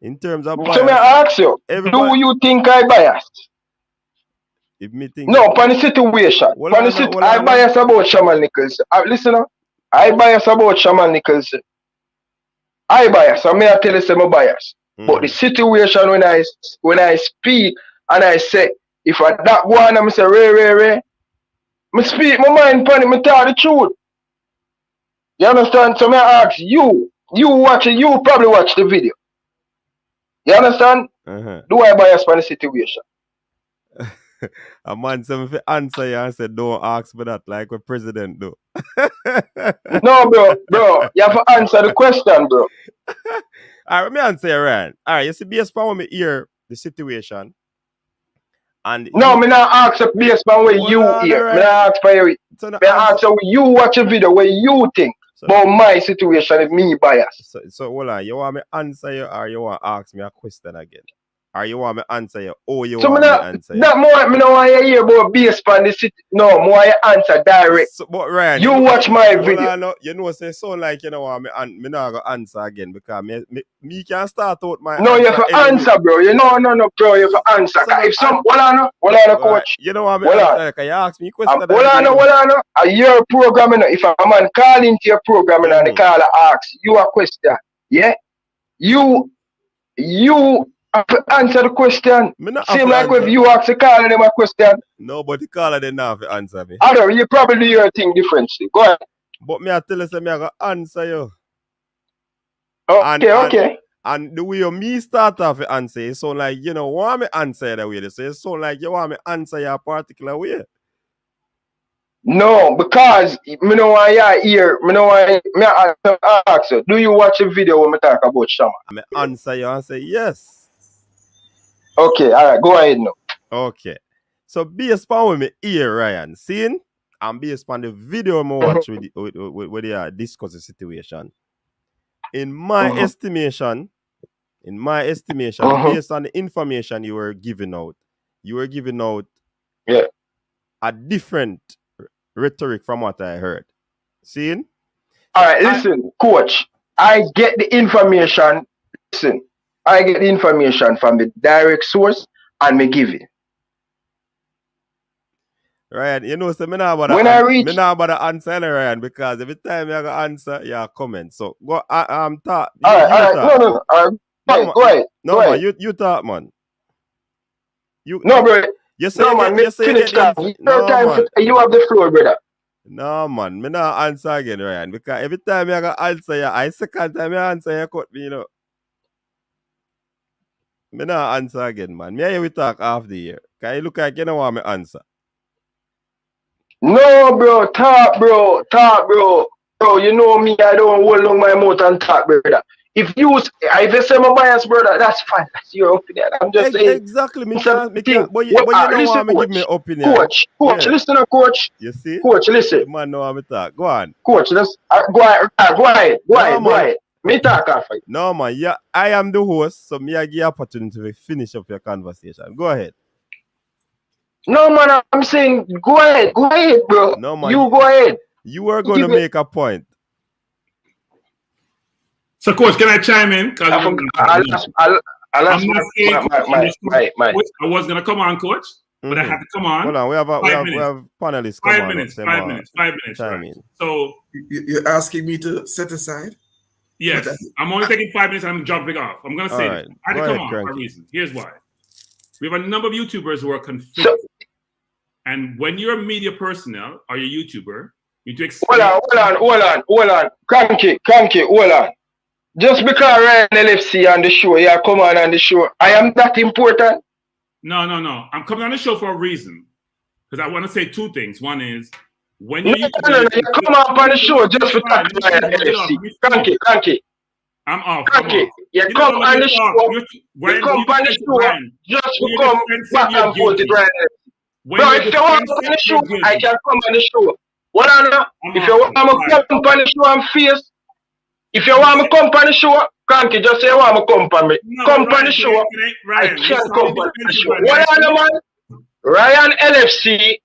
In terms of bias. So may I ask you, do you think I biased? If me think no, upon the situation. I bias about Shamar Nicholson. Listen up. I bias about Shamar Nicholson. I bias. I may tell you I'm bias. But the situation when I speak and I say, if I that one I'm say Ray, me speak my mind upon it, me tell the truth. You understand? So may I ask you watch it, you probably watch the video. You understand? Do I bias upon the situation? A man said if answer you and said don't ask for that like what president do. No, bro. You have to answer the question, bro. Alright, let me answer you, Ryan. Alright, you see, based upon me hear the situation. And no, me not ask based on what you hear. Me not ask for you. Me ask how you watch a video what you think about my situation if me bias. So hold on, you want me answer you or you want to ask me a question again? Or you want me answer you? Oh, you want me answer you? That more, me don't want you hear about based on the city. No, more you answer direct. So, but Ryan, you watch my video. No, you know, say so like you know what me not gonna answer again because me can start out my. No, you have to answer, bro. You know, no, bro, you have to answer. If some, hold on, coach. You know what me answer? Because you ask me question. Hold on. A year programming. If a man call into your programming and the caller asks you a question, yeah, you have to answer the question. Same like if you ask the caller them a question. No, but the caller didn't have to answer me. I don't. You probably do your thing differently. Go ahead. But me I tell you, say me I go answer you. Okay. And the way me start off to answer, it sound like you know want me answer that way. So it sound like you want me answer your particular way. No, because me know why you hear. Me know why me ask you. Do you watch a video when me talk about Shamar? Me answer you and say yes. Okay, all right, go ahead now. Okay. So based upon me hear Ryan seeing and based upon the video I watch with they discuss the situation. In my estimation, based on the information you were giving out a different rhetoric from what I heard. Seeing? All right, listen, coach. I get the information. Listen, I get the information from the direct source and me give it. Ryan, you know, so me not about to answer Ryan because every time you go answer, you comment. So go talk. All right. No. Go ahead. Man, you talk, man. No, bro. You say no, man. Finish that. You have the floor, brother. No, man. Me not answer again, Ryan, because every time you go answer, I second time you answer, you cut me, you know. Me not answer again, man. Me and you talk half the year. Because you look like you don't want me answer. No, bro. Talk, bro. Bro, you know me. I don't hold on my mouth and talk, brother. If you say my bias, brother, that's fine. That's your opinion. I'm just saying. Exactly. But you don't want me to give me opinion. Coach, listen to coach. You see? Coach, listen. The man know how me talk. Go on. Coach, let's go ahead. Me talk after you. No, man. Yeah, I am the host, so me I give you opportunity to finish up your conversation. Go ahead. No, man, I'm saying go ahead, bro. No, man. You go ahead. You are going to make a point. So, coach, can I chime in? I was going to come on, coach. but I had to come on. Hold on, we have 5 minutes. panelists. 5 minutes. 5 minutes. 5 minutes. Chime Right. in. So you're asking me to set aside? yes, I'm only taking 5 minutes and I'm jumping off. I'm going to say this. I had to come on for a reason. Here's why. We have a number of YouTubers who are conflicted. And when you're a media personnel or you're a YouTuber, you need to explain. Hold on. Cranky, hold on. Just because Ryan LFC on the show, come on the show. I am that important? No. I'm coming on the show for a reason. Because I want to say two things. One is, when you come up on the show just for talking Ryan LFC. Cranky. I'm off. You come on the show. You come on the show just to come back and forth with Ryan LFC. Bro, if you want to come on the show, I can come on the show. What on that? If you want to come on the show and face, if you want to come on the show, Cranky, just say you want to come on me. Come on the show. I can't come on the show. What on the man? Ryan LFC,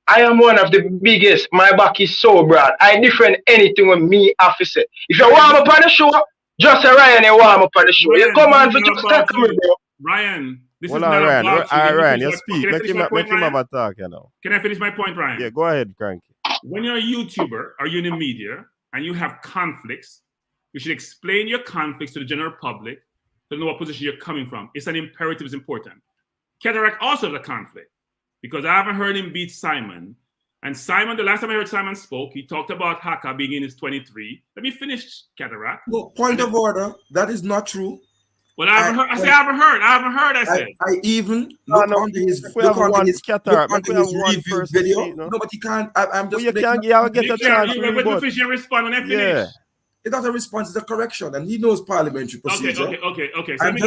I am one of the biggest. My back is so broad. I defend anything with me officer. If you want me on the show, just say Ryan, you want me on the show. You come on for just talk to me, bro. Ryan. This Hold is on, not Ryan. about Ryan, you speak. Make him have a talk, you know. Can I finish my point, Ryan? Yeah, go ahead, Cranky. When you're a YouTuber or you're in the media and you have conflicts, you should explain your conflicts to the general public to know what position you're coming from. It's an imperative, it's important. Cataract also has a conflict because I haven't heard him beat Simon. And Simon, the last time I heard Simon spoke, he talked about Haka being in his 23. Let me finish, Cataract. No, point of order. That is not true. Well, I haven't heard. I said. I even look under his review video. No, but you can't. I'm just. You can't get a chance. Let me respond when I finish. Yeah. It's not a response, it's a correction, and he knows parliamentary procedure. Okay.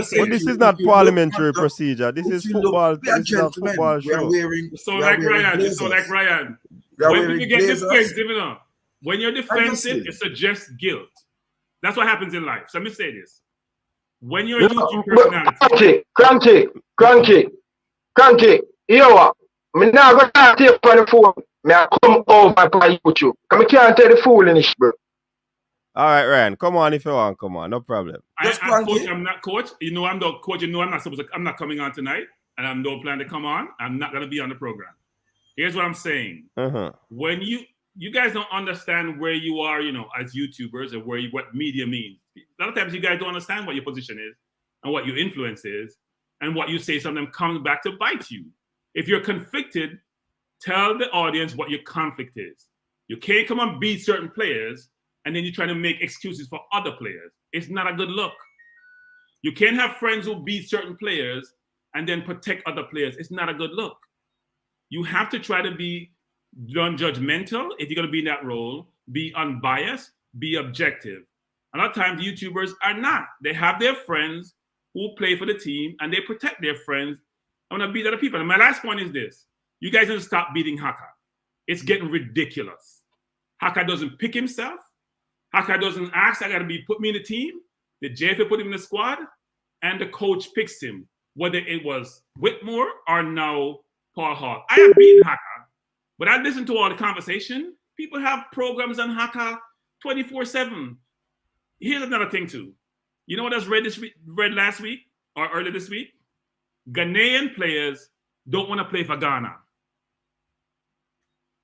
So this is not parliamentary procedure. This is football. This is a football show. So like Ryan. When people get defensive, when you're defensive, it suggests guilt. That's what happens in life. So let me say this. When you're a YouTube personality. Cranky, you what? Me now go talk to you on the phone. Me I come over by YouTube. Come can't tell the foolishness, bro. All right, Ryan, come on if you want. Come on, no problem. I'm not coach. You know I'm the coach. You know I'm not coming on tonight, and I don't plan to come on. I'm not gonna be on the program. Here's what I'm saying. When you guys don't understand where you are, as YouTubers, or what media means. A lot of times you guys don't understand what your position is and what your influence is, and what you say sometimes comes back to bite you. If you're conflicted, tell the audience what your conflict is. You can't come and beat certain players and then you're trying to make excuses for other players. It's not a good look. You can't have friends who beat certain players and then protect other players. It's not a good look. You have to try to be non-judgmental if you're going to be in that role, be unbiased, be objective. A lot of times YouTubers are not. They have their friends who play for the team and they protect their friends and want to beat other people. And my last point is this. You guys need to stop beating Haka. It's getting ridiculous. Haka doesn't pick himself. Haka doesn't ask, put me in the team. The JFA put him in the squad and the coach picks him, whether it was Whitmore or now Paul Hall. I have beaten Haka, but I listen to all the conversation. People have programs on Haka 24/7. Here's another thing too. You know what I was read last week or earlier this week? Ghanaian players don't want to play for Ghana.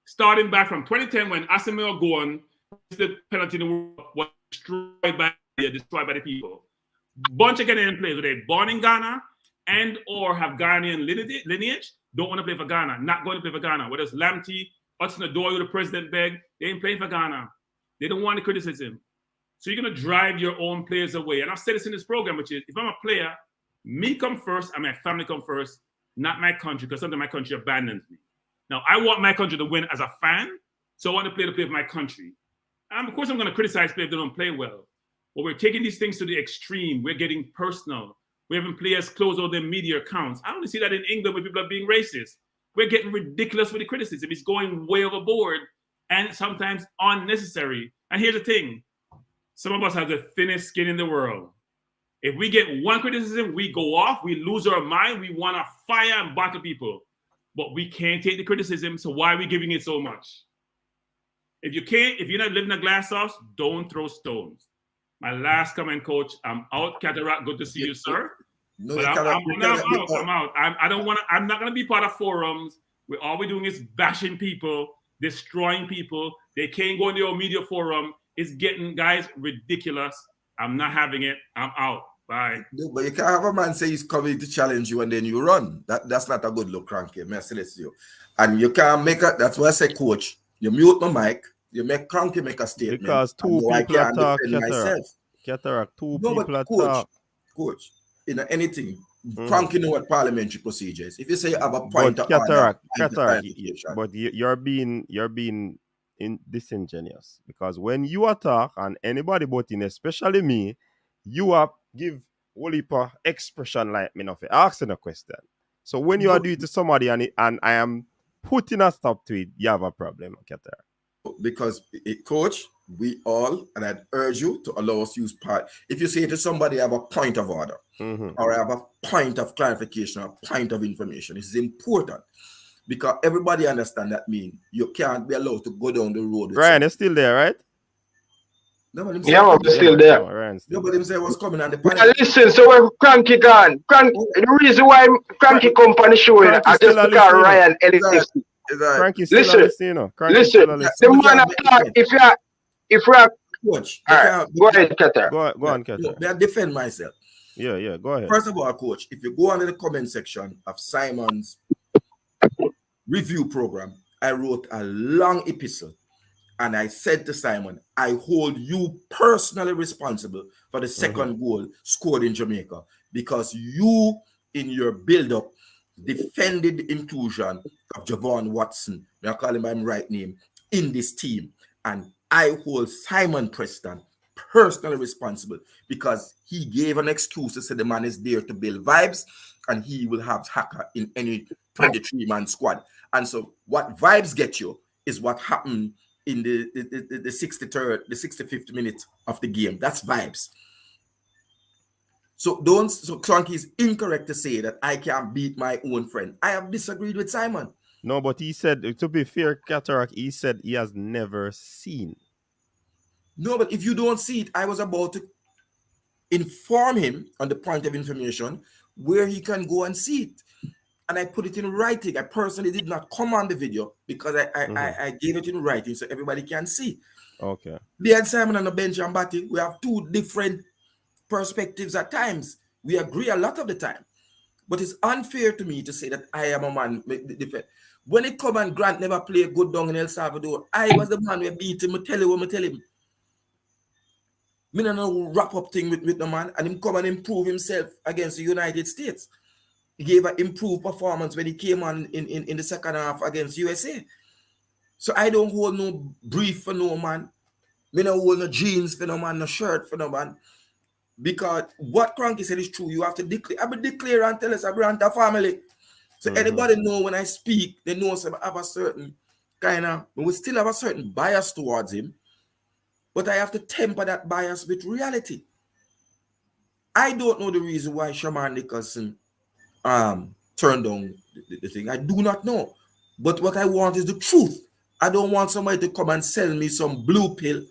Starting back from 2010 when Asamoah Gyan, the penalty in the world, was destroyed by the people. Bunch of Ghanaian players, whether they're born in Ghana and or have Ghanaian lineage, don't want to play for Ghana, not going to play for Ghana. Whether it's Lamptey, Hudson-Odoi, the president begged, they ain't playing for Ghana. They don't want the criticism. So you're going to drive your own players away. And I've said this in this program, which is, if I'm a player, me come first and my family come first, not my country, because sometimes my country abandons me. Now, I want my country to win as a fan, so I want to play for my country. And of course, I'm going to criticize players if they don't play well. But we're taking these things to the extreme. We're getting personal. We're having players close all their media accounts. I only see that in England where people are being racist. We're getting ridiculous with the criticism. It's going way overboard and sometimes unnecessary. And here's the thing. Some of us have the thinnest skin in the world. If we get one criticism, we go off, we lose our mind, we want to fire and battle people. But we can't take the criticism, so why are we giving it so much? If you're not living in a glass house, don't throw stones. My last comment, coach, I'm out. Cataract, good to see you, sir. No, but I'm out. I don't want to. I'm not going to be part of forums where all we're doing is bashing people, destroying people. They can't go in their media forum. It's getting, guys, ridiculous. I'm not having it. I'm out. Bye. No, but you can't have a man say he's coming to challenge you and then you run. That's not a good look, Cranky. Merciless you. And you can't make it. That's why I say, coach, you mute my mic, you make Cranky make a statement. Because two people are talking. Cataract, two people are talking. Coach, anything, Cranky know what parliamentary procedure is. If you say you have a point of order, but you're being disingenuous, because when you attack and anybody but in, especially me, you are give whole heap of expression like me not asking a question. So when you are doing it to somebody and I am putting a stop to it, you have a problem, Cataract. Because coach, we all, and I'd urge you to allow us to use part. If you say to somebody, I have a point of order, or I have a point of clarification, or a point of information, it's important. Because everybody understand that means you can't be allowed to go down the road. Ryan is still there, right? Nobody I'm still there. Nobody say what's coming on the panel. Listen, so when Cranky gone, the reason why Cranky company showing is just because Ryan Ellis. Cranky still listen, the man attack, if you are coach, right, go ahead, Keter. Go on, Keter. May I defend myself? Yeah, go ahead. First of all, coach, if you go under the comment section of Simon's review program, I wrote a long epistle and I said to Simon, I hold you personally responsible for the second goal scored in Jamaica, because you, in your build-up, defended the inclusion of Javon Watson, I call him by my right name, in this team. And I hold Simon Preston personally responsible, because he gave an excuse to say the man is there to build vibes and he will have Haka in any 23-man squad. And so what vibes get you is what happened in the 63rd, the 65th minute of the game. That's vibes. So Clonky is incorrect to say that I can't beat my own friend. I have disagreed with Simon. No, but he said, to be fair, Cataract, he said he has never seen. No, but if you don't see it, I was about to inform him on the point of information where he can go and see it. And I put it in writing. I personally did not come on the video because I gave it in writing so everybody can see. Okay. Me and Simon on the bench and Batty, we have two different perspectives at times. We agree a lot of the time. But it's unfair to me to say that I am a man. When it come and Grant never played good down in El Salvador, I was the man who beat him. I tell him. Me no know wrap up thing with the man, and him come and improve himself against the United States. He gave an improved performance when he came on in the second half against USA. So I don't hold no brief for no man. Me no hold no jeans for no man, no shirt for no man. Because what Cranky said is true. You have to declare. I will declare and tell us I brand a family. So anybody know when I speak, they know I have a certain kind of, we still have a certain bias towards him. But I have to temper that bias with reality. I don't know the reason why Shamar Nicholson turned down the thing. I do not know. But what I want is the truth. I don't want somebody to come and sell me some blue pill.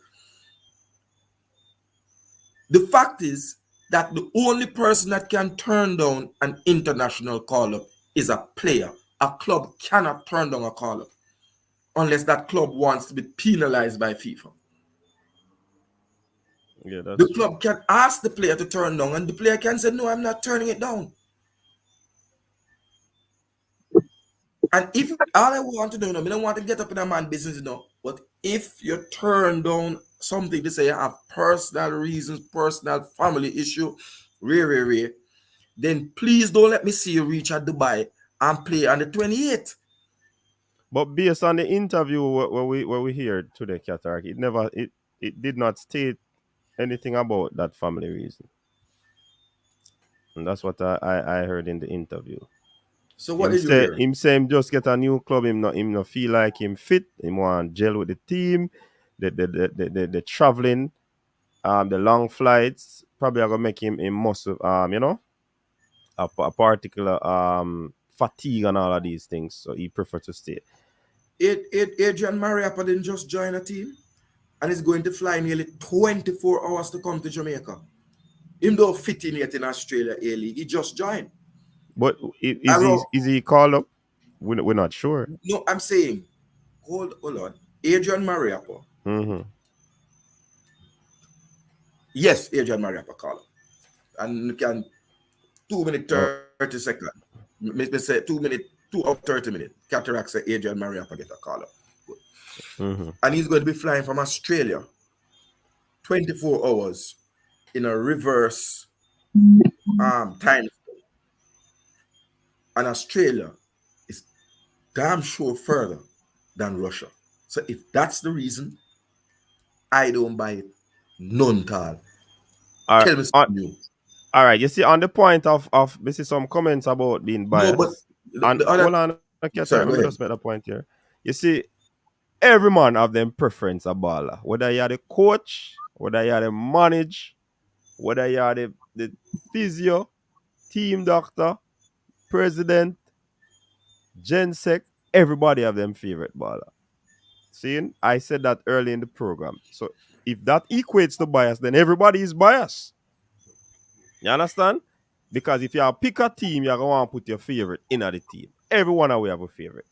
The fact is that the only person that can turn down an international call-up is a player. A club cannot turn down a call-up unless that club wants to be penalized by FIFA. Yeah, that's the club can ask the player to turn down, and the player can say, no, I'm not turning it down. And if all I want to do, I don't want to get up in a man business, but if you turn down something to say you have personal reasons, personal family issue, then please don't let me see you reach at Dubai and play on the 28th. But based on the interview where we heard today, Cataract, it did not state anything about that family reason. And that's what I heard in the interview. So what did you hear? Him say him just get a new club, him not feel like him fit, him want gel with the team, the traveling, the long flights, probably are gonna make him must a particular fatigue and all of these things. So he prefer to stay. Adrian Mariappa didn't just join a team and is going to fly nearly 24 hours to come to Jamaica. Him don't fit in yet in Australia A-League. He just joined. But is he called up? We're not sure. No, I'm saying, hold on. Adrian Mariappa. Mm-hmm. Yes, Adrian Mariappa call up. And you can 2 minutes 30 seconds. Maybe say 2 minutes, 2 hours 30 minutes. Cataract say Adrian Mariappa get a call up. Mm-hmm. And he's going to be flying from Australia 24 hours in a reverse time. And Australia is damn sure further than Russia. So if that's the reason, I don't buy it. None at all. Tell me something new. All right, you see, on the point of this is some comments about being biased. No, but hold on, let me just make a point here. You see, every man have them preference a baller. Whether you're the coach, whether you're the manager, whether you're the physio, team doctor, president, gensec, everybody have them favorite baller. See, I said that early in the program. So if that equates to bias, then everybody is biased. You understand? Because if you pick a team, you're going to want to put your favorite in the team. Everyone will have a favorite.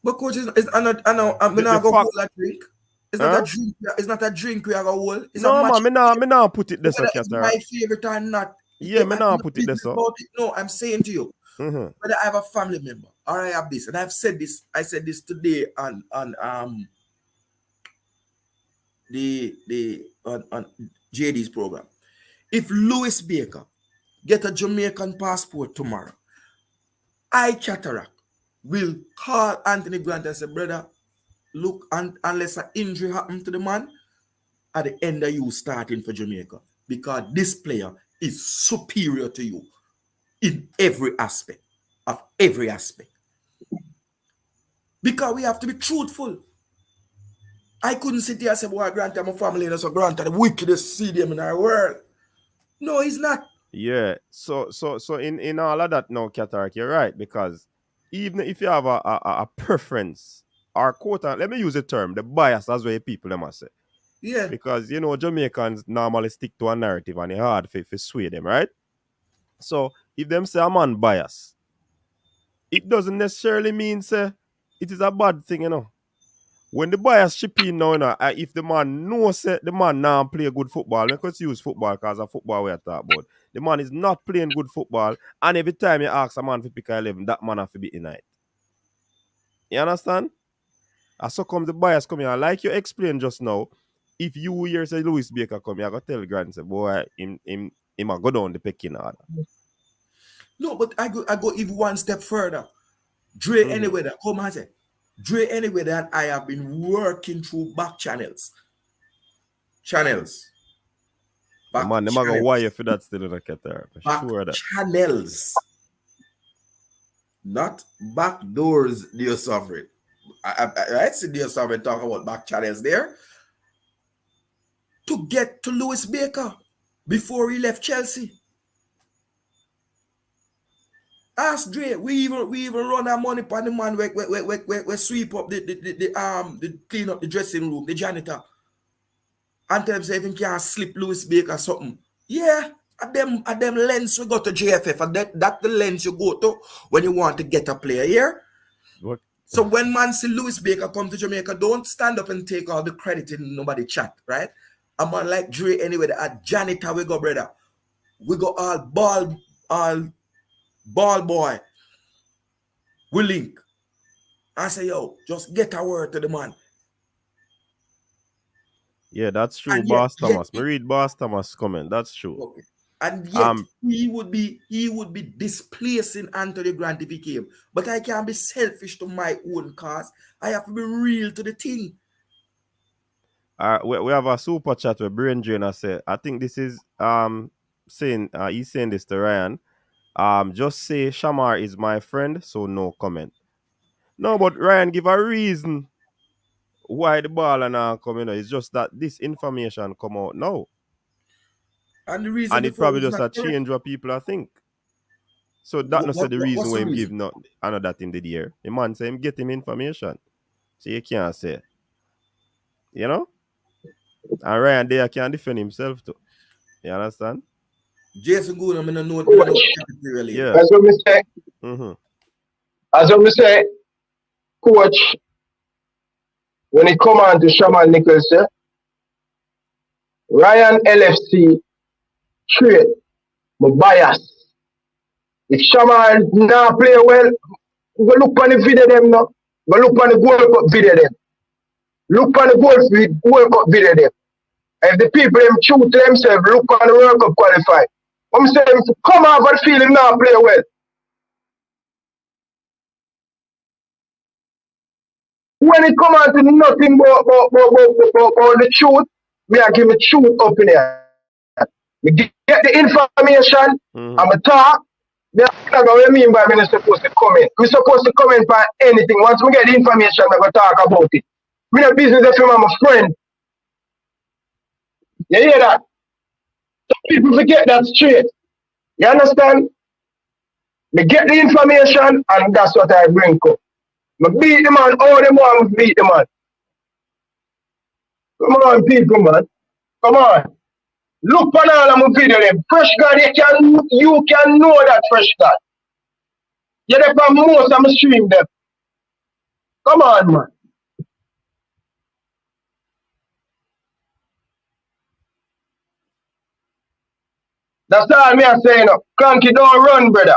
But coach, I'm not going to hold that drink. It's not a drink. It's not a drink we are going to hold. No, man, me not put it this way. It's my favorite or not. Yeah, me not put it this way. No, I'm saying to you, whether I have a family member or I have this, and I've said this. I said this today on JD's program. If Louis Baker get a Jamaican passport tomorrow, I Cataract will call Anthony Grant and say, brother, look, unless an injury happen to the man, at the end of you starting for Jamaica, because this player is superior to you in every aspect. Because we have to be truthful. I couldn't sit here and say, boy, Grant, I'm a family, and so Grant, the wickedest CDM in our world. No, he's not. Yeah. So in all of that now, Cataract, you're right, because even if you have a preference or quota, let me use the term, the bias, that's what people them must say. Yeah. Because Jamaicans normally stick to a narrative and it's hard to sway them, right? So if them say a man bias, it doesn't necessarily mean say it is a bad thing, When the bias chip in now, if the man knows the man now play good football, let's use football because of football we are talking about. The man is not playing good football, and every time you ask a man to pick 11, that man have to be in it. You understand? And so comes the bias coming out. Like you explained just now, if you hear say Louis Baker come, you got to tell Grant say, boy, him a go down the pecking order. No, but I go even one step further. Dre anyway that come and say, Dre anyway that I have been working through back channels. Back man, them are going to wire for that still in a Qatar. Back sure that. Channels. Not back doors, dear sovereign. I see dear sovereign talk about back channels there. To get to Louis Baker before he left Chelsea. Ask Dre, we even run our money upon the man we sweep up the clean up the dressing room, the janitor. And tell them say if he can't slip Louis Baker something. Yeah, at them lens we go to JFF, and that the lens you go to when you want to get a player here. What? So when man see Louis Baker come to Jamaica, don't stand up and take all the credit and nobody chat, right? A man like Dre anyway, at janitor we go, brother. We go all ball boy. We link. I say, yo, just get a word to the man. Yeah, that's true. Boss Thomas. Me read Boss Thomas' comment. That's true. Okay. And yet he would be displacing Anthony Grant if he came. But I can't be selfish to my own cause. I have to be real to the thing. We have a super chat with Brain Drainer say, I think this is saying he's saying this to Ryan. Just say Shamar is my friend, so no comment. No, but Ryan give a reason why the ball are not coming. It's just that this information come out now. And the reason, and it probably just a change what people are think. So that not the reason why him give not another thing did here. The man say him get him information. So you can't say. You know? And Ryan there can defend himself too. You understand? Jason Goon, I'm in a note. Yeah. That's what we say. As what we say, coach, when it come on to Shamar Nicholson, Ryan LFC trade, my bias. If Shamar now play well, go look on the video them now. Go look on the World Cup video them. Look on the World Cup video them. If the people them true to themselves, look on the World Cup qualify. I'm saying, come on, but feel him now play well. When it come on to nothing but the truth, me I give a truth opinion. Me get the information, I'm a talk. That's what I mean by me supposed to comment. Me supposed to comment by anything. Once we get the information, I go talk about it. Me no business if I'm a friend. You hear that? Some people forget that straight. You understand? Me get the information and that's what I bring up. Me beat the man, all the man beat the man. Come on, people, man. Come on. Look on all of my video them. Fresh God, you can know that Fresh God. You're the most of my stream them. Come on, man. That's all me are saying. Cranky don't run, brother.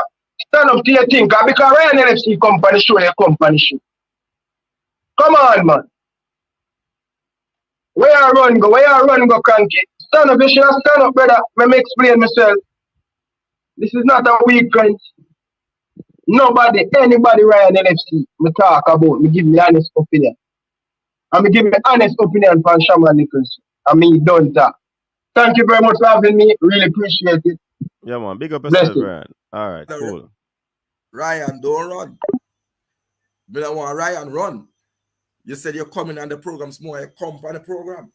Stand up to your thing. Because Ryan NFC company show your company show. Come on, man. Where I run go, Cranky. Stand up, you should stand up, brother. Let me explain myself. This is not a weekend. Nobody, anybody Ryan NFC, me talk about, me give me honest opinion. And me give me honest opinion from Shamar Nicholson. And me done talk. Thank you very much for having me. Really appreciate it. Yeah, man. Big up yourself, Ryan. All right, cool. Ryan, don't run. But I want Ryan run. You said you're coming on the program, more you come on the program.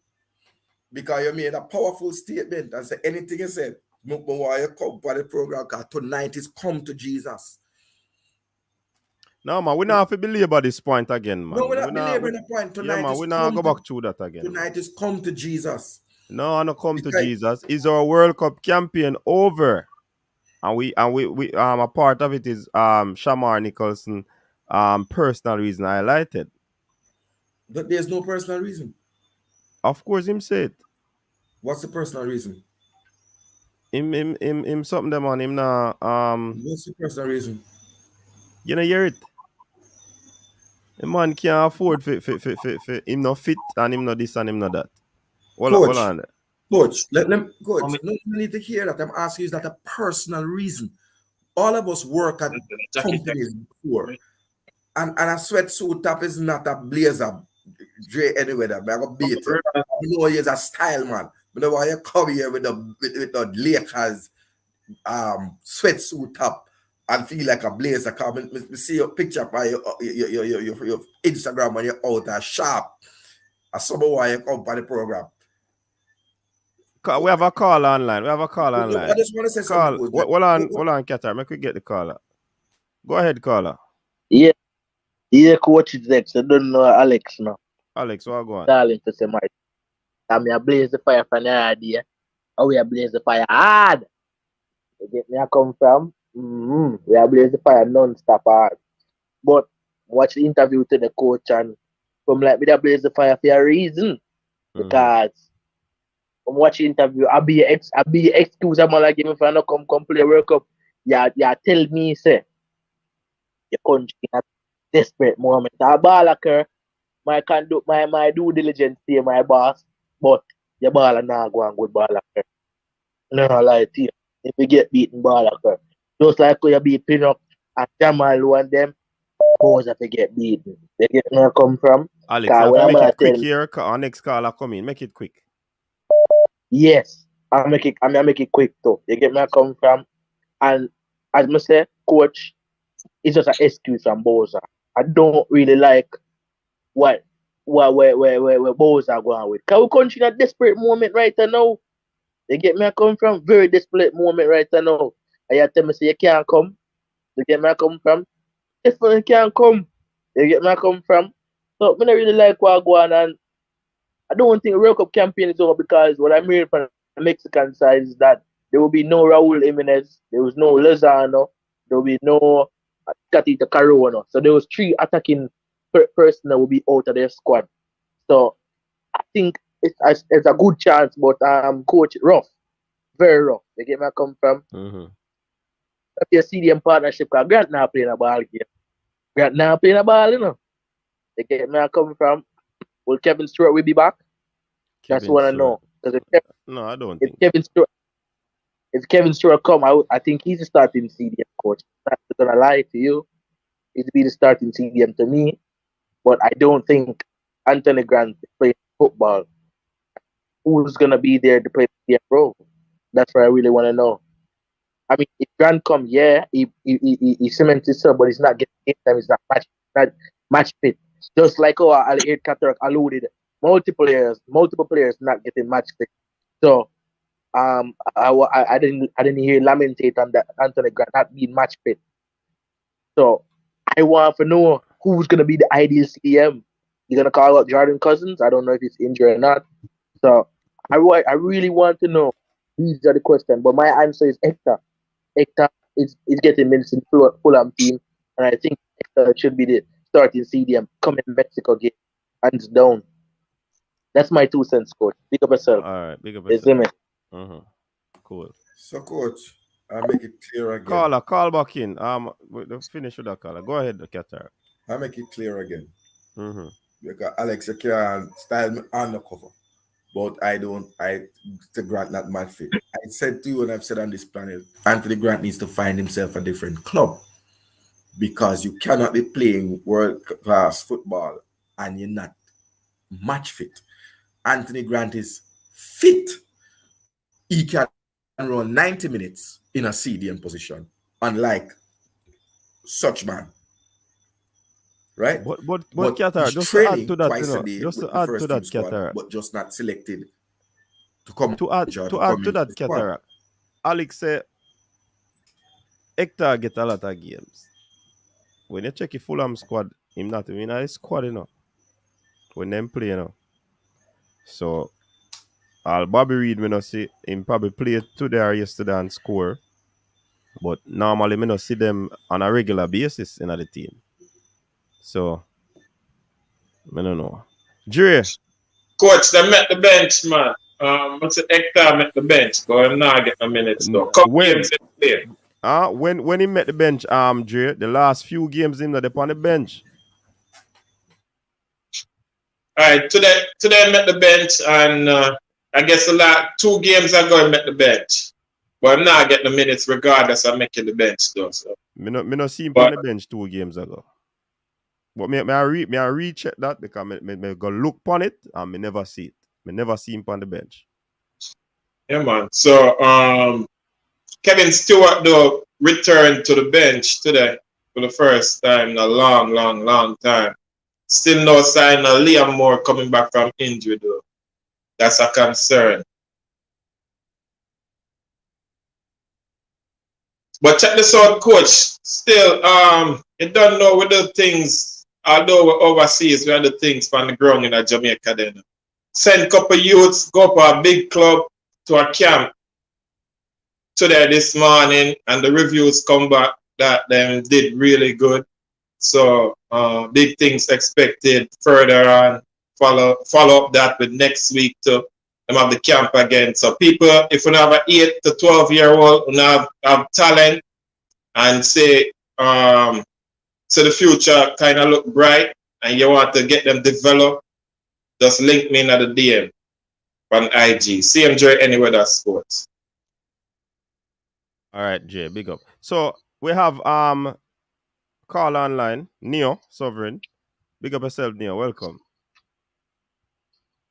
Because you made a powerful statement and said anything you said, I want you come on the program because tonight is come to Jesus. No, man, we not have to belabor this point again, man. No, we're not belaboring the point. Tonight man, we not go back through that again. Tonight is come to Jesus. No, I not come to Jesus. Is our World Cup campaign over? And we a part of it is Shamar Nicholson personal reason highlighted. But there's no personal reason. Of course him said. What's the personal reason? Him something them on him now what's the personal reason? You know hear it? The man can't afford for him not fit and him not this and him not that. Hold on. Coach, Coach, no, you need to hear that. I'm asking you, is that a personal reason? All of us work at companies before. And a sweatsuit top is not a blazer. Anyway, that I got beat it. You know, he's a style man. But now why you come here with the Lakers sweatsuit top and feel like a blazer? Come and see your picture by your Instagram when you're out at shop. I saw why you come by the program. We have a call online. I just want to say something. Hold on, Qatar. Make we get the caller. Go ahead, caller. Yeah, coach is next. I don't know Alex now. Alex, what go on? Darling to say my time I blaze the fire from the idea. Oh, we are blaze the fire hard. You get me I come from? We are blaze the fire non-stop hard. But watch the interview to the coach and from like we are blaze the fire for a reason. Because I'm watching interview, I'll be excuse I'm like give me for not come play World Cup. Yeah, tell me say your country in a desperate moment. I ball like her. My due diligence to my boss, but your ball not go and good ball like her. No lie to you. If you get beaten ball like her. Just like you beat Pinnock and Jamal and them, both have to get beaten. They get where I come from. Alex, make it quick here. Our next caller come in. Make it quick. Yes, I make it quick too. You get where I come from. And as I say, coach, it's just an excuse from Boza. I don't really like where Boza going with. Because we country in a desperate moment right now. You get me I come from? Very desperate moment right now. And you tell me say you can't come. You get me I come from? Definitely can't come. You get me I come from? So I don't really like what I go on, and I don't think the World Cup campaign is over because what I'm hearing from the Mexican side is that there will be no Raul Jimenez, there was no Lozano, there will be no Catita Carona. So there was 3 attacking person that will be out of their squad. So I think it's a good chance, but coach rough, very rough. You get where I come from? Mm-hmm. If you see them partnership, because Grant now playing a ball game. Grant now playing a ball, you know. You get where I come from? Will Kevin Stewart will be back? That's what I know. No, I don't if think. Kevin Stewart come out, I think he's the starting CDM coach. I'm not gonna lie to you. He'd be the starting CDM to me. But I don't think Anthony Grant is playing football. Who's gonna be there to play the role? That's what I really want to know. I mean, if Grant come, yeah, he cements himself, but he's not getting game time. He's not match fit. Just like Al-Aid Qatar alluded, multiple players not getting match fit. So I didn't hear lamentate on that Anthony Grant not being match fit. So I want to know who's gonna be the ideal CDM. You're gonna call out Jordan Cousins? I don't know if he's injured or not. So I really want to know. These are the questions. But my answer is Hector. Hector is getting minutes in Fulham team, and I think Hector should be the starting CDM coming Mexico game, hands down. That's my 2 cents, coach. Big up yourself. All right, big up yourself. Mm-hmm. Cool. So, coach, I'll make it clear again. Call back in. We'll finish with that caller. Go ahead, Qatar. I'll make it clear again. Mm-hmm. Because Alex, you can style me undercover. But to Grant not match fit. I said to you, and I've said on this panel, Anthony Grant needs to find himself a different club. Because you cannot be playing world-class football and you're not match fit. Anthony Grant is fit. He can run 90 minutes in a CDM position, unlike such man. Right? But Qatar, just to add to that, Qatar, but just not selected to come to add to that, Qatar. Alex said Hector get a lot of games. When you check the Fulham squad, him not even in his squad, you know. When them play, you know. So Bobby Reed, me not see him probably play today or yesterday and score. But normally me not see them on a regular basis in the team. So I don't know. Dre. Coach, they met the bench, man. What's the Hector met the bench? Go and now get a minute though. When he met the bench, Dre, the last few games him not on the bench. Alright, today I met the bench, and I guess the last 2 games ago I met the bench. But I'm not getting the minutes regardless of making the bench though. So me not see him on the bench 2 games ago. But me I recheck that because me go look upon it and me never see it. Me never see him on the bench. Yeah, man. So Kevin Stewart though returned to the bench today for the first time in a long time. Still no sign of Liam Moore coming back from injury though. That's a concern. But check this out, coach. Still, you don't know with the things. Although we're overseas, we have the things from the ground in Jamaica then. Send a couple youths, go up a big club to a camp today this morning, and the reviews come back that them did really good. So big things expected further on. Follow up that with next week to them have the camp again. So people, if you have an 8 to 12-year-old who have talent and say so the future kind of look bright and you want to get them developed, just link me in the DM on IG. CMJ Anywhere That Sports. All right, Jay, big up. So we have call online, Neo Sovereign. Big up yourself, Neo. Welcome.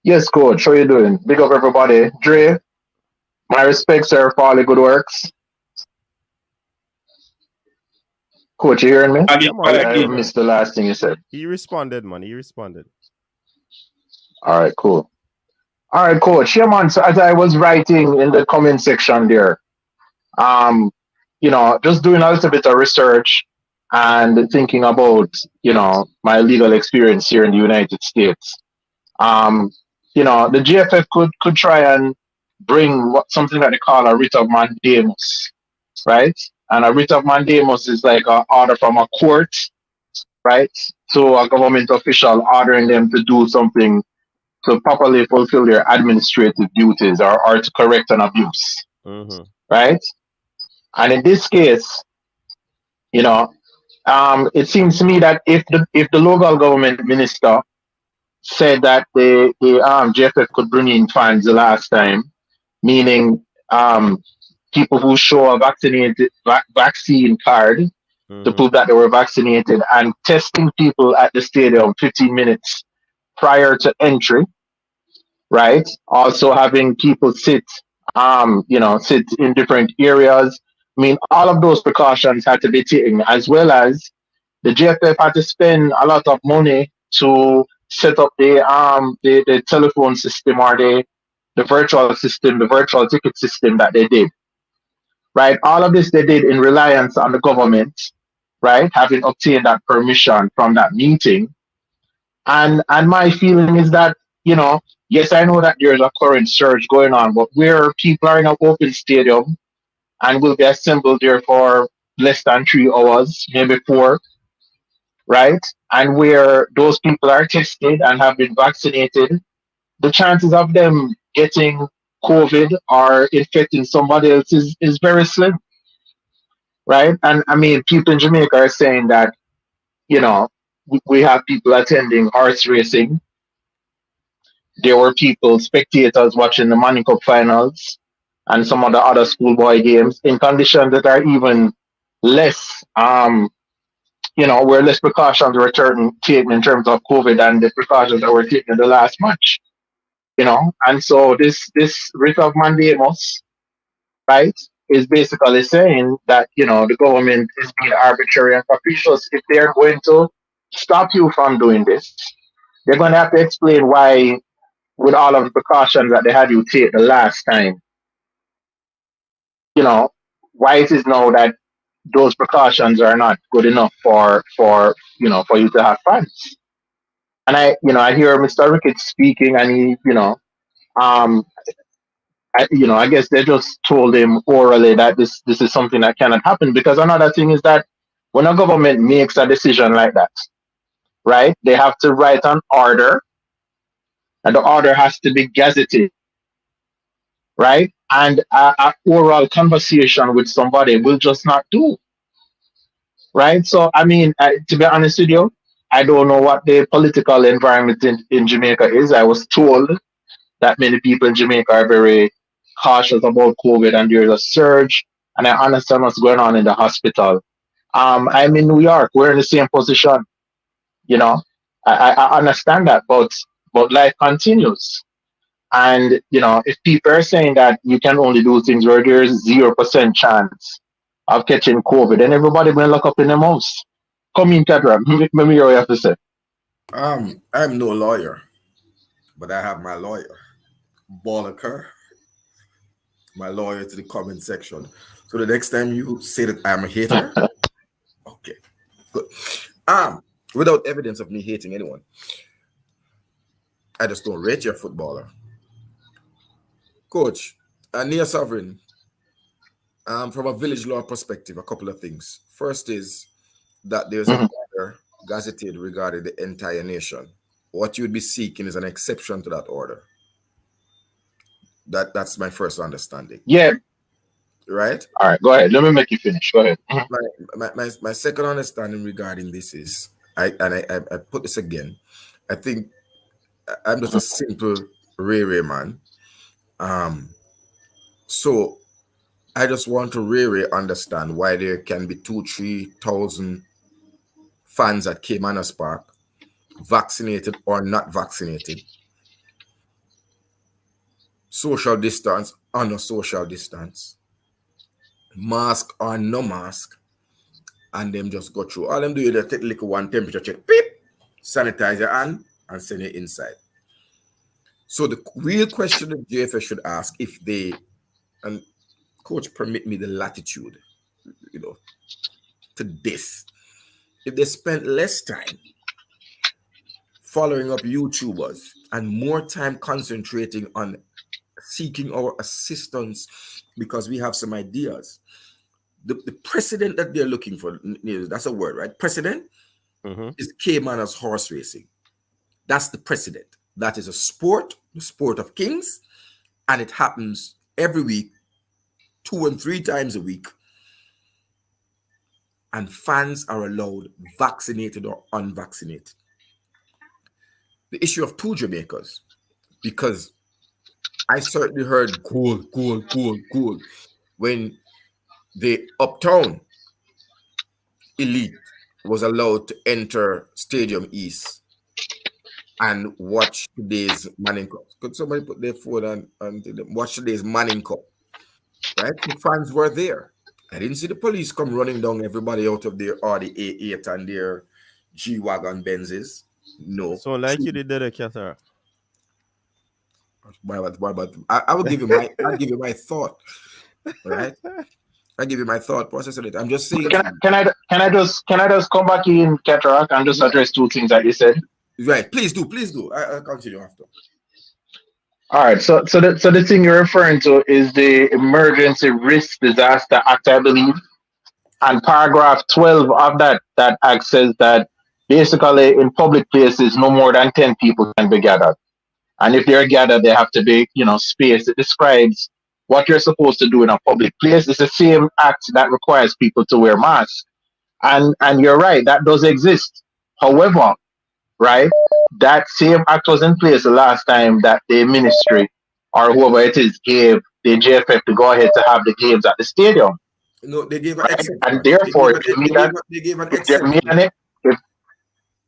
Yes, coach. How you doing? Big up everybody. Dre, my respects, sir, for all the good works. Coach, you hearing me? I missed the last thing you said. He responded, man. He responded. All right, cool. All right, coach. Yeah, man. So as I was writing in the comment section there, just doing a little bit of research and thinking about, my legal experience here in the United States. The GFF could try and bring something that they call a writ of mandamus, right? And a writ of mandamus is like an order from a court, right? To a government official ordering them to do something to properly fulfill their administrative duties or to correct an abuse, right? And in this case, you know, it seems to me that if the local government minister said that the JFF could bring in funds the last time, meaning people who show a vaccine card to prove that they were vaccinated and testing people at the stadium 15 minutes prior to entry, right? Also having people sit in different areas. I mean, all of those precautions had to be taken, as well as the GFF had to spend a lot of money to set up the telephone system or the virtual system, the virtual ticket system that they did. Right? All of this they did in reliance on the government, right? Having obtained that permission from that meeting. And my feeling is that, yes, I know that there's a current surge going on, but where people are in an open stadium and will be assembled there for less than 3 hours, maybe four, right? And where those people are tested and have been vaccinated, the chances of them getting COVID or infecting somebody else is very slim, right? And I mean, people in Jamaica are saying that, we have people attending horse racing. There were people, spectators watching the Money Cup finals and some of the other schoolboy games in conditions that are even less, where less precautions were taken in terms of COVID than the precautions that were taken in the last match. And so this writ of mandamus, right, is basically saying that, the government is being arbitrary and capricious. If they're going to stop you from doing this, they're going to have to explain why, with all of the precautions that they had you take the last time, why it is now that those precautions are not good enough for you to have fans. And I hear Mr. Ricketts speaking, and um, I guess they just told him orally that this is something that cannot happen. Because another thing is that when a government makes a decision like that, right, they have to write an order, and the order has to be gazetted, right? And a oral conversation with somebody will just not do, right? So, I mean, to be honest with you, I don't know what the political environment in Jamaica is. I was told that many people in Jamaica are very cautious about COVID and there's a surge. And I understand what's going on in the hospital. I'm in New York. We're in the same position. You know, I understand that, but life continues. And if people are saying that you can only do things where there's 0% chance of catching COVID, then everybody will lock up in the house. Come in, Tetra. Let me hear what you have to say. I'm no lawyer, but I have my lawyer, Bolliker, my lawyer to the comment section. So the next time you say that I'm a hater, okay, good. Without evidence of me hating anyone, I just don't rate your footballer. Coach, Nia Sovereign, from a village law perspective, a couple of things. First is that there's an order gazetted regarding the entire nation. What you'd be seeking is an exception to that order. That's my first understanding. Yeah. Right? All right, go ahead. Let me make you finish. Go ahead. My second understanding regarding this is, I put this again, I think I'm just a simple Ray man. So I just want to really understand why there can be 2,000-3,000 fans at Caymanas Park, vaccinated or not vaccinated, social distance or no social distance, mask or no mask, and them just go through. All them do is they take a little one temperature check, beep, sanitize your hand, and send it inside. So the real question that JFS should ask, if they, and coach, permit me the latitude, to this, if they spent less time following up YouTubers and more time concentrating on seeking our assistance because we have some ideas. The precedent that they're looking for, that's a word, right? Precedent is Cayman's horse racing. That's the precedent. That is a sport, the sport of kings, and it happens every week, 2 and 3 times a week. And fans are allowed, vaccinated or unvaccinated. The issue of 2 Jamaicas, because I certainly heard cool when the Uptown elite was allowed to enter Stadium East and watch today's Manning Cup. Could somebody put their phone on watch today's Manning Cup? Right? The fans were there. I didn't see the police come running down everybody out of their Audi A8 and their G-Wagon Benzes. No. So like you did there, Qatar. But I will give you my thought. All right? I give you my thought process on it. I'm just saying. Can I just come back in, Cataract, and just address 2 things that you said? Right. Please do. I'll continue after. All right. So the thing you're referring to is the Emergency Risk Disaster Act, I believe, and paragraph 12 of that act says that basically in public places no more than 10 people can be gathered, and if they're gathered, they have to be space. It describes what you're supposed to do in a public place. It's the same act that requires people to wear masks, and you're right, that does exist. However, right, that same act was in place the last time that the ministry or whoever it is gave the JFF to go ahead to have the games at the stadium. No, they gave an exception. And therefore, they gave an exception.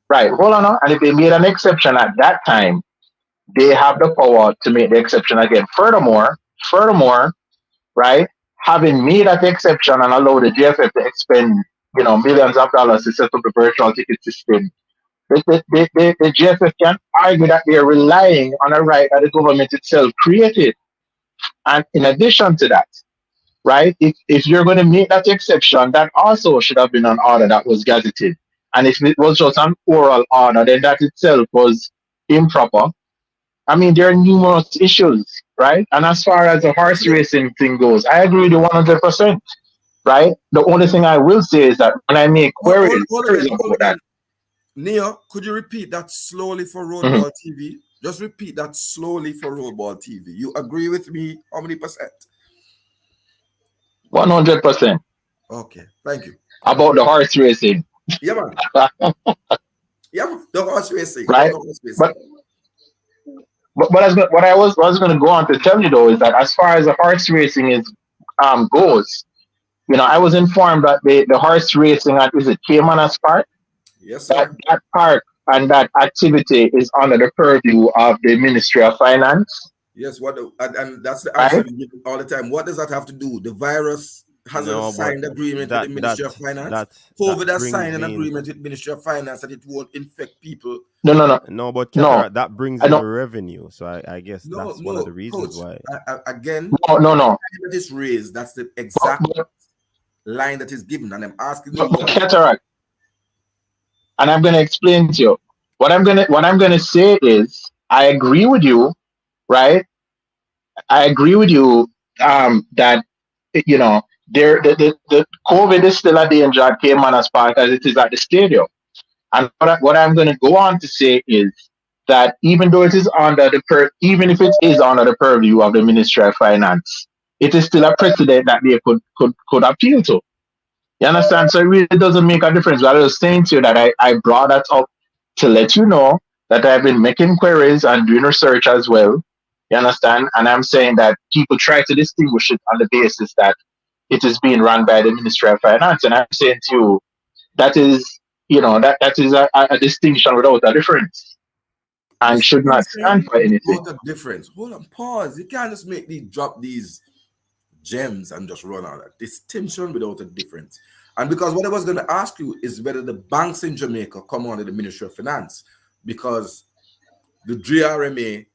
Right, hold on now. And if they made an exception at that time, they have the power to make the exception again. Furthermore, right, having made that exception and allowed the JFF to expend, millions of dollars to set up the virtual ticket system, the JFF can argue that they're relying on a right that the government itself created. And in addition to that, right, if you're going to make that exception, that also should have been an order that was gazetted. And if it was just an oral order, then that itself was improper. I mean, there are numerous issues, right? And as far as the horse racing thing goes, I agree with you 100%, right? The only thing I will say is that when I make queries about that. Neo, could you repeat that slowly for Roadball TV? Just repeat that slowly for Roadball TV. You agree with me? How many percent? 100%. Okay, thank you. About the horse racing. Yeah, man. Yeah, man. The horse racing. Right? But what I was going to go on to tell you though is that as far as the horse racing goes, I was informed that the horse racing at Cayman's Park. Yes, sir. That park and that activity is under the purview of the Ministry of Finance. Yes, and that's the answer we give all the time. What does that have to do? The virus has a signed agreement with the Ministry of Finance. COVID has signed an agreement with the Ministry of Finance that it won't infect people. No, but that brings in the revenue. So I guess that's one of the reasons Coach, why. Again, no. That is raised. That's the exact line that is given, and I'm asking you. Cataract. And I'm going to explain to you. What I'm going to say is, I agree with you, right? I agree with you that the COVID is still a danger at Cayman's Park as it is at the stadium. And what I'm going to go on to say is that even if it is under the purview of the Ministry of Finance, it is still a precedent that they could appeal to. You understand? So it really doesn't make a difference. But I was saying to you that I brought that up to let you know that I've been making queries and doing research as well. You understand? And I'm saying that people try to distinguish it on the basis that it is being run by the Ministry of Finance. And I'm saying to you, that is, that is a distinction without a difference. And should not stand for anything. Without a difference. Hold on, pause. You can't just drop these gems and just run out of distinction without a difference. And because what I was going to ask you is whether the banks in Jamaica come under the Ministry of Finance, because the DRMA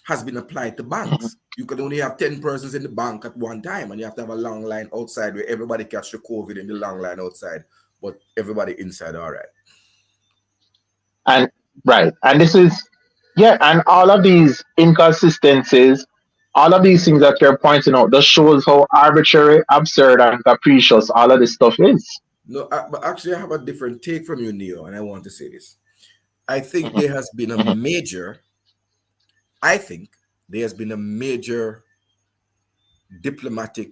has been applied to banks. You can only have 10 persons in the bank at one time, and you have to have a long line outside where everybody catch the COVID in the long line outside, but everybody inside all right. And right, and this is Yeah, and all of these inconsistencies, all of these things that you're pointing out, just shows how arbitrary, absurd, and capricious all of this stuff is. No, but actually, I have a different take from you, Neo, and I want to say this. I think there has been a major, diplomatic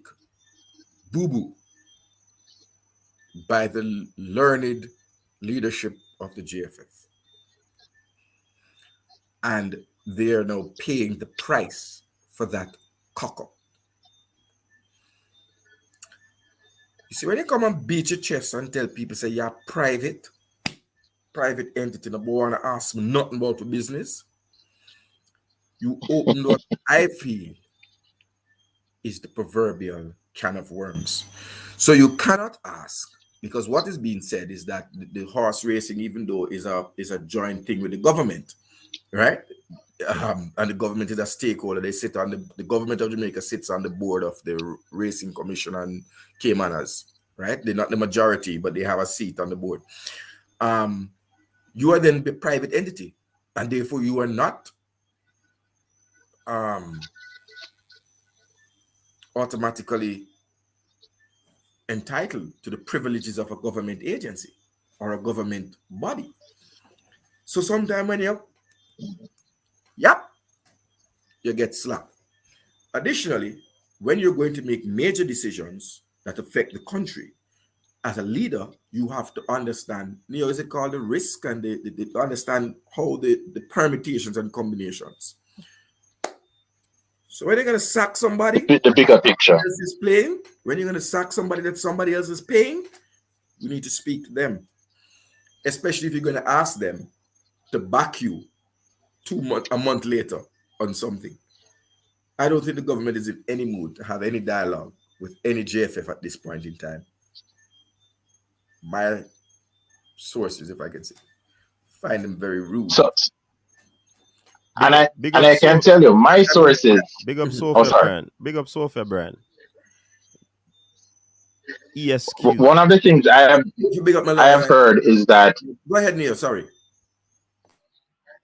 boo-boo by the learned leadership of the GFF. And they are now paying the price for that cock-up. You see, when you come and beat your chest and tell people, say, you're private entity, no want to ask me nothing about the business, you open what I feel is the proverbial can of worms. So you cannot ask, because what is being said is that the horse racing, even though is a joint thing with the government, right? And the government is a stakeholder. They sit on the government of Jamaica sits on the board of the Racing Commission and Caymanas, right? They're not the majority, but they have a seat on the board. You are then the private entity, and therefore you are not automatically entitled to the privileges of a government agency or a government body. So sometime when you get slapped. Additionally, when you're going to make major decisions that affect the country, as a leader, you have to understand, is it called the risk, and the understand how the permutations and combinations. So when you're going to sack somebody, the bigger picture else is playing, when you're going to sack somebody that somebody else is paying, you need to speak to them, especially if you're going to ask them to back you a month later on something. I don't think the government is in any mood to have any dialogue with any JFF at this point in time. My sources, if I can say, find them very rude. So, I can tell you, my sources. Big up Sophia brand. Big up Sophia brand. ESQ. One of the things I have heard is that. Go ahead, Neil. Sorry.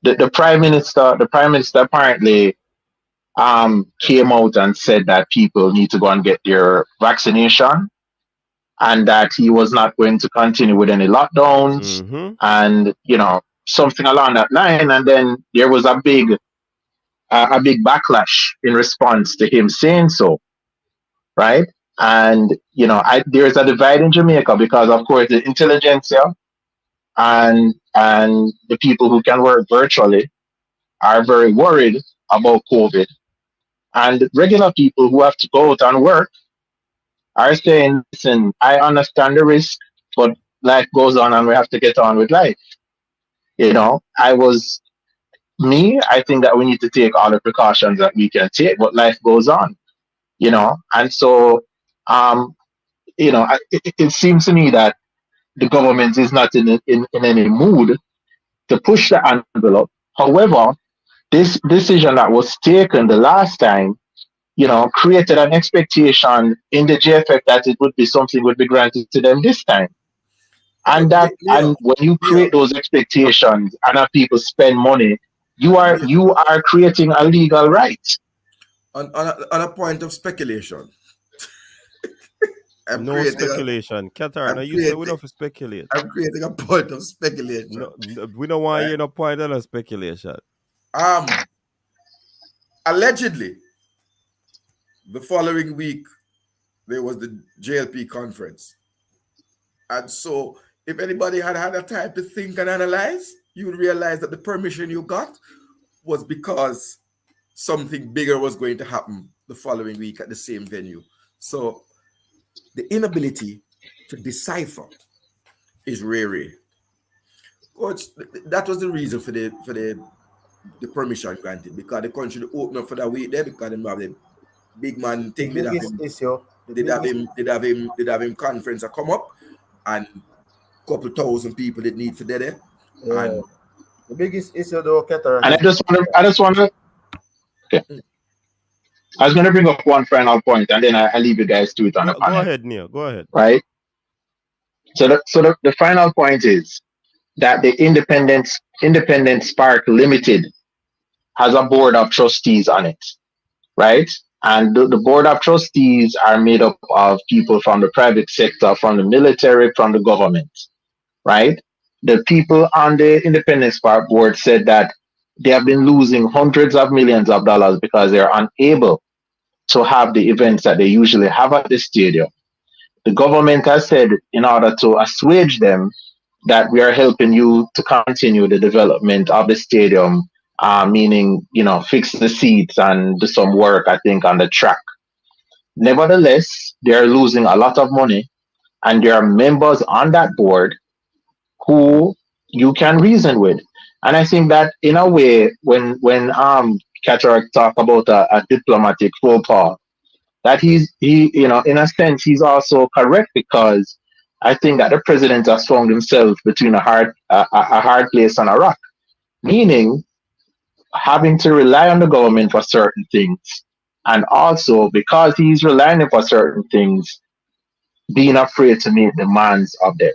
The prime minister apparently came out and said that people need to go and get their vaccination, and that he was not going to continue with any lockdowns, and something along that line. And then there was a big backlash in response to him saying so, right? And there's a divide in Jamaica because, of course, the intelligentsia and the people who can work virtually are very worried about COVID. And regular people who have to go out and work are saying, listen, I understand the risk, but life goes on and we have to get on with life. I think that we need to take all the precautions that we can take, but life goes on, And so, it seems to me that the government is not in any mood to push the envelope. However, this decision that was taken the last time, created an expectation in the JFF that it would be something would be granted to them this time. And and when you create those expectations and have people spend money, you are creating a legal right. On a point of speculation. No speculation. Qatar, now you say we don't speculate. I'm creating a point of speculation. No, we don't want to hear no point of speculation. Allegedly, the following week, there was the JLP conference. And so, if anybody had a time to think and analyze, you would realize that the permission you got was because something bigger was going to happen the following week at the same venue. So, the inability to decipher is rare. Coach, that was the reason for the permission granted, because the country opened up for that week there because they have the big man thing. Did have him conference come up, and a couple thousand people that need for there. Yeah. And the biggest issue though, Qatar. And I just want to. Okay. I was going to bring up one final point, and then I leave you guys to it on the panel. Go ahead, Neil. Go ahead. Right. So the final point is that the Independent Spark Limited has a board of trustees on it, right? And the board of trustees are made up of people from the private sector, from the military, from the government, right? The people on the Independence Park board said that they have been losing hundreds of millions of dollars because they're unable to have the events that they usually have at the stadium. The government has said, in order to assuage them, that we are helping you to continue the development of the stadium, meaning, fix the seats and do some work, I think, on the track. Nevertheless, they are losing a lot of money, and there are members on that board who you can reason with. And I think that, in a way, when Cataract talk about a diplomatic faux pas, that in a sense, he's also correct, because I think that the president has found himself between a hard place and a rock, meaning having to rely on the government for certain things, and also because he's relying for certain things, being afraid to make demands of them.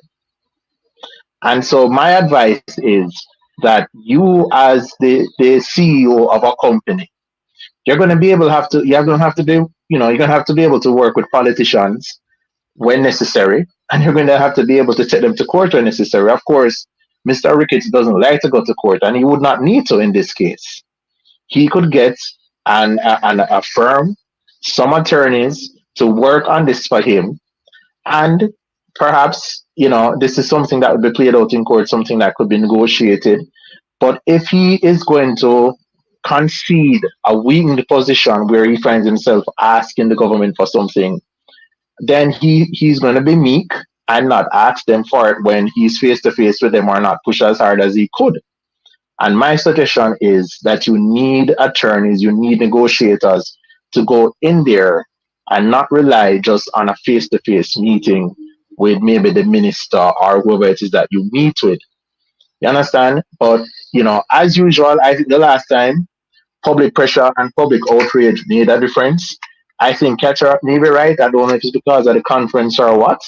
And so my advice is that you, as the CEO of a company, you're going to be able to have to you're going to have to be you're going to have to be able to work with politicians when necessary, and you're going to have to be able to take them to court when necessary. Of course, Mr. Ricketts doesn't like to go to court, and he would not need to in this case. He could get a firm, some attorneys to work on this for him, and perhaps, this is something that would be played out in court, something that could be negotiated. But if he is going to concede a weakened position where he finds himself asking the government for something, then he's going to be meek and not ask them for it when he's face to face with them, or not push as hard as he could. And my suggestion is that you need attorneys, you need negotiators to go in there and not rely just on a face to face meeting with maybe the minister or whoever it is that you meet with. You understand? But, as usual, I think the last time public pressure and public outrage made a difference. I think Catcher Up may be right. I don't know if it's because of the conference or what.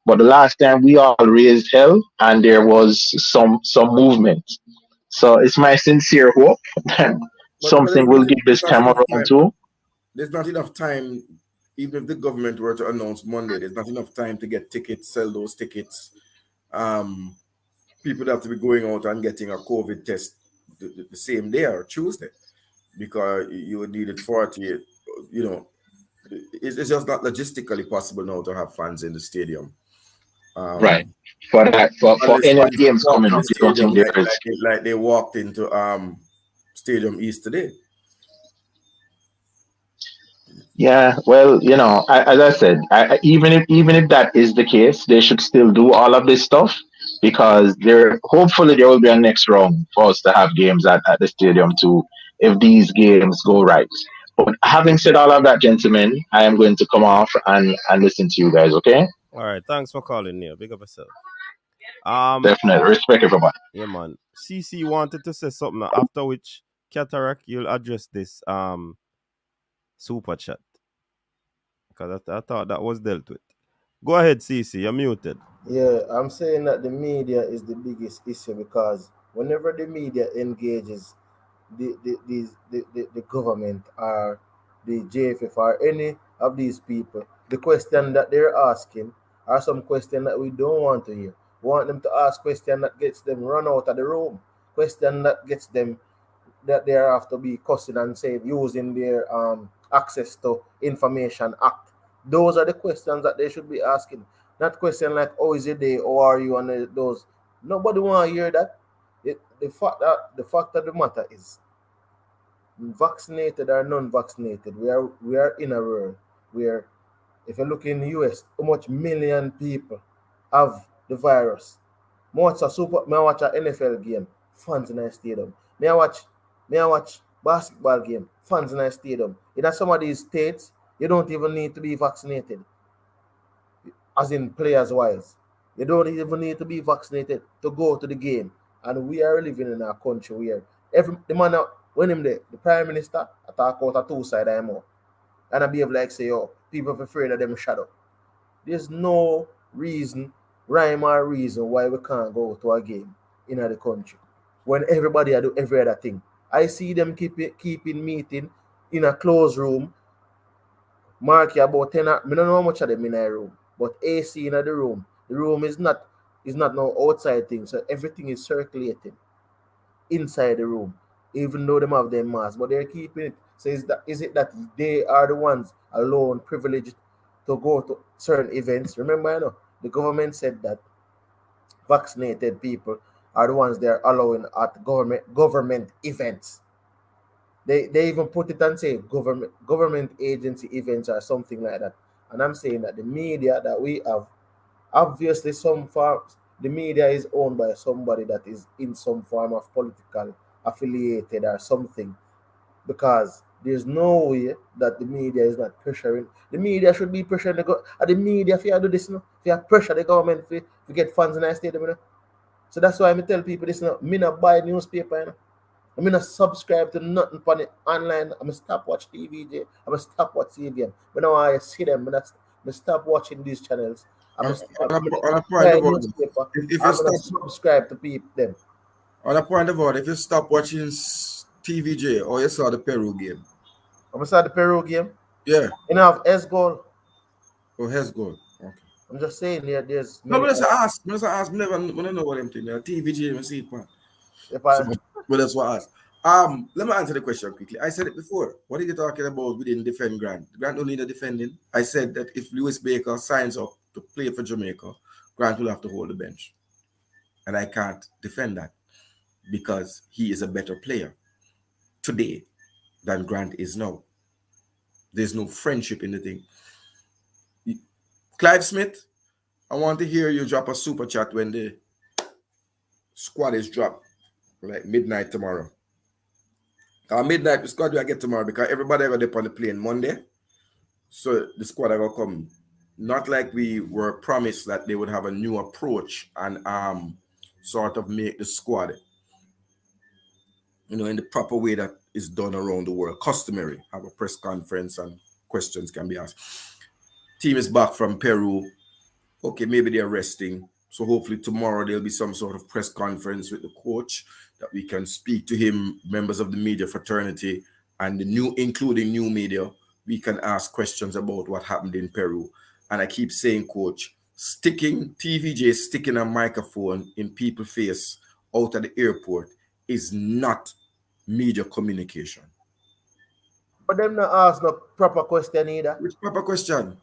But the last time we all raised hell and there was some movement. So it's my sincere hope that something will give this time around too. There's not enough time, even if the government were to announce Monday, there's not enough time to get tickets, sell those tickets. People have to be going out and getting a COVID test the same day or Tuesday, because you would need it 48. It's just not logistically possible now to have fans in the stadium. Right. For any games coming up, you don't think there is. Like they walked into Stadium East today. Yeah, well, as I said, even if that is the case, they should still do all of this stuff, because hopefully there will be a next round for us to have games at the stadium too, if these games go right. But having said all of that, gentlemen, I am going to come off and listen to you guys, okay? All right, thanks for calling, Neil. Big up yourself. Definitely. Respect everybody. Yeah, man. CC wanted to say something, after which, Cataract, you'll address this super chat, because I thought that was dealt with. Go ahead, CC. You're muted. Yeah, I'm saying that the media is the biggest issue, because whenever the media engages the government or the JFF or any of these people, the question that they're asking are some question that we don't want to hear. We want them to ask question that gets them run out of the room, question that gets them that they have to be cussing and saying using their access to information act. Those are the questions that they should be asking. Not question like, "Oh, is it day? Or are you on those?" Nobody want to hear that. The fact of the matter is, vaccinated or non-vaccinated, we are in a world where, if you look in the US, how much million people have the virus. I watch an NFL game, fans in the stadium. May I watch basketball game, fans in the stadium. In some of these states, you don't even need to be vaccinated, as in players wise. You don't even need to be vaccinated to go to the game. And we are living in a country where the prime minister, I talk about a two-side IMO. And I behave like say, people are afraid of them shadow. There's no rhyme or reason why we can't go to a game in the country when everybody do every other thing. I see them keeping meeting in a closed room. Mark about 10. I don't know how much of them in a room, but AC in the room. The room is not no outside thing, so everything is circulating inside the room, even though they have their mask, but they're keeping it. So is it that they are the ones alone privileged to go to certain events? Remember, the government said that vaccinated people are the ones they're allowing at government events. They even put it and say government agency events or something like that. And I'm saying that the media that we have, obviously the media is owned by somebody that is in some form of political affiliated or something, because there's no way that the media is not pressuring. The media should be pressuring the media if you do this, if you pressure the government to get funds in the stadium. So that's why I tell people this, me not buy newspaper, I'm gonna subscribe to nothing on it online. I'm gonna stop watch TVJ. I'm gonna stop watch CVM. But now I see them, I'm gonna stop watching these channels. I'm gonna buy newspaper. I'm gonna subscribe to them. On a point of order, if you stop watching TVJ or you saw the Peru game. I saw the Peru game. Yeah. You know, have S goal. Oh, S goal. Okay. I'm just saying there's. No, but let's ask. We don't know what I'm thinking. TVJ, we see it, man. But that's what I asked. Let me answer the question quickly. I said it before. What are you talking about? We didn't defend Grant. Grant don't need a defending. I said that if Lewis Baker signs up to play for Jamaica, Grant will have to hold the bench. And I can't defend that because he is a better player today than Grant is now. There's no friendship in the thing. Clive Smith, I want to hear you drop a super chat when the squad is dropped, like midnight tomorrow. Midnight, the squad will get tomorrow because everybody got up on the plane Monday. So the squad are gonna come. Not like we were promised that they would have a new approach and sort of make the squad, in the proper way that is done around the world. Customary, have a press conference and questions can be asked. Team is back from Peru. Okay, maybe they're resting. So hopefully tomorrow there'll be some sort of press conference with the coach that we can speak to him, members of the media fraternity, and including new media. We can ask questions about what happened in Peru. And I keep saying, coach, sticking a microphone in people's face out at the airport is not media communication. But them not ask no proper question either. Which proper question?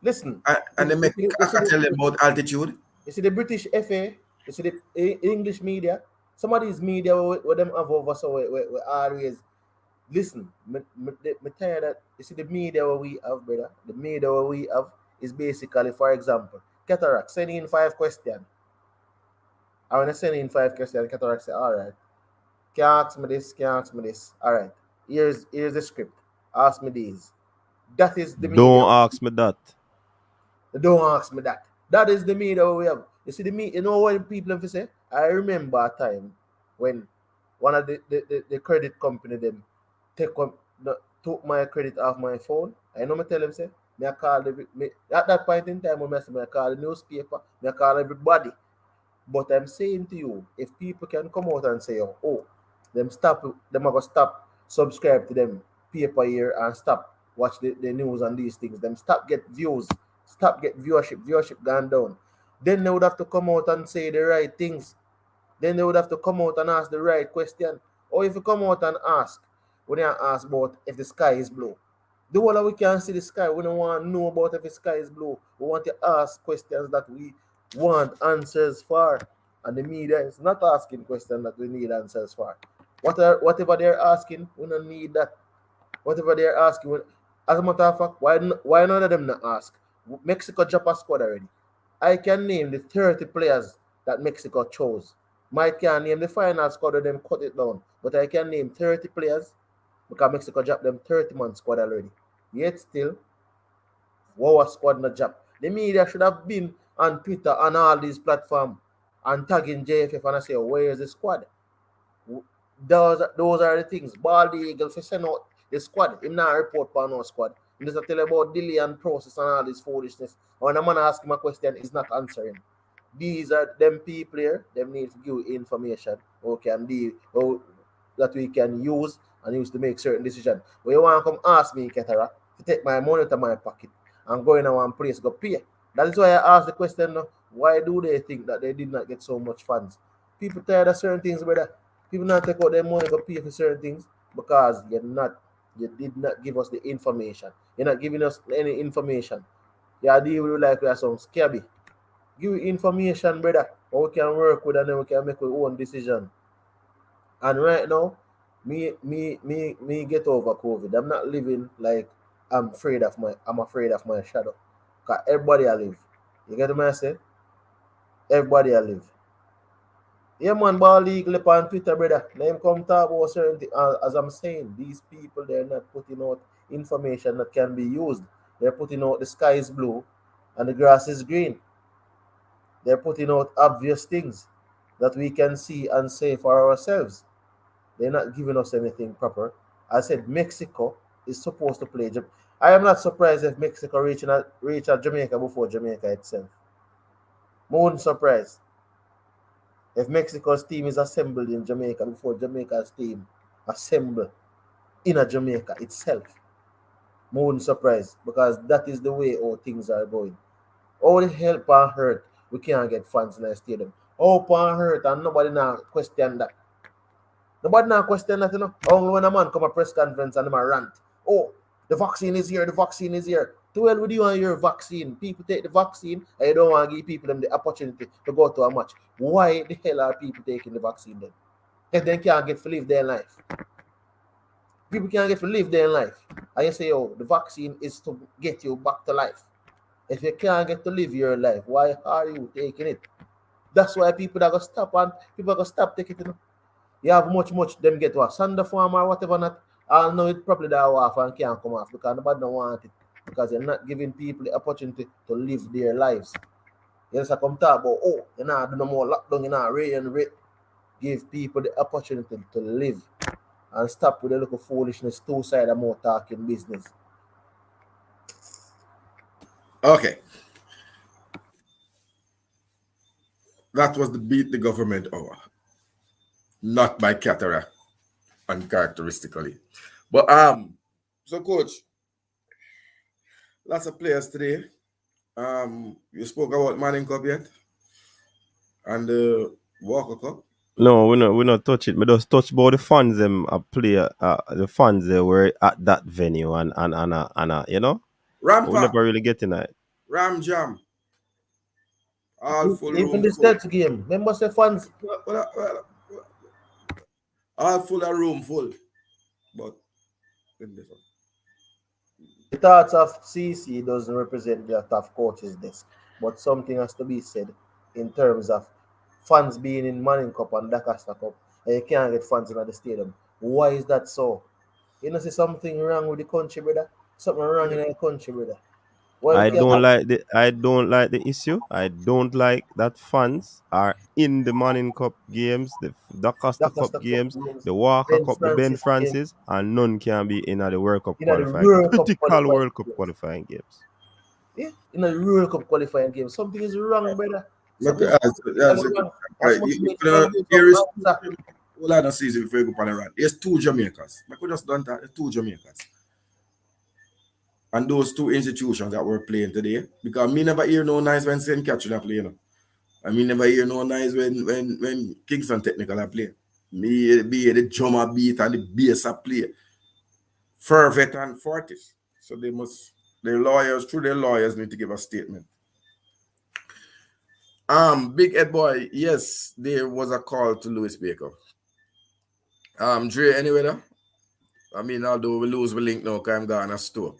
Listen. And they make I can tell them about altitude. You see the British FA, you see the English media. Some of these media what them have over, so we always listen. Me tell you that you see the media what we have, brother. The media what we have is basically, for example, Cataract send in 5 questions. I want to send in 5 questions. Cataract say, all right, can you ask me this? All right, here's the script. Ask me these. That is the media. Don't ask me that. Don't ask me that. That is the media we have. You see the media, you know what people have to say? I remember a time when one of the credit company them took my credit off my phone. I know me tell them say, I call at that point in time when I call the newspaper, I call everybody. But I'm saying to you, if people can come out and say, oh, them are gonna stop subscribe to them paper here and stop watch the news and these things, them stop get views, stop get viewership gone down, then they would have to come out and say the right things. Then they would have to come out and ask the right question. Or if you come out and ask, when you ask about if the sky is blue, the whole we can see the sky, we don't want to know about if the sky is blue. We want to ask questions that we want answers for. And the media is not asking questions that we need answers for. Whatever they're asking, we don't need that. Whatever they're asking, as a matter of fact, why none of them not ask? Mexico drop a squad already. I can name the 30 players that Mexico chose. I can't name the final squad of them cut it down, but I can name 30 players because Mexico dropped them 30-man squad already. Yet still, our squad not drop. The media should have been on Twitter and all these platforms and tagging JFF and I say, where is the squad? Those are the things. Baldy Eagles for send out the squad. Him not report for no squad. He just tell about delay and process and all this foolishness. When a man ask him a question, he's not answering. These are them people here. Them need to give information. Okay, that we can use and use to make certain decisions. But you want to come ask me, Ketara, to take my money out of my pocket and go in one place, go pay. That is why I asked the question, why do they think that they did not get so much funds? People tired of certain things, brother. People not take out their money, go pay for certain things because you did not give us the information. You're not giving us any information. You deal with like we are some scabby. Give information, brother, how we can work with and then we can make our own decision. And right now, me get over COVID. I'm not living like I'm afraid of my shadow. Cause everybody I live. You get what I say? Everybody I live. Yeah, man, ball league up on Twitter, brother. Let him come talk about certain things. As I'm saying, these people, they're not putting out information that can be used. They're putting out the sky is blue and the grass is green. They're putting out obvious things that we can see and say for ourselves. They're not giving us anything proper. I said Mexico is supposed to play. I am not surprised if Mexico reach Jamaica before Jamaica itself. More surprised if Mexico's team is assembled in Jamaica before Jamaica's team assemble in a Jamaica itself. More surprised because that is the way all things are going. All the help and hurt, we can't get fans in the stadium. Hope and hurt, and nobody now question that. Nobody now question that, Only when a man come a press conference and them a rant. Oh, the vaccine is here, the vaccine is here. To hell with you and your vaccine. People take the vaccine and you don't want to give people them the opportunity to go to a match. Why the hell are people taking the vaccine then? If they can't get to live their life. People can't get to live their life. And you say, oh, the vaccine is to get you back to life. If you can't get to live your life, why are you taking it? That's why people are going to stop and people are going to stop taking it. You have much them get what Sander farm or whatever not. I'll know it probably that off and can't come off because nobody don't want it. Because you're not giving people the opportunity to live their lives. You just come talk about, oh, you're not doing no more lockdown, you're not rate. Give people the opportunity to live. And stop with the little foolishness, two-sided more talking business. Okay. That was the beat the government hour. Not by Catara, uncharacteristically. But so coach, lots of players today. You spoke about Manning Cup yet? And the Walker Cup? No, we not touch it. We just touch about the fans them play the fans they were at that venue and you know? Rampa. We never really get in it. Ram Jam. All full even room the Celtic game. Remember the fans? All full of room full. But the thoughts of CC doesn't represent the tough coach's desk. But something has to be said in terms of fans being in Manning Cup and Dakasta Cup, and you can't get fans in the stadium. Why is that so? You know, see something wrong with the country, brother. Something wrong in the country, brother. I don't like the issue. I don't like that fans are in the Manning Cup games, the Costa Cup games, the Walker Cup, the Ben Francis, and none can be in the World Cup qualifying, critical World Cup qualifying games. Yeah, in the World Cup qualifying games, something is wrong, brother. Hold on, season before you go on a run. There's two Jamaicans. I could just done that. There's two Jamaicans. And those two institutions that were playing today, because me never hear no nice when St. Catherine are playing. I mean, never hear no nice when Kingston Technical are playing. Me be the drummer beat and the bass are play. Fervet and Fortis. So their lawyers need to give a statement. Big Ed Boy, yes, there was a call to Louis Baker. Dre, anyway, though? I mean, although we lose the link now, because I'm going to store.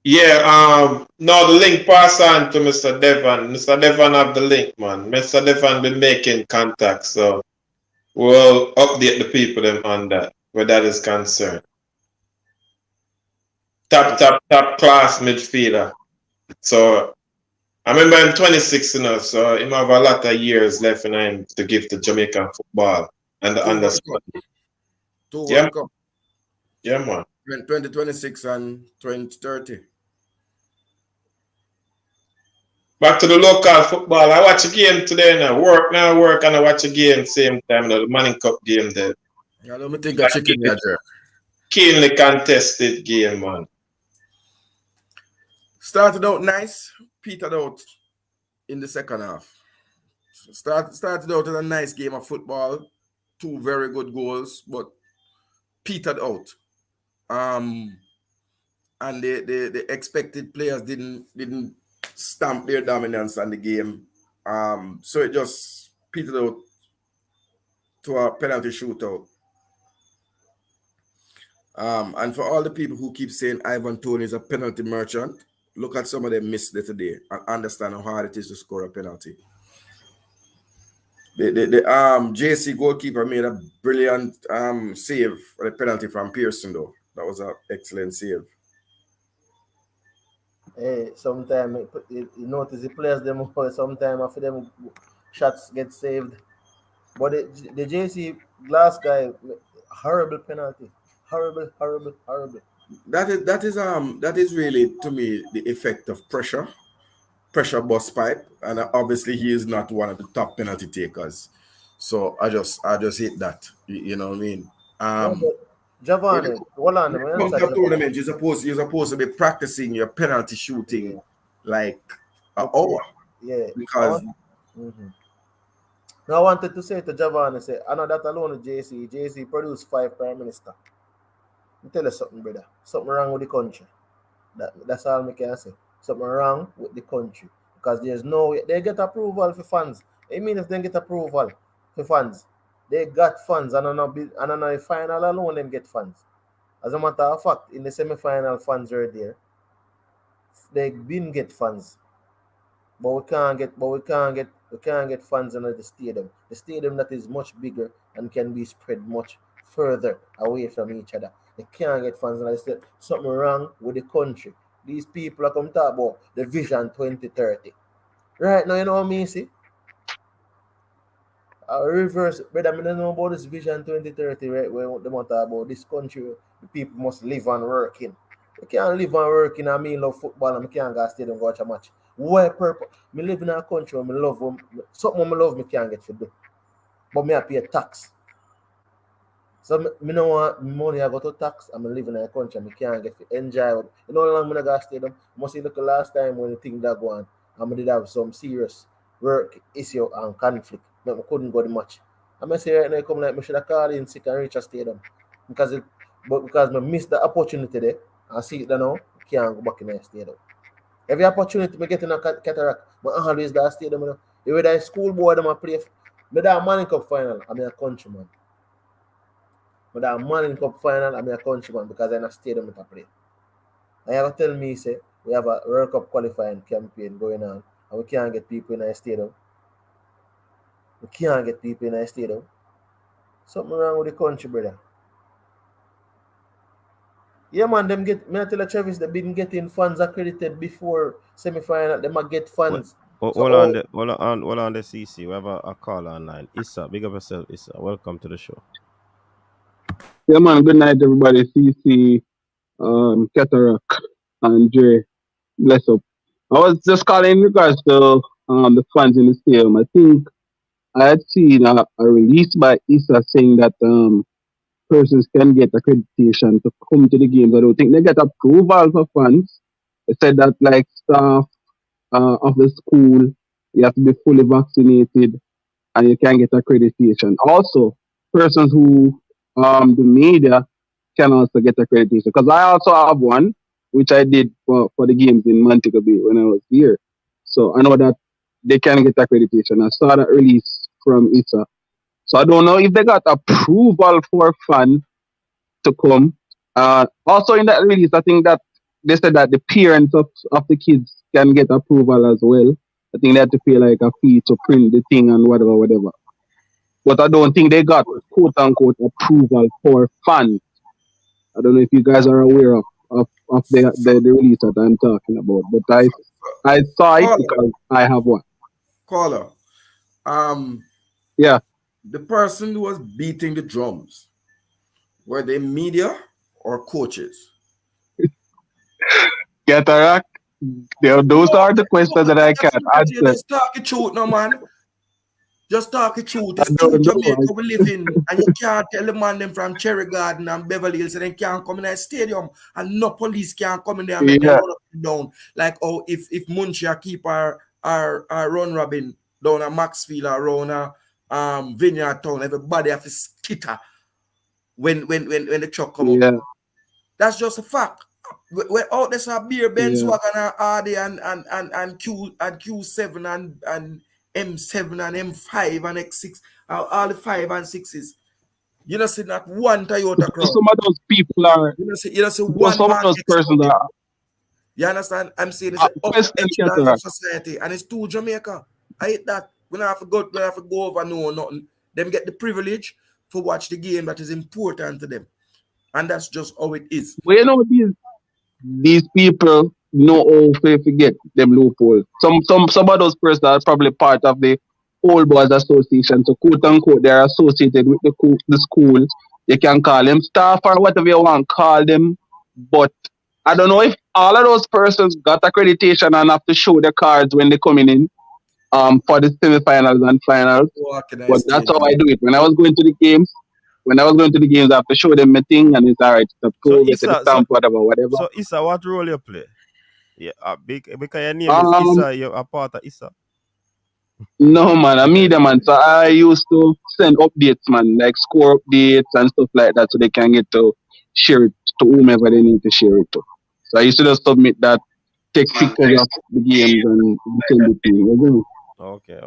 Yeah, now the link pass on to Mr. Devon. Mr. Devon have the link, man. Mr. Devon been making contact, so we'll update the people them on that, where that is concerned. Top class midfielder. So I remember I'm 26 now, so he have a lot of years left in him to give to Jamaican football and the understanding. Yeah, man. 2026 and 2030. Back to the local football. I watch a game today now. Work, and I watch a game same time. The Manning Cup game there. I don't think a chicken there. Keenly contested game, man. Started out nice, petered out in the second half. Started out in a nice game of football, 2 very good goals, but petered out. And the expected players didn't stamp their dominance on the game. So it just petered out to a penalty shootout. And for all the people who keep saying Ivan Toney is a penalty merchant, look at some of them missed it today and understand how hard it is to score a penalty. The JC goalkeeper made a brilliant save for the penalty from Pearson, though. That was an excellent save. Hey, sometimes you notice the players them sometimes after them shots get saved. But the JC glass guy, horrible penalty. Horrible. That is really, to me, the effect of pressure bust pipe, and obviously he is not one of the top penalty takers. So I just hate that. You know what I mean? Giovanni, hold on. Tournament, you're supposed to be practicing your penalty shooting like an hour. Yeah. Because Now I wanted to say to Giovanni, I know that alone with JC produced 5 prime minister. Let me tell you something, brother. Something wrong with the country. That's all I can say. Something wrong with the country. Because there's no way. They get approval for funds. I mean, if they get approval for funds, they got funds. And on the final alone, them get funds. As a matter of fact, in the semi-final, funds are there. They didn't get funds. But we can't get funds under the stadium. The stadium that is much bigger and can be spread much further away from each other. They can't get funds under the stadium. Something wrong with the country. These people are come talk about the Vision 2030. Right now, you know what I mean, see? Reverse, brother, I don't know about this Vision 2030, right? Where they want to talk about this country, the people must live and work in. They can't live and work in. I mean, love football and I can't go to stadium and watch a match. Why purpose? I live in a country where I love something I love, I can't get for do. But I pay tax. So I don't want money I go to tax. I'm living in a country and I can't get to enjoy. You know how long I go to stadium? I must see look the last time when the thing that go on, I did have some serious work issue and conflict. I couldn't go to the match. I say right now, come like I should have called in sick and reach a stadium. Because I missed the opportunity there. I see it now, I can't go back in the stadium. Every opportunity I get in a cataract, I always that stadium. Whether I school boy, I play. I that Manning Cup final, I'm a countryman. But that Manning Cup final, I'm a countryman because I'm in a stadium to play. I have to tell me, say, we have a World Cup qualifying campaign going on, and we can't get people in a stadium. We can't get people in a stadium. Something wrong with the country, brother. Yeah, man, me I tell you, Travis, they've been getting funds accredited before semi-final. They might get funds. Hold on, the CC. We have a call online. Issa, big up yourself, Issa. Welcome to the show. Yeah, man. Good night, everybody. CC, Cataract, and Dre. Bless up. I was just calling in regards to the funds in the stadium. I think I had seen a release by Issa saying that persons can get accreditation to come to the games. I don't think they get approval for funds. They said that like staff of the school, you have to be fully vaccinated and you can get accreditation. Also, persons who the media can also get accreditation. Because I also have one, which I did for the games in Montego Bay when I was here. So I know that they can get accreditation. I saw that release from ISA. So I don't know if they got approval for fun to come. Also in that release, I think that they said that the parents of the kids can get approval as well. I think they have to pay like a fee to print the thing and whatever. But I don't think they got quote unquote approval for fun. I don't know if you guys are aware of the release that I'm talking about. But I saw it because I have one. Caller. Yeah. The person who was beating the drums, were they media or coaches? Cataract. Those are the questions that I can answer. You just talk the truth, no man. Just talk it through. I It's two don't know. Jamaica we live in, and you can't tell the man them from Cherry Garden and Beverly Hills, and they can't come in the stadium, and no police can come in there and make them Yeah. run up and down. Like, oh, if Munchia keep our run robin down at Maxfield or around Vineyard Town, everybody have to skitter when the truck come up. That's just a fact. We're out there's a beer Benz wagon and RD and Q7 and M7 and M5 and X6, all the 5 and 6s. You know, see not one Toyota Crown. Some of those people are. You know, see one some of man those persons are. You understand? I'm saying it's an upper echelon of society, and it's two Jamaica. I hate that. We don't have to go over no nothing. Them get the privilege to watch the game that is important to them, and that's just how it is. Well, you know, these people know how to forget them loophole. Some of those persons are probably part of the Old Boys Association, so quote unquote they're associated with the school. You can call them staff or whatever you want to call them, but I don't know if all of those persons got accreditation and have to show their cards when they're coming in for the semi-finals and finals. But that's how I do it. When I was going to the games, I have to show them my thing, and it's all right. It's approved, it's a stamp, whatever. So Issa, what role you play? Yeah, because your name is Issa, you're a part of Issa. No, man, I'm media, man. So I used to send updates, man, like score updates and stuff like that, so they can get to share it to whomever they need to share it to. So I used to just submit that, take pictures of the games and send it to you. Okay.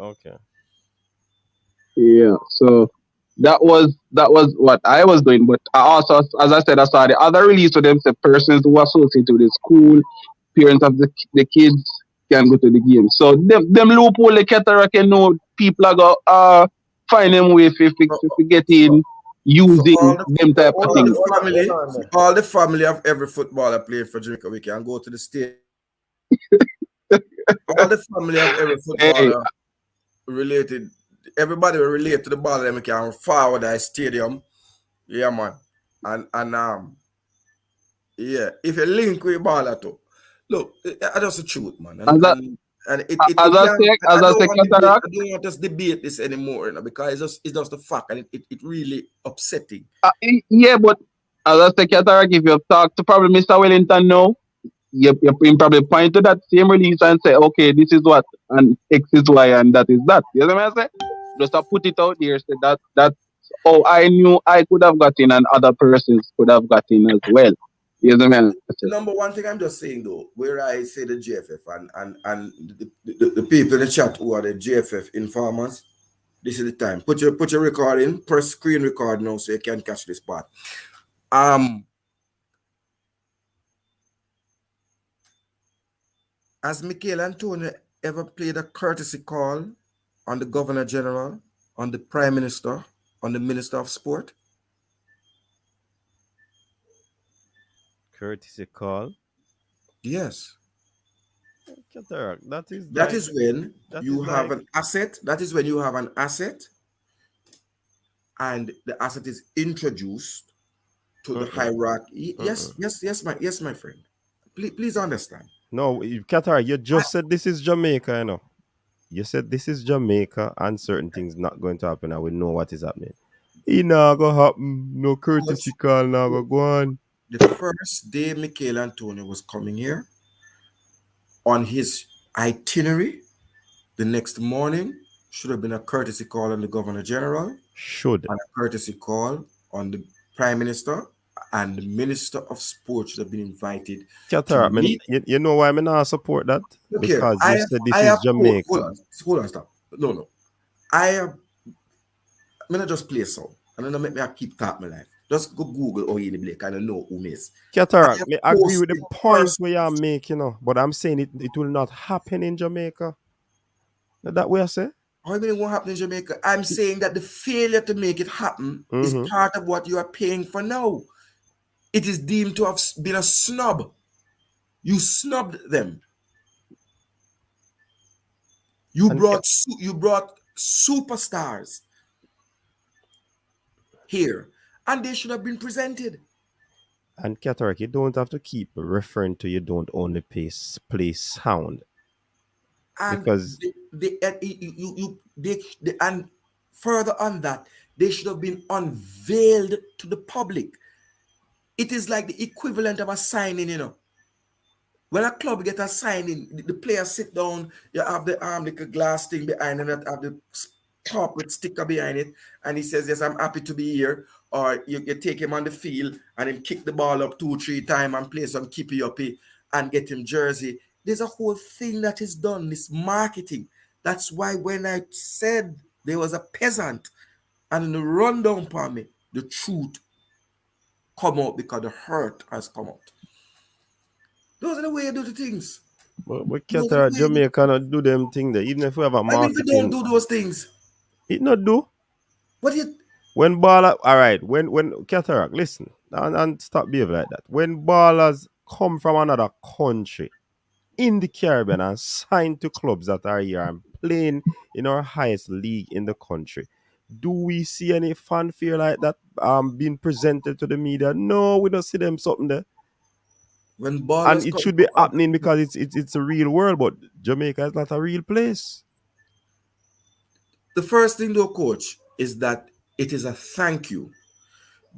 Yeah, so that was what I was doing. But I also, as I said, I saw the other release of them, the persons who are associated with the school, parents of the kids can go to the game. So them loophole the Cataract, you know, people are go find them way if get in using them type of things. All the family of every footballer playing for Jamaica, we can go to the state. All the family of every footballer related, everybody will relate to the ball, them can forward that stadium. Yeah, man. And yeah, if you link with baller too. Look, that's just the truth, man. I don't want us debate this anymore, you know, because it's just a fact, and it really upsetting. Yeah, but as I say, Cataract, if you talk to probably Mr. Wellington now, you probably point to that same release and say, okay, this is what, and X is Y, and that is that. You know what I say? Just to put it out there, say that's how I knew I could have gotten and other persons could have gotten as well. You know what I mean? Number one thing I'm just saying though, where I say the GFF and the people in the chat who are the GFF informers, this is the time. Put your record in, press screen record now so you can catch this part. Has Michael Antonio ever played a courtesy call on the Governor General, on the Prime Minister, on the Minister of Sport? Courtesy call? Yes. That is when you have an asset. That is when you have an asset and the asset is introduced to the hierarchy. Yes, my friend. Please understand. No, Qatar, you just said this is Jamaica, you know. You said this is Jamaica and certain things not going to happen and we know what is happening. It not going to happen. No courtesy call now go on. The first day Michael Antonio was coming here, on his itinerary, the next morning should have been a courtesy call on the Governor General. And a courtesy call on the Prime Minister, and the Minister of Sport should have been invited. Qatar, you know why I not support that? Because you said this is Jamaica. Hold on, stop. No. I'm not just play a song. And then make me keep talking my life. Just go Google Oyini Blake and I know who is. Qatar, I agree with the point where you're making, you know, but I'm saying it will not happen in Jamaica. That way I say? How do you mean it won't happen in Jamaica? I'm saying that the failure to make it happen is part of what you are paying for now. It is deemed to have been a snub. You snubbed them. You brought superstars here, and they should have been presented. And Cataract, you don't have to keep referring to you don't only play sound. And because and further on that, they should have been unveiled to the public. It is like the equivalent of a signing, you know. When a club get a signing, the players sit down, you have the like a glass thing behind and have the corporate sticker behind it, and he says, yes, I'm happy to be here. Or you take him on the field and then kick the ball up 2-3 times and play some keepy uppy and get him jersey. There's a whole thing that is done, this marketing. That's why when I said there was a peasant and in the rundown for me, the truth come out because the hurt has come out. Those are the way you do the things. But Qatar, Jamaica not do them thing there. Even if we have a marketing. I mean, they don't do those things. It not do. What do you? When baller, all right. When Qatar, listen and stop behaving like that. When ballers come from another country in the Caribbean and sign to clubs that are here and playing in our highest league in the country, do we see any fanfare like that being presented to the media? No, we don't see them something there. When ballers and it should be happening because it's a real world, but Jamaica is not a real place. The first thing though, coach, is that it is a thank you,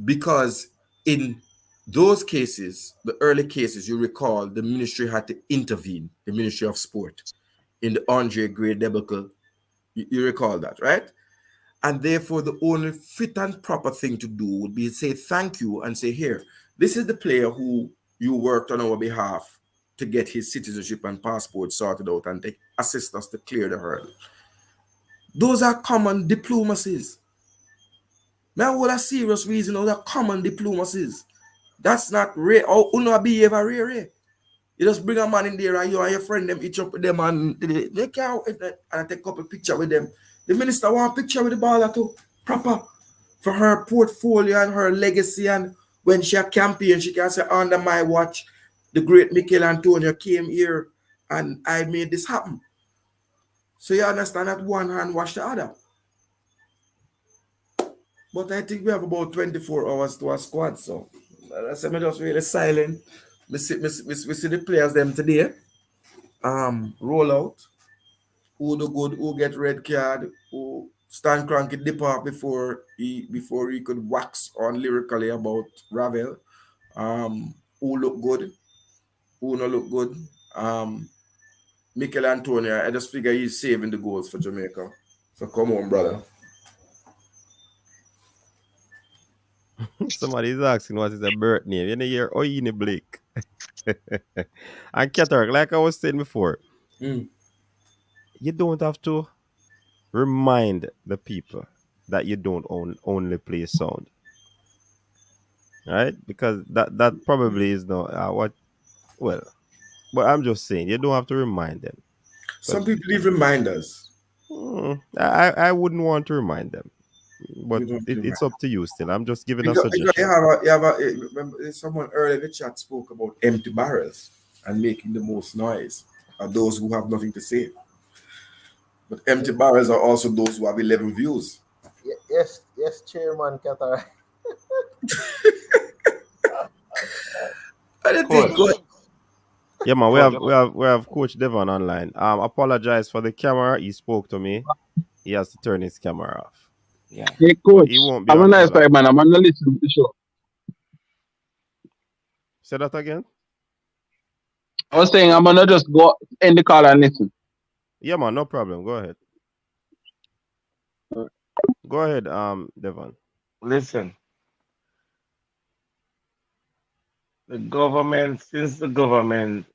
because in those cases, the early cases, you recall the ministry had to intervene, the Ministry of Sport, in the Andre Gray debacle. You recall that, right? And therefore, the only fit and proper thing to do would be to say thank you and say, here, this is the player who you worked on our behalf to get his citizenship and passport sorted out and to assist us to clear the hurdle. Those are common diplomacies. Now, what a serious reason, those are common diplomacies. That's not rare. Or not behave a rare. You just bring a man in there and you and your friend them each up with them and they can't and take a couple picture with them. The minister want a picture with the baller too, proper, for her portfolio and her legacy. And when she a campaign, she can say, under my watch, the great Mikel Antonio came here and I made this happen. So you understand that one hand wash the other. But I think we have about 24 hours to our squad, so that's me just really silent. We see the players them today. Roll out. Who do good, who get red card, who stand cranky dip off before he could wax on lyrically about Ravel. Who look good, who not look good. Mikel Antonio, I just figure he's saving the goals for Jamaica. So come on, brother. Somebody's asking what is a birth name. You know, you're Oini Blake. And Qatar, like I was saying before, you don't have to remind the people that you don't only play sound. Right? Because that probably is not but I'm just saying, you don't have to remind them. Some people leave reminders. I wouldn't want to remind them. But it's up to you still. I'm just giving a suggestion. Remember, someone earlier in the chat spoke about empty barrels and making the most noise are those who have nothing to say. But empty barrels are also those who have 11 views. Yes, Chairman Qatar. I don't think good. Yeah, man, we have Coach Devon online. Apologize for the camera. He spoke to me. He has to turn his camera off. Yeah. Hey, Coach, he won't be I'm a on nice color. guy, man. I'm going to listen to the show. Say that again? I was saying I'm going to just go in the car and listen. Yeah, man, no problem. Go ahead. Go ahead, Devon. Listen. Since the government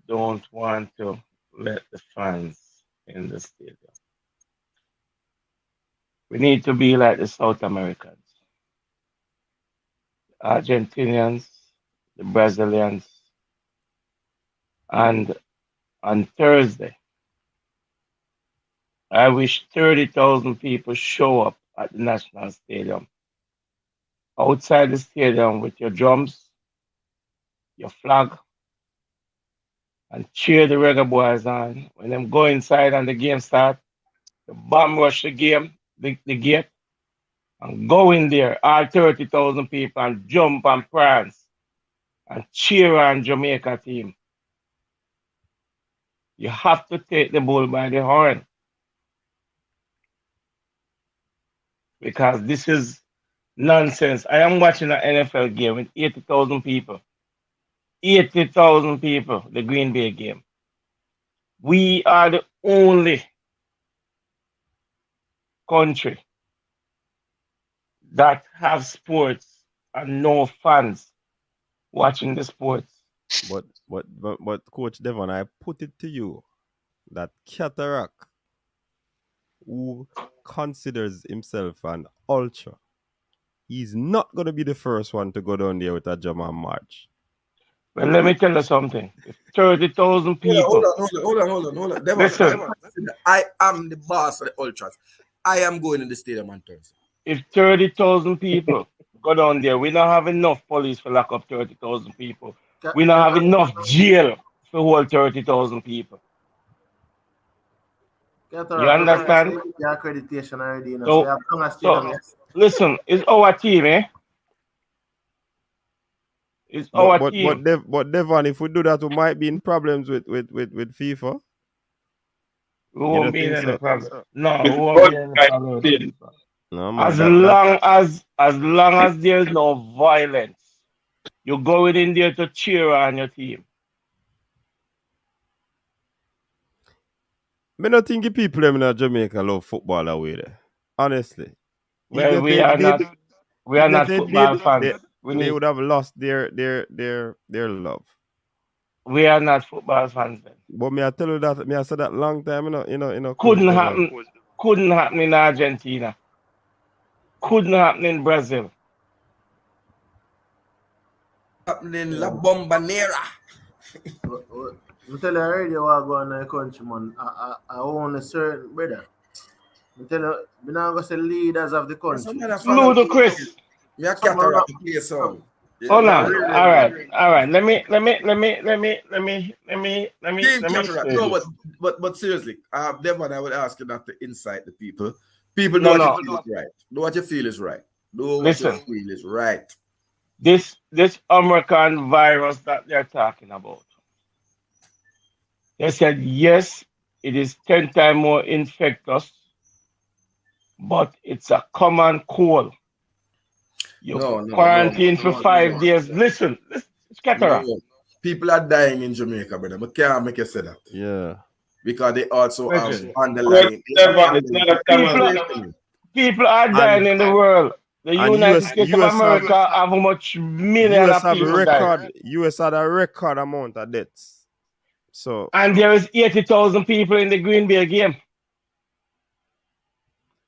don't want to let the fans in the stadium, we need to be like the South Americans, the Argentinians, the Brazilians. And on Thursday, I wish 30,000 people show up at the National Stadium, outside the stadium with your drums, your flag, and cheer the Reggae Boyz on. When them go inside and the game start, the bomb rush the gate, and go in there, all 30,000 people, and jump and prance and cheer on Jamaica team. You have to take the bull by the horn. because this is nonsense. I am watching an NFL game with 80,000 people. 80,000 people, the Green Bay game. We are the only country that have sports and no fans watching the sports. But Coach Devon, I put it to you that Cataract, who considers himself an ultra, he's not going to be the first one to go down there with a drum and march. Well, let me tell you something. If 30,000 people... Hold on. Devon, Listen. I am the boss of the Ultras. I am going in the stadium on Thursday. If 30,000 people go down there, we don't have enough police for lock up 30,000 people. We don't have enough jail for hold 30,000 people. You understand? Your accreditation already, you know, so listen, it's our team, eh? It's our team. But Devon, if we do that, we might be in problems with FIFA. We won't be in any problem. No, we won't be in any problem with FIFA. No, man, as long as there's no violence, you're going in there to cheer on your team. I don't think the people in Jamaica love football away there. Honestly. Well, we are not football fans. They would have lost their love. We are not football fans then. But I tell you that I said that long time, you know. Couldn't happen in Argentina. Couldn't happen in Brazil. Happening La Bombonera. I tell you already what go on in the country, man. I own a certain brother. I tell you, we're not going to say leaders of the country. Ludicrous. Yeah, Cataract to play song. Hold on. All right. Let me. But seriously, Devon, I would ask you not to incite the people. People know what you feel is right. Do what you feel is right. Do what you feel is right. This American virus that they're talking about. They said yes, it is 10 times more infectious, but it's a common cold. You quarantine for 5 days. Listen, it's cataract. People are dying in Jamaica, brother. I can't make you say that. Yeah. Because they also have underlying. People are dying in the world. The United States of America have how much millions of people dying. US had a record amount of deaths. So and there is 80,000 people in the Green Bay game.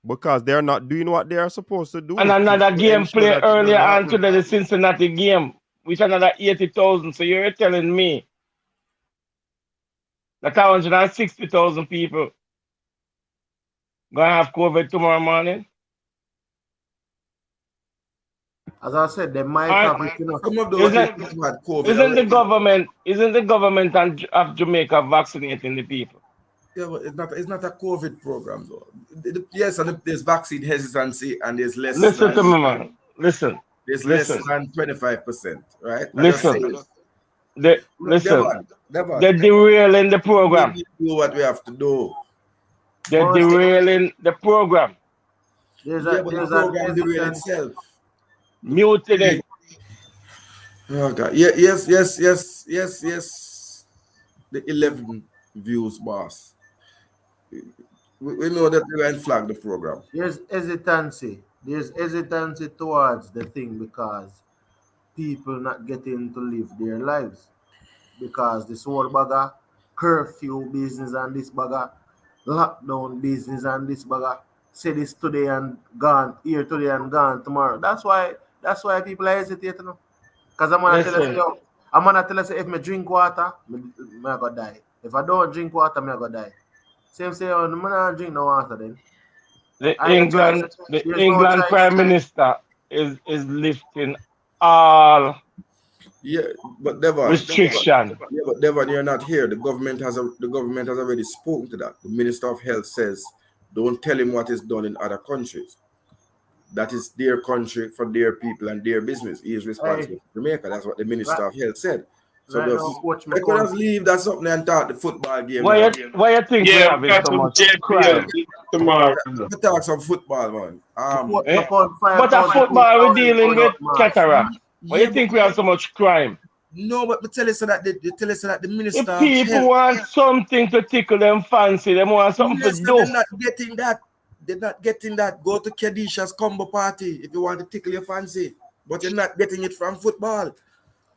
Because they're not doing what they are supposed to do. And another game played earlier on today, the Cincinnati game, with another 80,000. So you're telling me that 160,000 people gonna have COVID tomorrow morning? As I said, they might have some of those had COVID. Isn't the government of Jamaica vaccinating the people? Yeah, but it's not a COVID program though. Yes, and there's vaccine hesitancy and there's less. Listen to me, man. Listen. There's less than 25%, right? Listen. They're derailing the program. We do what we have to do. They're derailing the program. There's a program derail itself. Muted it. Oh God. Yes. The 11 views, boss. We know that they won't flag the program. There's hesitancy. Towards the thing because people not getting to live their lives. Because this whole bagger, curfew business and this bagger, lockdown business and this bagger, say this today and gone, here today and gone tomorrow. That's why people are hesitating. Because I'm gonna tell you, if I drink water, I'm gonna die. If I don't drink water, I'm gonna die. Same say, I'm not drink no water then. The England Prime Minister is lifting all but Devon, restriction. But Devon, you're not here. The government has already spoken to that. The Minister of Health says, don't tell him what is done in other countries. That is their country for their people and their business. He is responsible for Jamaica. That's what the Minister of Health said. So Right just now, Coach I could McCall. just leave that something and talk the football game. Why you think we Yeah, having got so some much JPL crime? tomorrow. We talk some football, man. Coach Eh? McCall, But at 5,000 people football, we're out dealing going with out march. cataract. Why Yeah, you think we have so much crime? No, but tell us that the minister If of people health. want something to tickle them fancy, them want something Yes, to and they're do. not getting that. They're not getting that. Go to Kedisha's combo party if you want to tickle your fancy, but you're not getting it from football.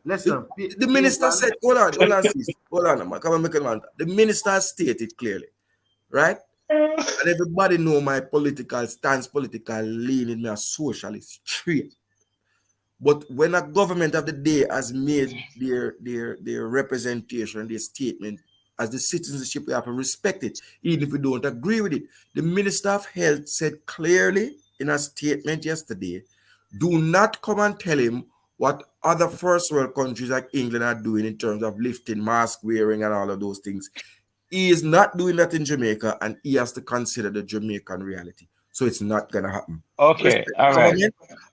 Listen, The minister said, hold on, sis. Hold on, man. Come on, make it man. The minister stated clearly, right? And everybody know my political stance, political leaning, me a socialist straight. But when a government of the day has made their representation, their statement, as the citizenship, we have to respect it, even if we don't agree with it. The Minister of Health said clearly in a statement yesterday, do not come and tell him what other first world countries like England are doing in terms of lifting, mask wearing, and all of those things. He is not doing that in Jamaica, and he has to consider the Jamaican reality. So it's not gonna happen. Okay, all right.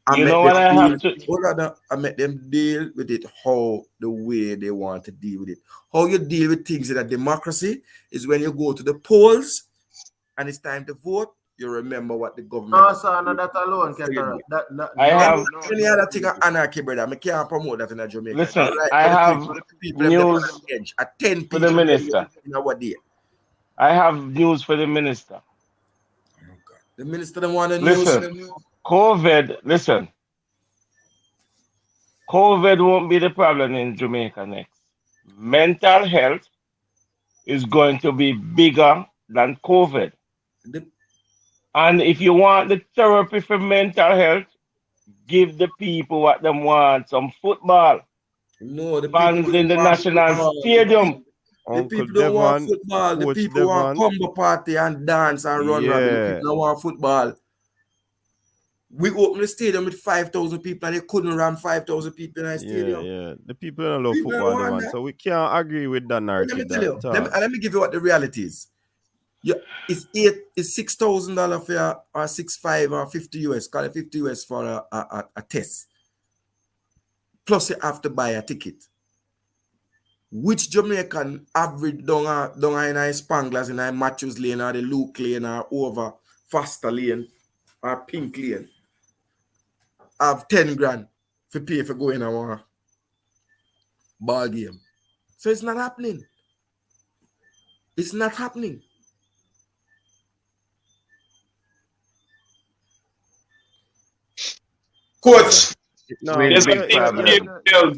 I You met know them what I deal, have to... hold on, I met them deal with it how the way they want to deal with it. How you deal with things in a democracy is when you go to the polls and it's time to vote, you remember what the government. No, sir, not that alone, Ketara. I have any other thing of anarchy, brother. I can't promote that in a Jamaica. Listen, Right, I have people news at 10 for the people minister. in our day. I have news for the minister. The minister don't want to listen, COVID won't be the problem in Jamaica next. Mental health is going to be bigger than COVID. And if you want the therapy for mental health, give the people what they want, some football. No, the fans people in the don't want national football. stadium. The people don't want football. The people want combo party and dance and run rabbit. The people don't want football. We opened the stadium with 5,000 people and they couldn't ram 5,000 people in a stadium. Yeah. The people don't love football, man. So we can't agree with that narrative. Let me tell you. Let me give you what the reality is. Yeah, it's $6,000 for or 6,500 or 50 US. Call it 50 US for a test. Plus you have to buy a ticket. Which Jamaican average down in a Spanglers in a Matthews Lane or the Luke Lane or over Faster Lane or Pink Lane have 10 grand for pay for going on a ball game? So it's not happening. It's not happening. Coach, there's a big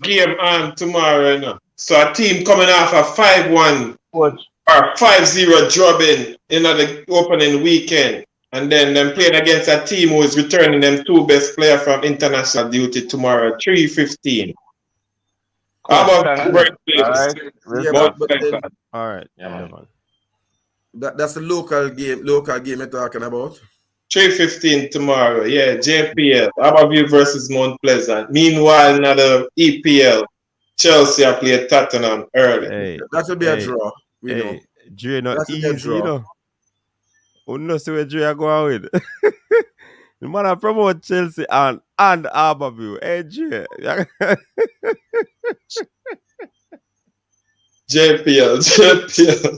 game on tomorrow, you know. So a team coming off a 5-1 or 5-0 drubbing in the opening weekend. And then them playing against a team who is returning them two best players from international duty tomorrow, 3:15. How about all right. That's the local game you're talking about. 3:15 tomorrow, yeah, JPL. Abbeville versus Mount Pleasant. Meanwhile, another EPL. Chelsea are playing Tottenham early. Hey, that will be a draw. We know. Dre not That's easy, you know. Who knows where Dre are going with? The man I promote Chelsea and Abbeville. Hey, Dre. JPL.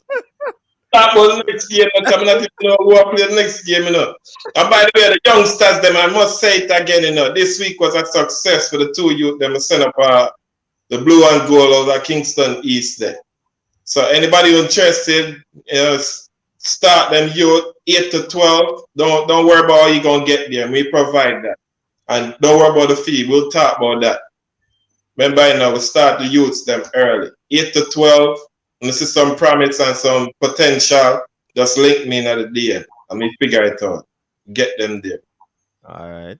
That was next game. I'm not even know who will play next game, you know. And by the way, the youngsters, them, I must say it again, you know. This week was a success for the two youth. Them sent up the blue and gold out of Kingston East there. So anybody interested, you know, start them youth 8 to 12. Don't worry about how you gonna get there. We provide that. And don't worry about the fee. We'll talk about that. Remember, you know, we start the youths them early. 8 to 12. And this is some promise and some potential. Just link me in at the day. And we figure it out. Get them there. All right.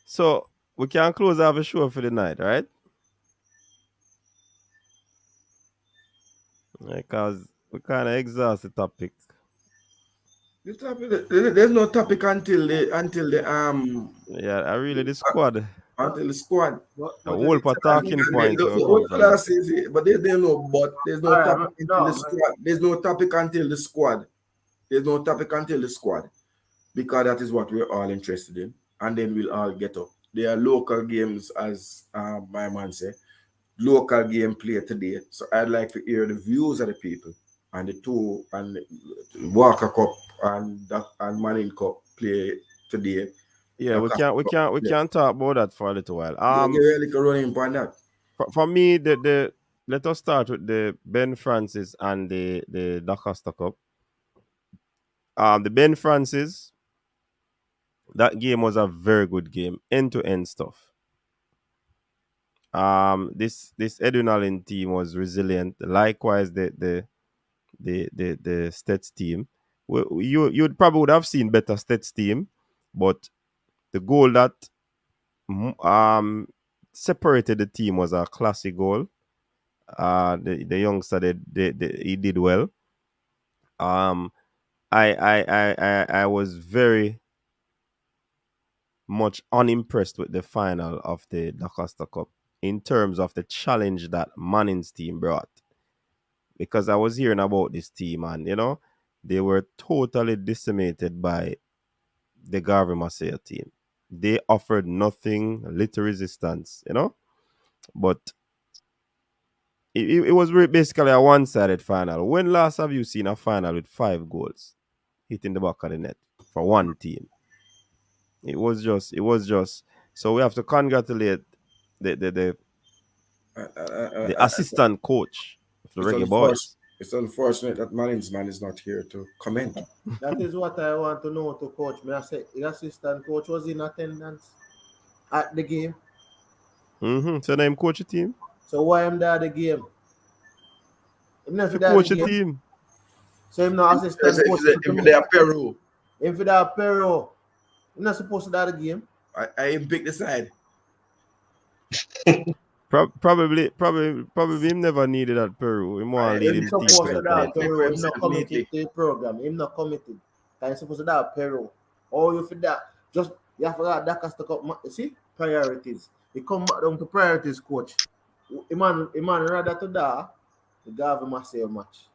So we can close off a show for the night, right? Because we kind of exhaust the topic. There's no topic until the Yeah, I really the squad. Until the squad. The whole talking point. But there's no topic until the squad. There's no topic until the squad. There's no topic until the squad. Because that is what we're all interested in. And then we'll all get up. they are local games, as my man say, local game play today. So I'd like to hear the views of the people and the two and the Walker Cup and Manning Cup play today. Yeah, we can't talk about that for a little while. You really can run in on that. For me, the let us start with the Ben Francis and the DaCosta Cup. The Ben Francis, that game was a very good game, end-to-end stuff. This Edwin Allen team was resilient. Likewise, the Stets team. You'd probably would have seen better Stets team, but the goal that separated the team was a classic goal. The youngster he did well. I was very much unimpressed with the final of the DaCosta Cup in terms of the challenge that Manning's team brought. Because I was hearing about this team and, they were totally decimated by the Garvey Marseille team. They offered nothing, little resistance, But it was basically a one-sided final. When last have you seen a final with 5 goals hitting the back of the net for one team? It was just. So we have to congratulate the assistant coach of the Reggae Boyz. It's unfortunate that Manning's man is not here to comment. That is what I want to know to coach. May I say, the assistant coach was in attendance at the game. So name coach a team. So why am there at the game? To coach a team. So him not assistant coach. If they are Peru. If they are Peru, you're not supposed to do the game. I ain't pick the side. Probably him never needed at Peru. Him want to lead him team. Peru. Him not committed to the program. Him not committed. He's supposed to do Peru. Or you for that, just you have to that DaCosta Cup. See priorities. He come back down to priorities, coach. Iman rather to da the Garvey Marseille match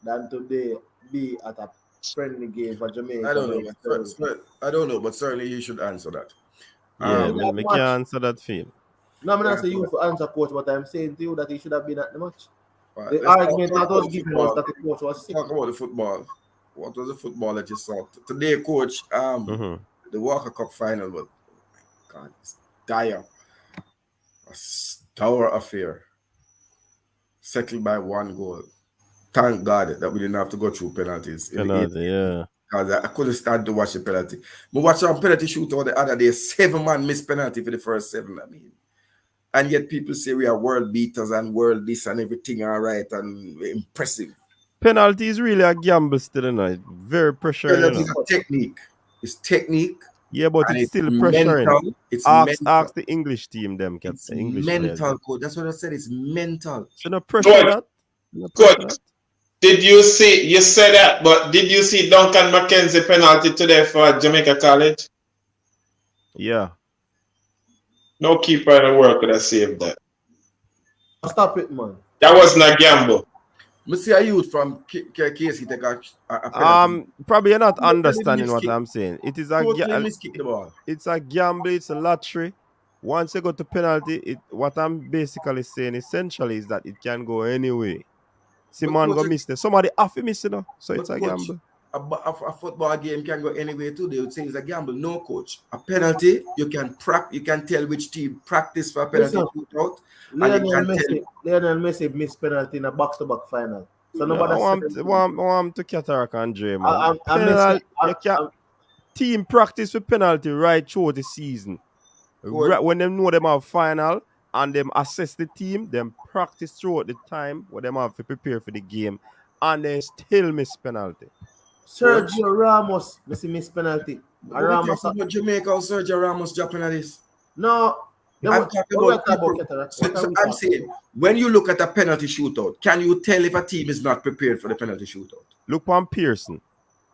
than today be at a friendly game for Jamaica. I don't know, but certainly you should answer that. Yeah, I can't answer that for him. No, I'm not saying you for answer, coach, but I'm saying to you that he should have been at the match. Right, the argument that was given was that the coach was sick. Talk about the football. What was the football that you saw today, coach? The Walker Cup final, but God, it's dire. A dour affair. Settled by 1 goal. Thank God that we didn't have to go through penalties. Yeah. Because I couldn't stand to watch the penalty. But watch a penalty shootout the other day. 7 man missed penalty for the first 7. And yet people say we are world beaters and world this and everything all right and impressive. Penalty is really a gamble still, Very pressuring. Penalty is a technique. It's technique. Yeah, but it's still pressuring. Ask the English team, them. It's mental, coach. That's what I said. It's mental. So no pressure that. Did you see, you said that, but did you see Duncan McKenzie penalty today for Jamaica College? Yeah. No keeper in the world could have saved that. Stop it, man. That wasn't a gamble. I see a youth from KC take a penalty. Probably you're not understanding what I'm saying. It is it's a gamble, it's a lottery. Once you go to penalty, what I'm basically saying essentially is that it can go anyway. Man go miss it. Somebody have to miss it, so it's a gamble. A football game can go anyway too. They would say it's a gamble. No, coach. A penalty, you can tell which team practice for a penalty shootout. Lionel Messi missed penalty in a box-to-back final. So nobody. I want to cataract and Dre, man. Team practice for penalty right through the season. Right, when them know them have final and them assess the team, them practice throughout the time where them have to prepare for the game, and they still miss penalty. Sergio Ramos missed penalty. Ramos about Jamaica or Sergio Ramos dropping at this? No. I'm talking about so I'm saying, when you look at a penalty shootout, can you tell if a team is not prepared for the penalty shootout? Look on Pearson.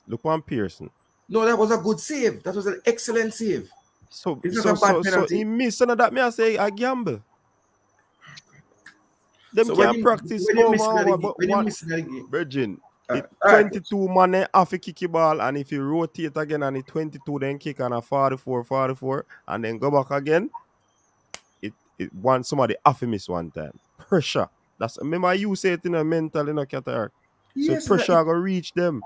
No, that was a good save. That was an excellent save. So he missed none of that. Me I say a gamble. Them so can't practice over. But Virgin, It 22 man then have to kick your ball, and if you rotate again and it 22 then kick on a 44, and then go back again, it want somebody have to miss one time. Pressure. That's remember you say it in a mental in a cataract. So Yes, pressure gonna reach them.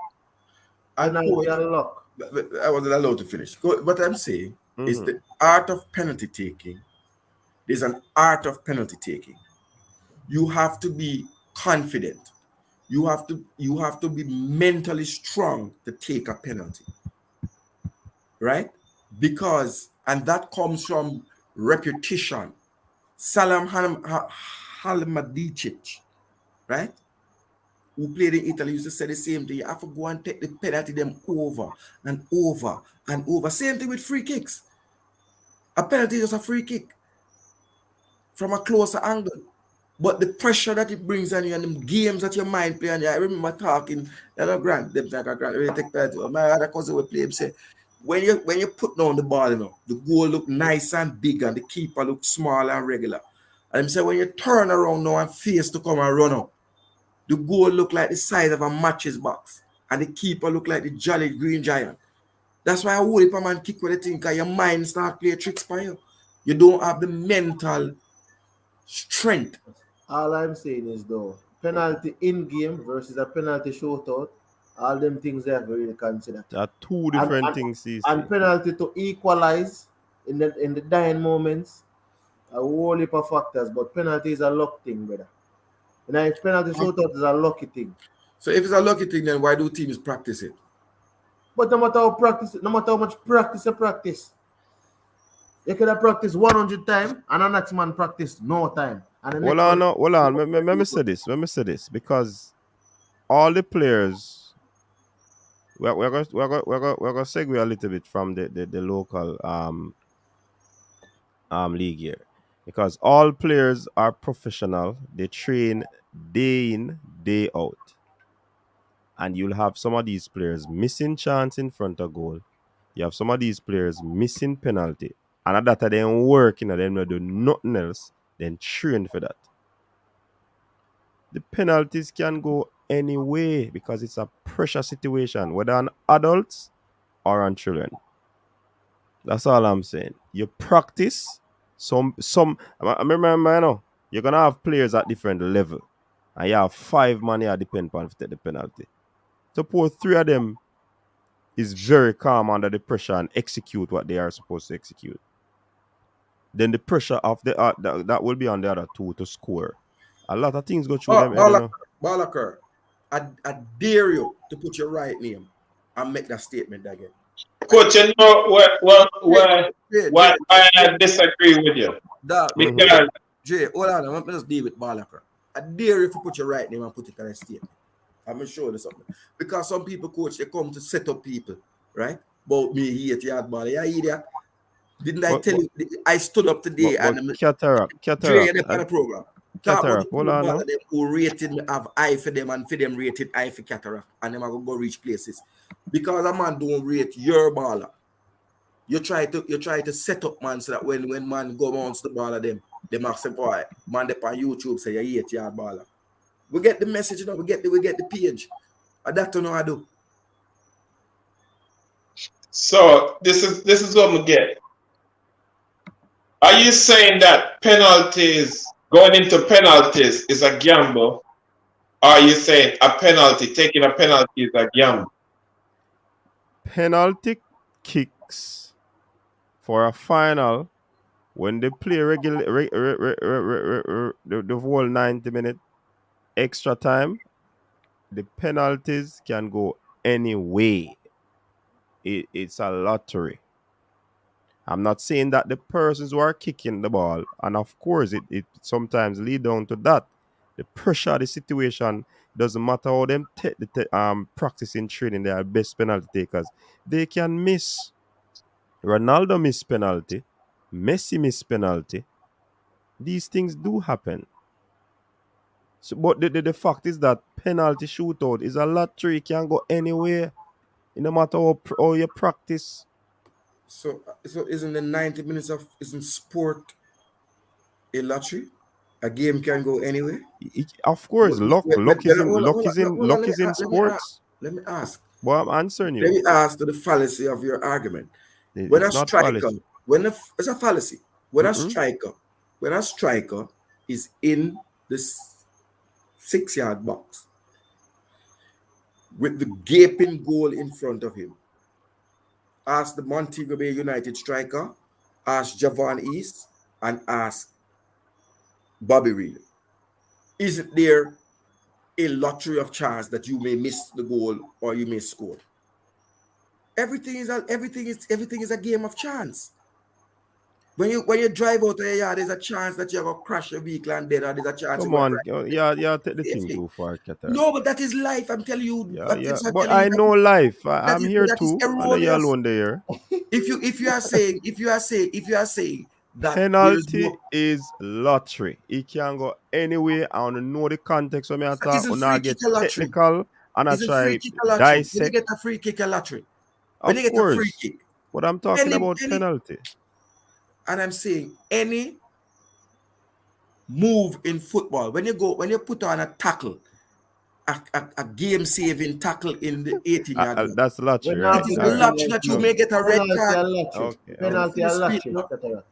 And coach, I wasn't allowed to finish. What I'm saying is the art of penalty taking. There's an art of penalty taking. You have to be confident. You have to be mentally strong to take a penalty. Right? Because, and that comes from repetition. Salam Halmadicic, right? Who played in Italy used to say the same thing. You have to go and take the penalty them over and over and over. Same thing with free kicks. A penalty is a free kick from a closer angle. But the pressure that it brings on you and the games that your mind play on you. I remember talking, Grant, them like a Grant, when you take penalty. My other cousin would play him say, when you put down the ball, the goal look nice and big and the keeper look small and regular. And him say when you turn around now and face to come and run up, the goal look like the size of a matches box. And the keeper look like the jolly green giant. That's why I hold it a man kick with the thing, because your mind start play tricks for you. You don't have the mental strength. All I'm saying is though, penalty in game versus a penalty shootout, all them things they have to really consider. There are two different things. And penalty to equalize in the dying moments, a whole heap of factors, but penalty is a luck thing, brother. And if penalty shootout is a lucky thing. So if it's a lucky thing, then why do teams practice it? But no matter how much practice you practice, you could have practiced 100 times and the next man practice no time. Hold on. Let me say this. Because all the players, we're going to segue a little bit from the local league here. Because all players are professional. They train day in, day out. And you'll have some of these players missing chance in front of goal. You have some of these players missing penalty. And at that, they ain't working and they don't do nothing else than train for that. The penalties can go any way because it's a pressure situation, whether on adults or on children. That's all I'm saying. You practice I remember, you know, you're gonna have players at different level. And you have 5 man here depend upon to take the penalty. Suppose 3 of them is very calm under the pressure and execute what they are supposed to execute. Then the pressure of the that will be on the other 2 to score. A lot of things go through them. Balaker, I dare you to put your right name and make that statement again. Coach, you know why I disagree with you? Because Jay, hold on, I'm just deal with Balaker. I dare you to put your right name and put it on a statement. I'm gonna show you something. Because some people, coach, they come to set up people, right? About me, he hate yard ball. Yeah, idiot. Didn't I tell you? I stood up today and Cataract. Jay, they're on the program. Cataract. Hold on. Them who rated me have eye for them and for them rated eye for cataract, and them are gonna go reach places. Because a man don't rate your baller. You try to set up man so that when man go bounce the ball at them ask them, boy, man they on YouTube say you hate yard baller. We get the message, you know, we get the page. And that don't know how to do. So this is what we get. Are you saying that going into penalties is a gamble? Or are you saying taking a penalty is a gamble? Penalty kicks for a final when they play the whole 90-minute extra time, the penalties can go any way. It's a lottery. I'm not saying that the persons who are kicking the ball, and of course it sometimes lead down to that. The pressure of the situation doesn't matter how them practicing training, they are best penalty takers. They can miss. Ronaldo missed penalty. Messi missed penalty. These things do happen. So, but the fact is that penalty shootout is a lottery. It can go anywhere. No matter how you practice. So isn't the 90 minutes of isn't sport a lottery? A game can go anywhere. Of course, luck is in sports. Let me ask. Well, I'm answering you. Let me ask to the fallacy of your argument. It's not fallacy. It's a fallacy. When a striker is in this 6-yard box with the gaping goal in front of him, ask the Montego Bay United striker, ask Javon East, and ask Bobby Reed. Isn't there a lottery of chance that you may miss the goal or you may score? Everything is a game of chance. When you drive out of your yard, there's a chance that you're gonna crash your vehicle and dead, or there's a chance. Come on, yeah, take the thing too far, Qatar. No, but that is life. I'm telling you. Yeah. But I know life. I'm here too. I know you're alone there. If you are saying that penalty is lottery. It can go anywhere. I want to know the context when I talk. When I get technical and I try dissect. When you get a free kick a lottery. When you get a free kick. But I'm talking about penalty. And I'm saying any move in football, when you put on a tackle, a game-saving tackle in the 18-yard. That's lottery, right? It is a lottery that you may get a red card. Okay. Penalty is a lottery.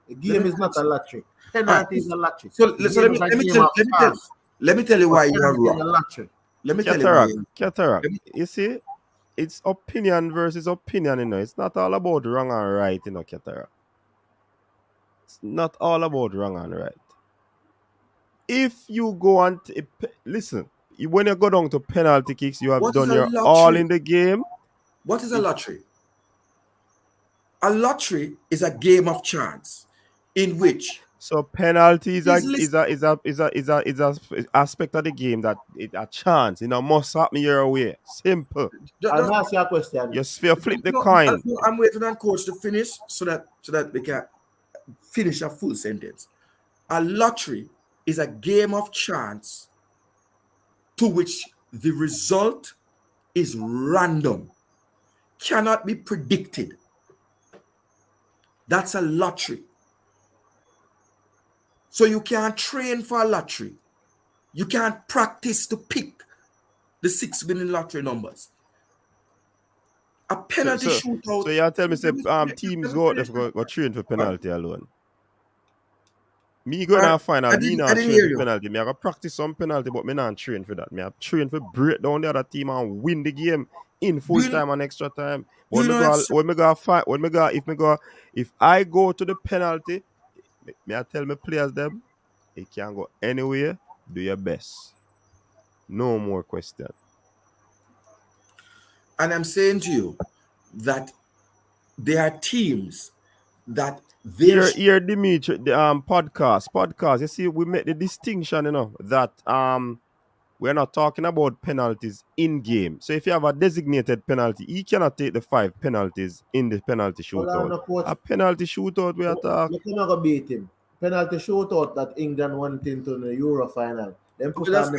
The game is not a lottery. Penalty is a lottery. So let me tell you why you are wrong. Let me tell you why. Cataract. You see, it's opinion versus opinion, you know. It's not all about wrong and right, you know, Cataract. It's not all about wrong and right. If you go and listen, when you go down to penalty kicks, you have done your all in the game. What is a lottery? A lottery is a game of chance in which. So penalty is a aspect of the game that it's a chance. You know, must happen your way. Simple. I'll ask you a question. You flip the coin. I'm waiting on coach to finish so that we can finish a full sentence. A lottery is a game of chance to which the result is random, cannot be predicted. That's a lottery. So you can't train for a lottery. You can't practice to pick the 6 winning lottery numbers. A penalty shootout. So you tell me, say, teams go out there go train for penalty alone. Me go and find out, me not train for penalty. Me I go practice some penalty, but me not train for that. Me I train for break down the other team and win the game in full time and extra time. If I go to the penalty, me I tell my players them, it can go anywhere, do your best. No more question. And I'm saying to you that there are teams that here Dimitri, the podcast. You see, we make the distinction, you know, that we're not talking about penalties in game. So if you have a designated penalty, he cannot take the 5 penalties in the penalty shootout. A penalty shootout we attack. You cannot go beat him. Penalty shootout that England went into the Euro final. Then put on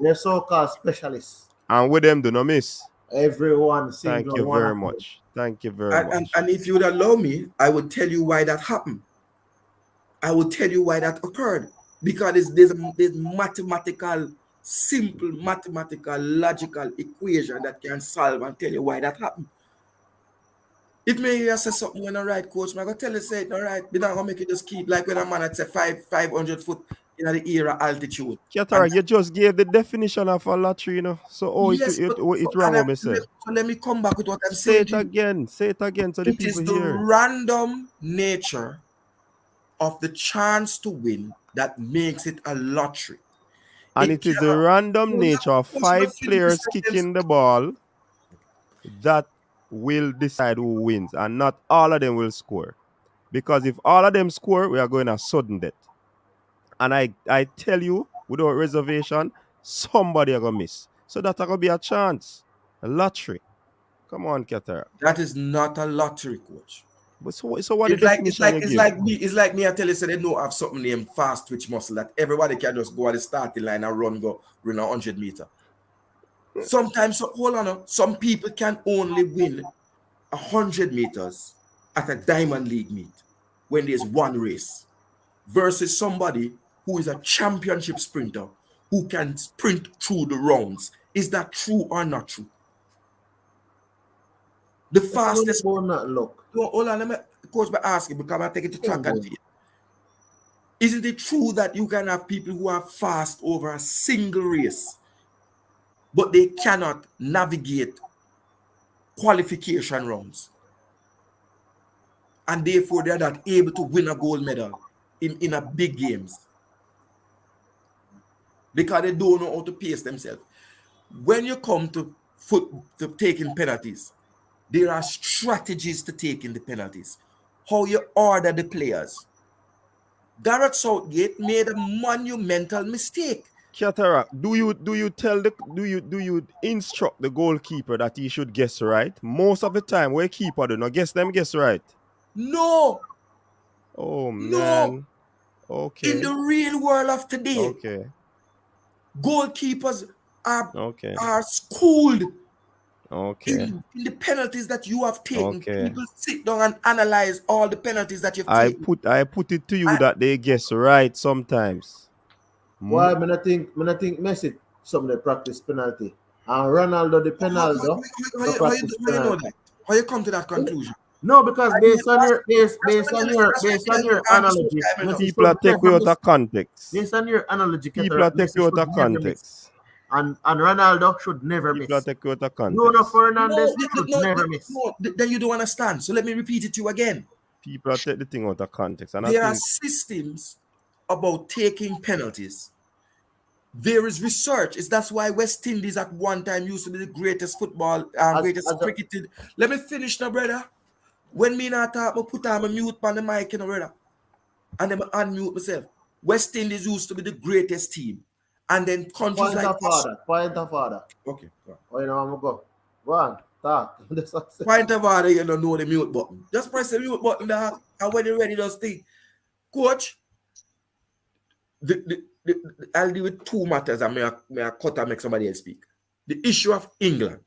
their so-called specialists. And with them do not miss. Everyone. Thank you very much. Thank you very much. And if you would allow me, I would tell you why that happened. I will tell you why that occurred. Because there's simple mathematical, logical equation that can solve and tell you why that happened. If me say something when I right, coach, I'm going to tell you, say it, all right, we're not going to make it just keep like when a man at say 500 foot in the era altitude. Catara, you just gave the definition of a lottery, you know. So yes, it wrong what me say. So let me come back with what I'm saying. Say it again so the people hear. It is the random nature of the chance to win that makes it a lottery. And it is the random nature of 5 players kicking the ball that will decide who wins. And not all of them will score. Because if all of them score, we are going to sudden death. And I tell you, without reservation, somebody are going to miss. So that's going to be a chance. A lottery. Come on, Qatar. That is not a lottery, coach. But so what it's like me, I tell you, so they know I have something named fast twitch muscle that everybody can just go at the starting line and run 100 meters. Sometimes, hold on, some people can only win 100 meters at a Diamond League meet when there's one race versus somebody who is a championship sprinter, who can sprint through the rounds. Is that true or not true? The fastest. Hold on, let me, coach, ask you because I take it to track and field. Isn't it true that you can have people who are fast over a single race, but they cannot navigate qualification rounds, and therefore they are not able to win a gold medal in a big games because they don't know how to pace themselves? When you come to taking penalties, there are strategies to taking the penalties. How you order the players. Gareth Southgate made a monumental mistake. Cataract, do you instruct the goalkeeper that he should guess right? Most of the time, where keeper do not guess right. No. Oh man. Okay. In the real world of today, okay, goalkeepers are schooled in the penalties that you have taken. People sit down and analyze all the penalties that you've taken. I put it to you that they guess right sometimes. Why I think Messi some they practice penalty and Ronaldo the penalty. How you come to that conclusion? No, because based on your analogy, people take you out of context. Based on your analogy, people take you out of context. And Ronaldo should never miss. People take you out of context. Bruno Fernandes should never miss. No, then you don't understand. So let me repeat it to you again. People take the thing out of context. And there are systems about taking penalties. There is research. That's why West Indies at one time used to be the greatest football, greatest cricketed. Let me finish now, brother. When me not talk, I put on my mute on the mic, you know, brother. And then I unmute myself. West Indies used to be the greatest team. And then countries Point of order. Okay. Oh, you know, I'm going to go. Go on, talk. Point of order, you don't know the mute button. Just press the mute button, dog. And when you're ready, just think. Coach, I'll deal with two matters and may I cut and make somebody else speak. The issue of England.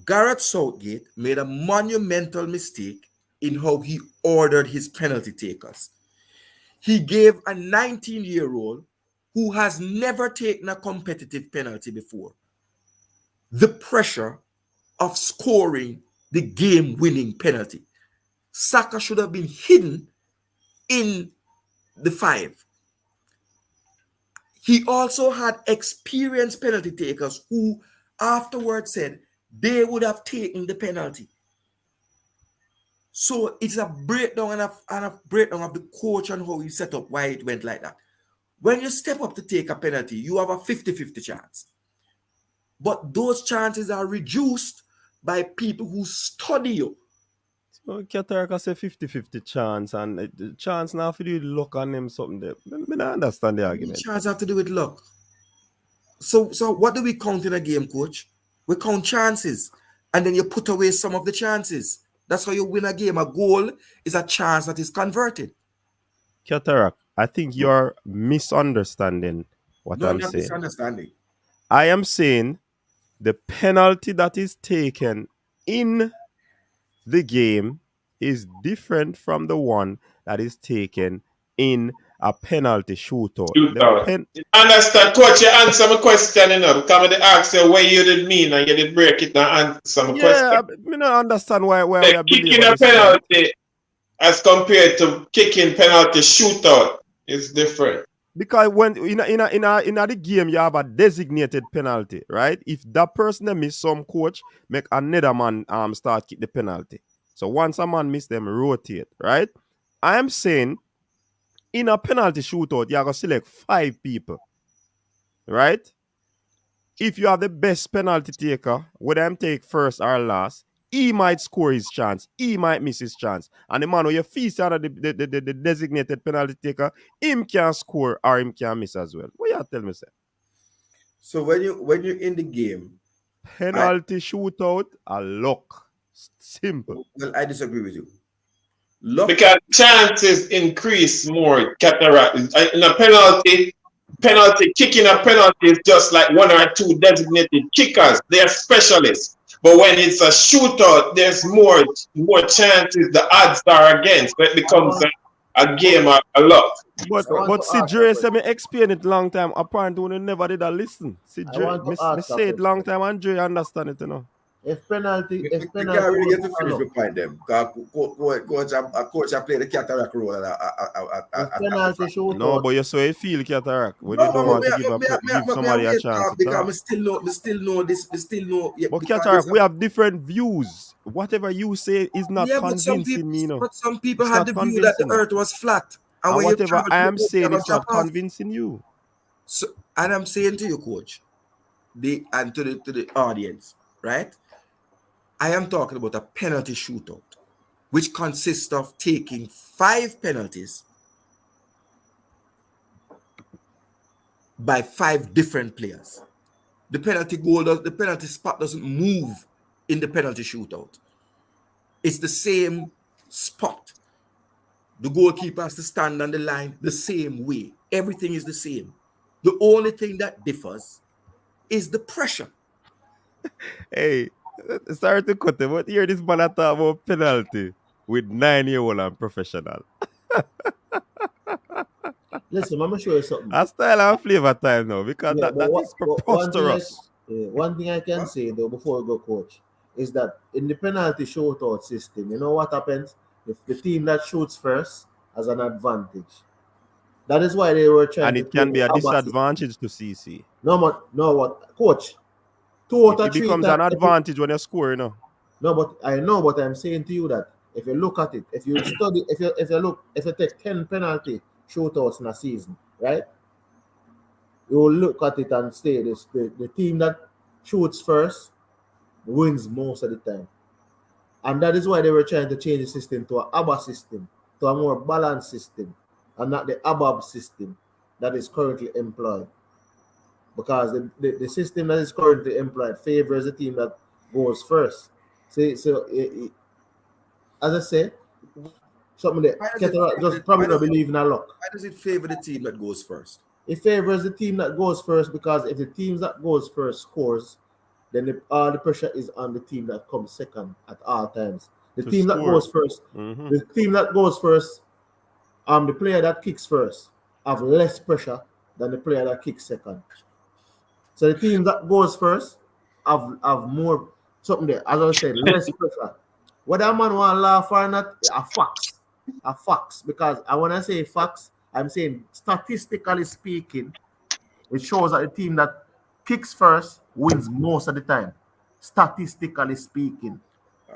Gareth Southgate made a monumental mistake in how he ordered his penalty takers. He gave a 19-year-old who has never taken a competitive penalty before the pressure of scoring the game-winning penalty. Saka should have been hidden in the 5. He also had experienced penalty takers who afterwards said they would have taken the penalty. So it's a breakdown and a breakdown of the coach and how he set up why it went like that. When you step up to take a penalty, you have a 50-50 chance. But those chances are reduced by people who study you. So Qatar say 50-50 chance, and the chance now for you to look on them something there. I don't understand the argument. The chance have to do with luck. So what do we count in a game, coach? We count chances, and then you put away some of the chances. That's how you win a game. A goal is a chance that is converted. Cataract, I think you're misunderstanding what I'm saying. No, I'm not misunderstanding. I am saying the penalty that is taken in the game is different from the one that is taken in a penalty shootout. Understand, coach, you answer my question, you know, because I ask you what you did mean and you did break it and answer my question. Yeah, I don't understand why we are kicking a penalty as compared to kicking penalty shootout is different. Because when in the game you have a designated penalty, right? If that person miss some, coach make another man start kick the penalty. So once a man miss them, rotate, right? I am saying in a penalty shootout, you are gonna select 5 people, right? If you have the best penalty taker, whether him take first or last, he might score his chance, he might miss his chance. And the man who you feast under the designated penalty taker, him can score or him can miss as well. What you tell me, sir? So when you're in the game, penalty shootout, a luck. Simple. Well, I disagree with you. Luck. Because chances increase more, Cataract. In a penalty, kicking a penalty is just like 1 or 2 designated kickers. They are specialists. But when it's a shootout, there's more chances the odds are against. So it becomes a game of luck. But Sidre said me explain it long time. Apparently, we never did a listen. Sidre, me say it long time, and Dre understand it, you know. If penalty, we can't really get to finish the point them. Coach, I play the cataract role. Penalty shootout. No, but you so you feel cataract when you don't want to give somebody a chance to talk. We still know this. We still know. Yeah, but cataract, we have different views. Whatever you say is not convincing me, no. But some people had the view that the earth was flat. And whatever I am saying is not convincing you. So, and I'm saying to you, coach, and to the audience, right? I am talking about a penalty shootout, which consists of taking 5 penalties by 5 different players. The penalty spot doesn't move in the penalty shootout. It's the same spot. The goalkeeper has to stand on the line the same way. Everything is the same. The only thing that differs is the pressure. Hey, sorry to cut him, but here this man talk about penalty with 9-year-old and professional. Listen, I'm gonna show you something. A style and flavor time now, because that is preposterous. One thing I can say though before we go, coach, is that in the penalty shootout system, you know what happens? If the team that shoots first has an advantage. That is why they were trying. And it can be a disadvantage to CC. No, what, coach? 2 out of 3 becomes an advantage when you score, you know. No, but I know, but I'm saying to you that if you look at it, if you study, if you take 10 penalty shootouts in a season, right? You will look at it and say this: the team that shoots first wins most of the time. And that is why they were trying to change the system to an ABBA system, to a more balanced system, and not the ABAB system that is currently employed. Because the system that is currently employed favors the team that goes first. So as I say, something that just probably not believe in our luck. Why does it favor the team that goes first? It favors the team that goes first because if the team that goes first scores, then all the pressure is on the team that comes second at all times. The team that goes first, the player that kicks first have less pressure than the player that kicks second. So the team that goes first have more something there. As I said, less pressure. Whether a man want to laugh or not, a facts. Because when I say facts, I'm saying statistically speaking, it shows that the team that kicks first wins most of the time. Statistically speaking.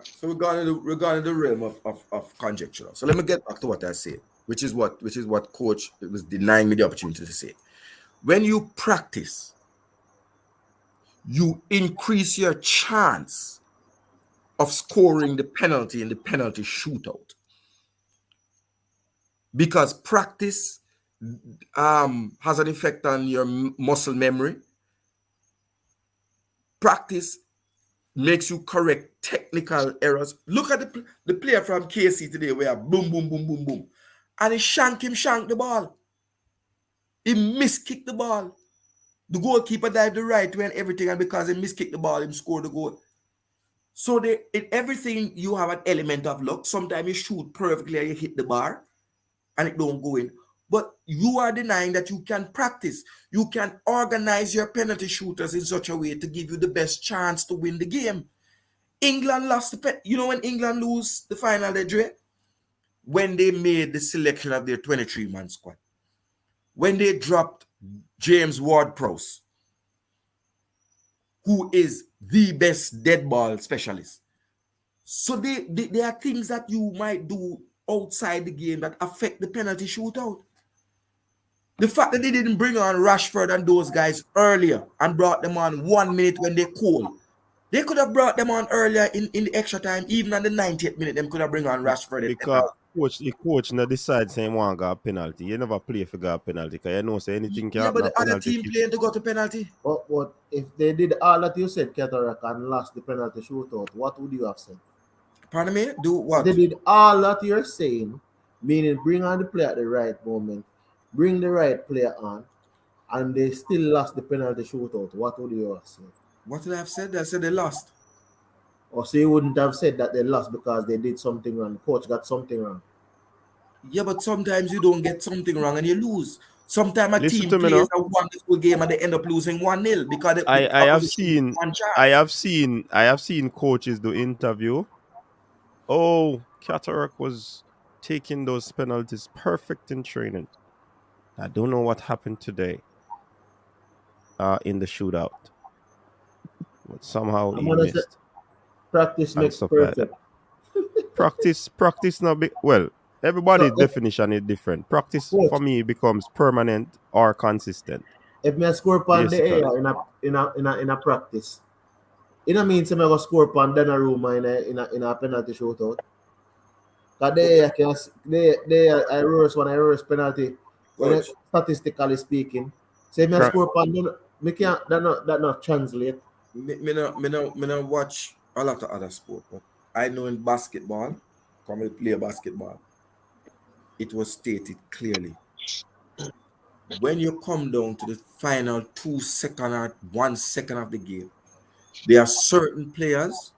So we're going to the realm of conjecture. So let me get back to what I said, which is what coach was denying me the opportunity to say. When you practice, you increase your chance of scoring the penalty in the penalty shootout. Because practice has an effect on your muscle memory. Practice makes you correct technical errors. Look at the player from KC today where boom, boom, boom, boom, boom. And he shanked the ball. He miskicked the ball. The goalkeeper dived the right way and everything, and because he miskicked the ball, he scored the goal. So in everything, you have an element of luck. Sometimes you shoot perfectly and you hit the bar and it don't go in. But you are denying that you can practice. You can organize your penalty shooters in such a way to give you the best chance to win the game. England lost you know when England lose the final, they drew? When they made the selection of their 23-man squad. When they dropped James Ward-Prowse, who is the best dead ball specialist. So there are things that you might do outside the game that affect the penalty shootout. The fact that they didn't bring on Rashford and those guys earlier and brought them on 1 minute when they're cold. They could have brought them on earlier in the extra time, even on the 90th minute, them could have bring on Rashford. Because the coach now decides saying one got a penalty. You never play if you got a penalty because you know say anything can happen. Yeah, but the other team playing to go to penalty. But if they did all that you said, Cataract, and lost the penalty shootout, what would you have said? Pardon me? Do what? They did all that you're saying, meaning bring on the player at the right moment, bring the right player on, and they still lost the penalty shootout. What would you have said? What did I have said? I said they lost. Or so you wouldn't have said that they lost because they did something wrong. The coach got something wrong. Yeah, but sometimes you don't get something wrong and you lose. Sometimes a Listen team to me plays now. a wonderful game and they end up losing 1-0 because the I have opposition seen one chance. I have seen coaches do interview. Oh, Cataract was taking those penalties perfect in training. I don't know what happened today in the shootout. But somehow I'm he gonna say missed practice and makes stuff like that. perfect. Practice not be well, everybody's So definition is different. Practice for coach, me becomes permanent or consistent, if me a score upon the basically. air in a practice, it don't mean some go score upon Donnarumma in a penalty shootout. Cause I reverse when I reverse penalty when Coach, statistically speaking. Say me a Pra- score upon me can't that not translate. me no watch a lot of other sport, but I know in basketball, come to play basketball, it was stated clearly. When you come down to the final 2 seconds or 1 second of the game, there are certain players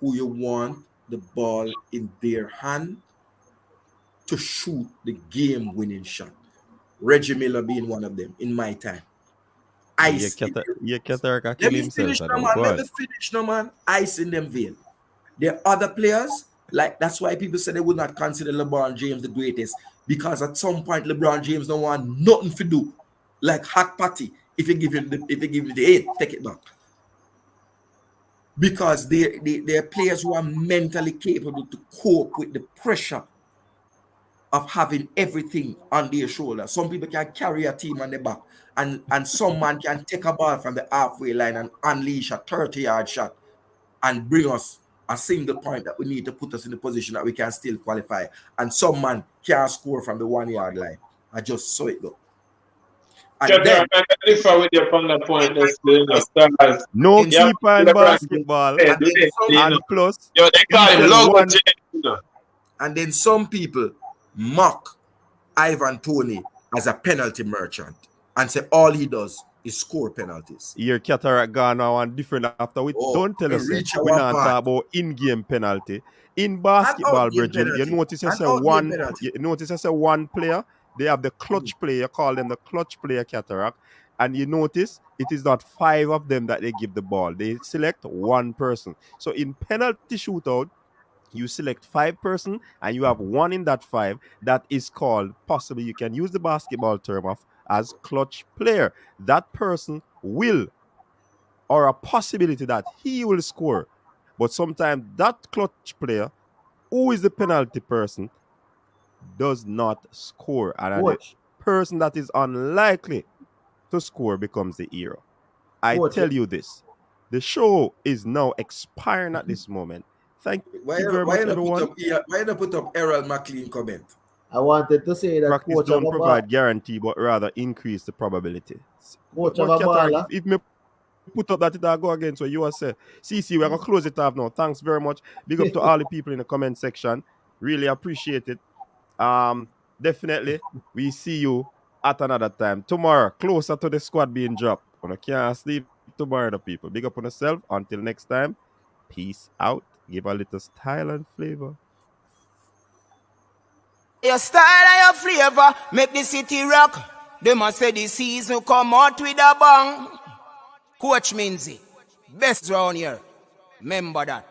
who you want the ball in their hand to shoot the game-winning shot. Reggie Miller being one of them in my time. Ice in their veins. Cataract Let kill me himself, finish I now, know. man. Go Let me on. finish now, man. Ice in them vein. There are other players, like that's why people say they would not consider LeBron James the greatest, because at some point LeBron James don't want nothing to do. Like hot patty. If you give him the 8, take it back. Because they're players who are mentally capable to cope with the pressure of having everything on their shoulder. Some people can carry a team on their back, and some man can take a ball from the halfway line and unleash a 30-yard shot and bring us a single point that we need to put us in the position that we can still qualify. And some man can't score from the 1-yard line. I just saw it go. And then I differ with you upon that point. That's stars. No in some, keeper in basketball, and then some, and plus Yo, they he call him said Logo one. James, you know. and then some people mock Ivan Toney as a penalty merchant and say all he does is score penalties. Your Cataract gone now and different after we Oh, don't tell us reach we our not part. talk about in-game penalty. In An basketball, out-game brethren, you penalty. notice I An say out-game one penalty. you notice I say one player, they have the clutch player, you call them the clutch player Cataract, and you notice it is not 5 of them that they give the ball. They select one person. So in penalty shootout, you select 5 person and you have one in that 5 that is called, possibly you can use the basketball term of as clutch player. That person will, or a possibility that he will score, but sometimes that clutch player who is the penalty person does not score, and the Coach, person that is unlikely to score becomes the hero. I coach, tell you this, the show is now expiring at this moment. Thank you very Why much, not put everyone. up Errol McLean comment? I wanted to say that Practice coach of don't a ball, provide guarantee, but rather increase the probability. coach of But a Cataract, baller. if me put up that it'll go again, so you are say, CC, we're gonna close it off now. Thanks very much. Big up to all the people in the comment section. Really appreciate it. Definitely, we see you at another time tomorrow, closer to the squad being dropped. You can't sleep tomorrow, the people. Big up on yourself. Until next time, peace out. Give a little style and flavor. Your style and your flavor make the city rock. They must say the season come out with a bang. Coach Minzy, best round here. Remember that.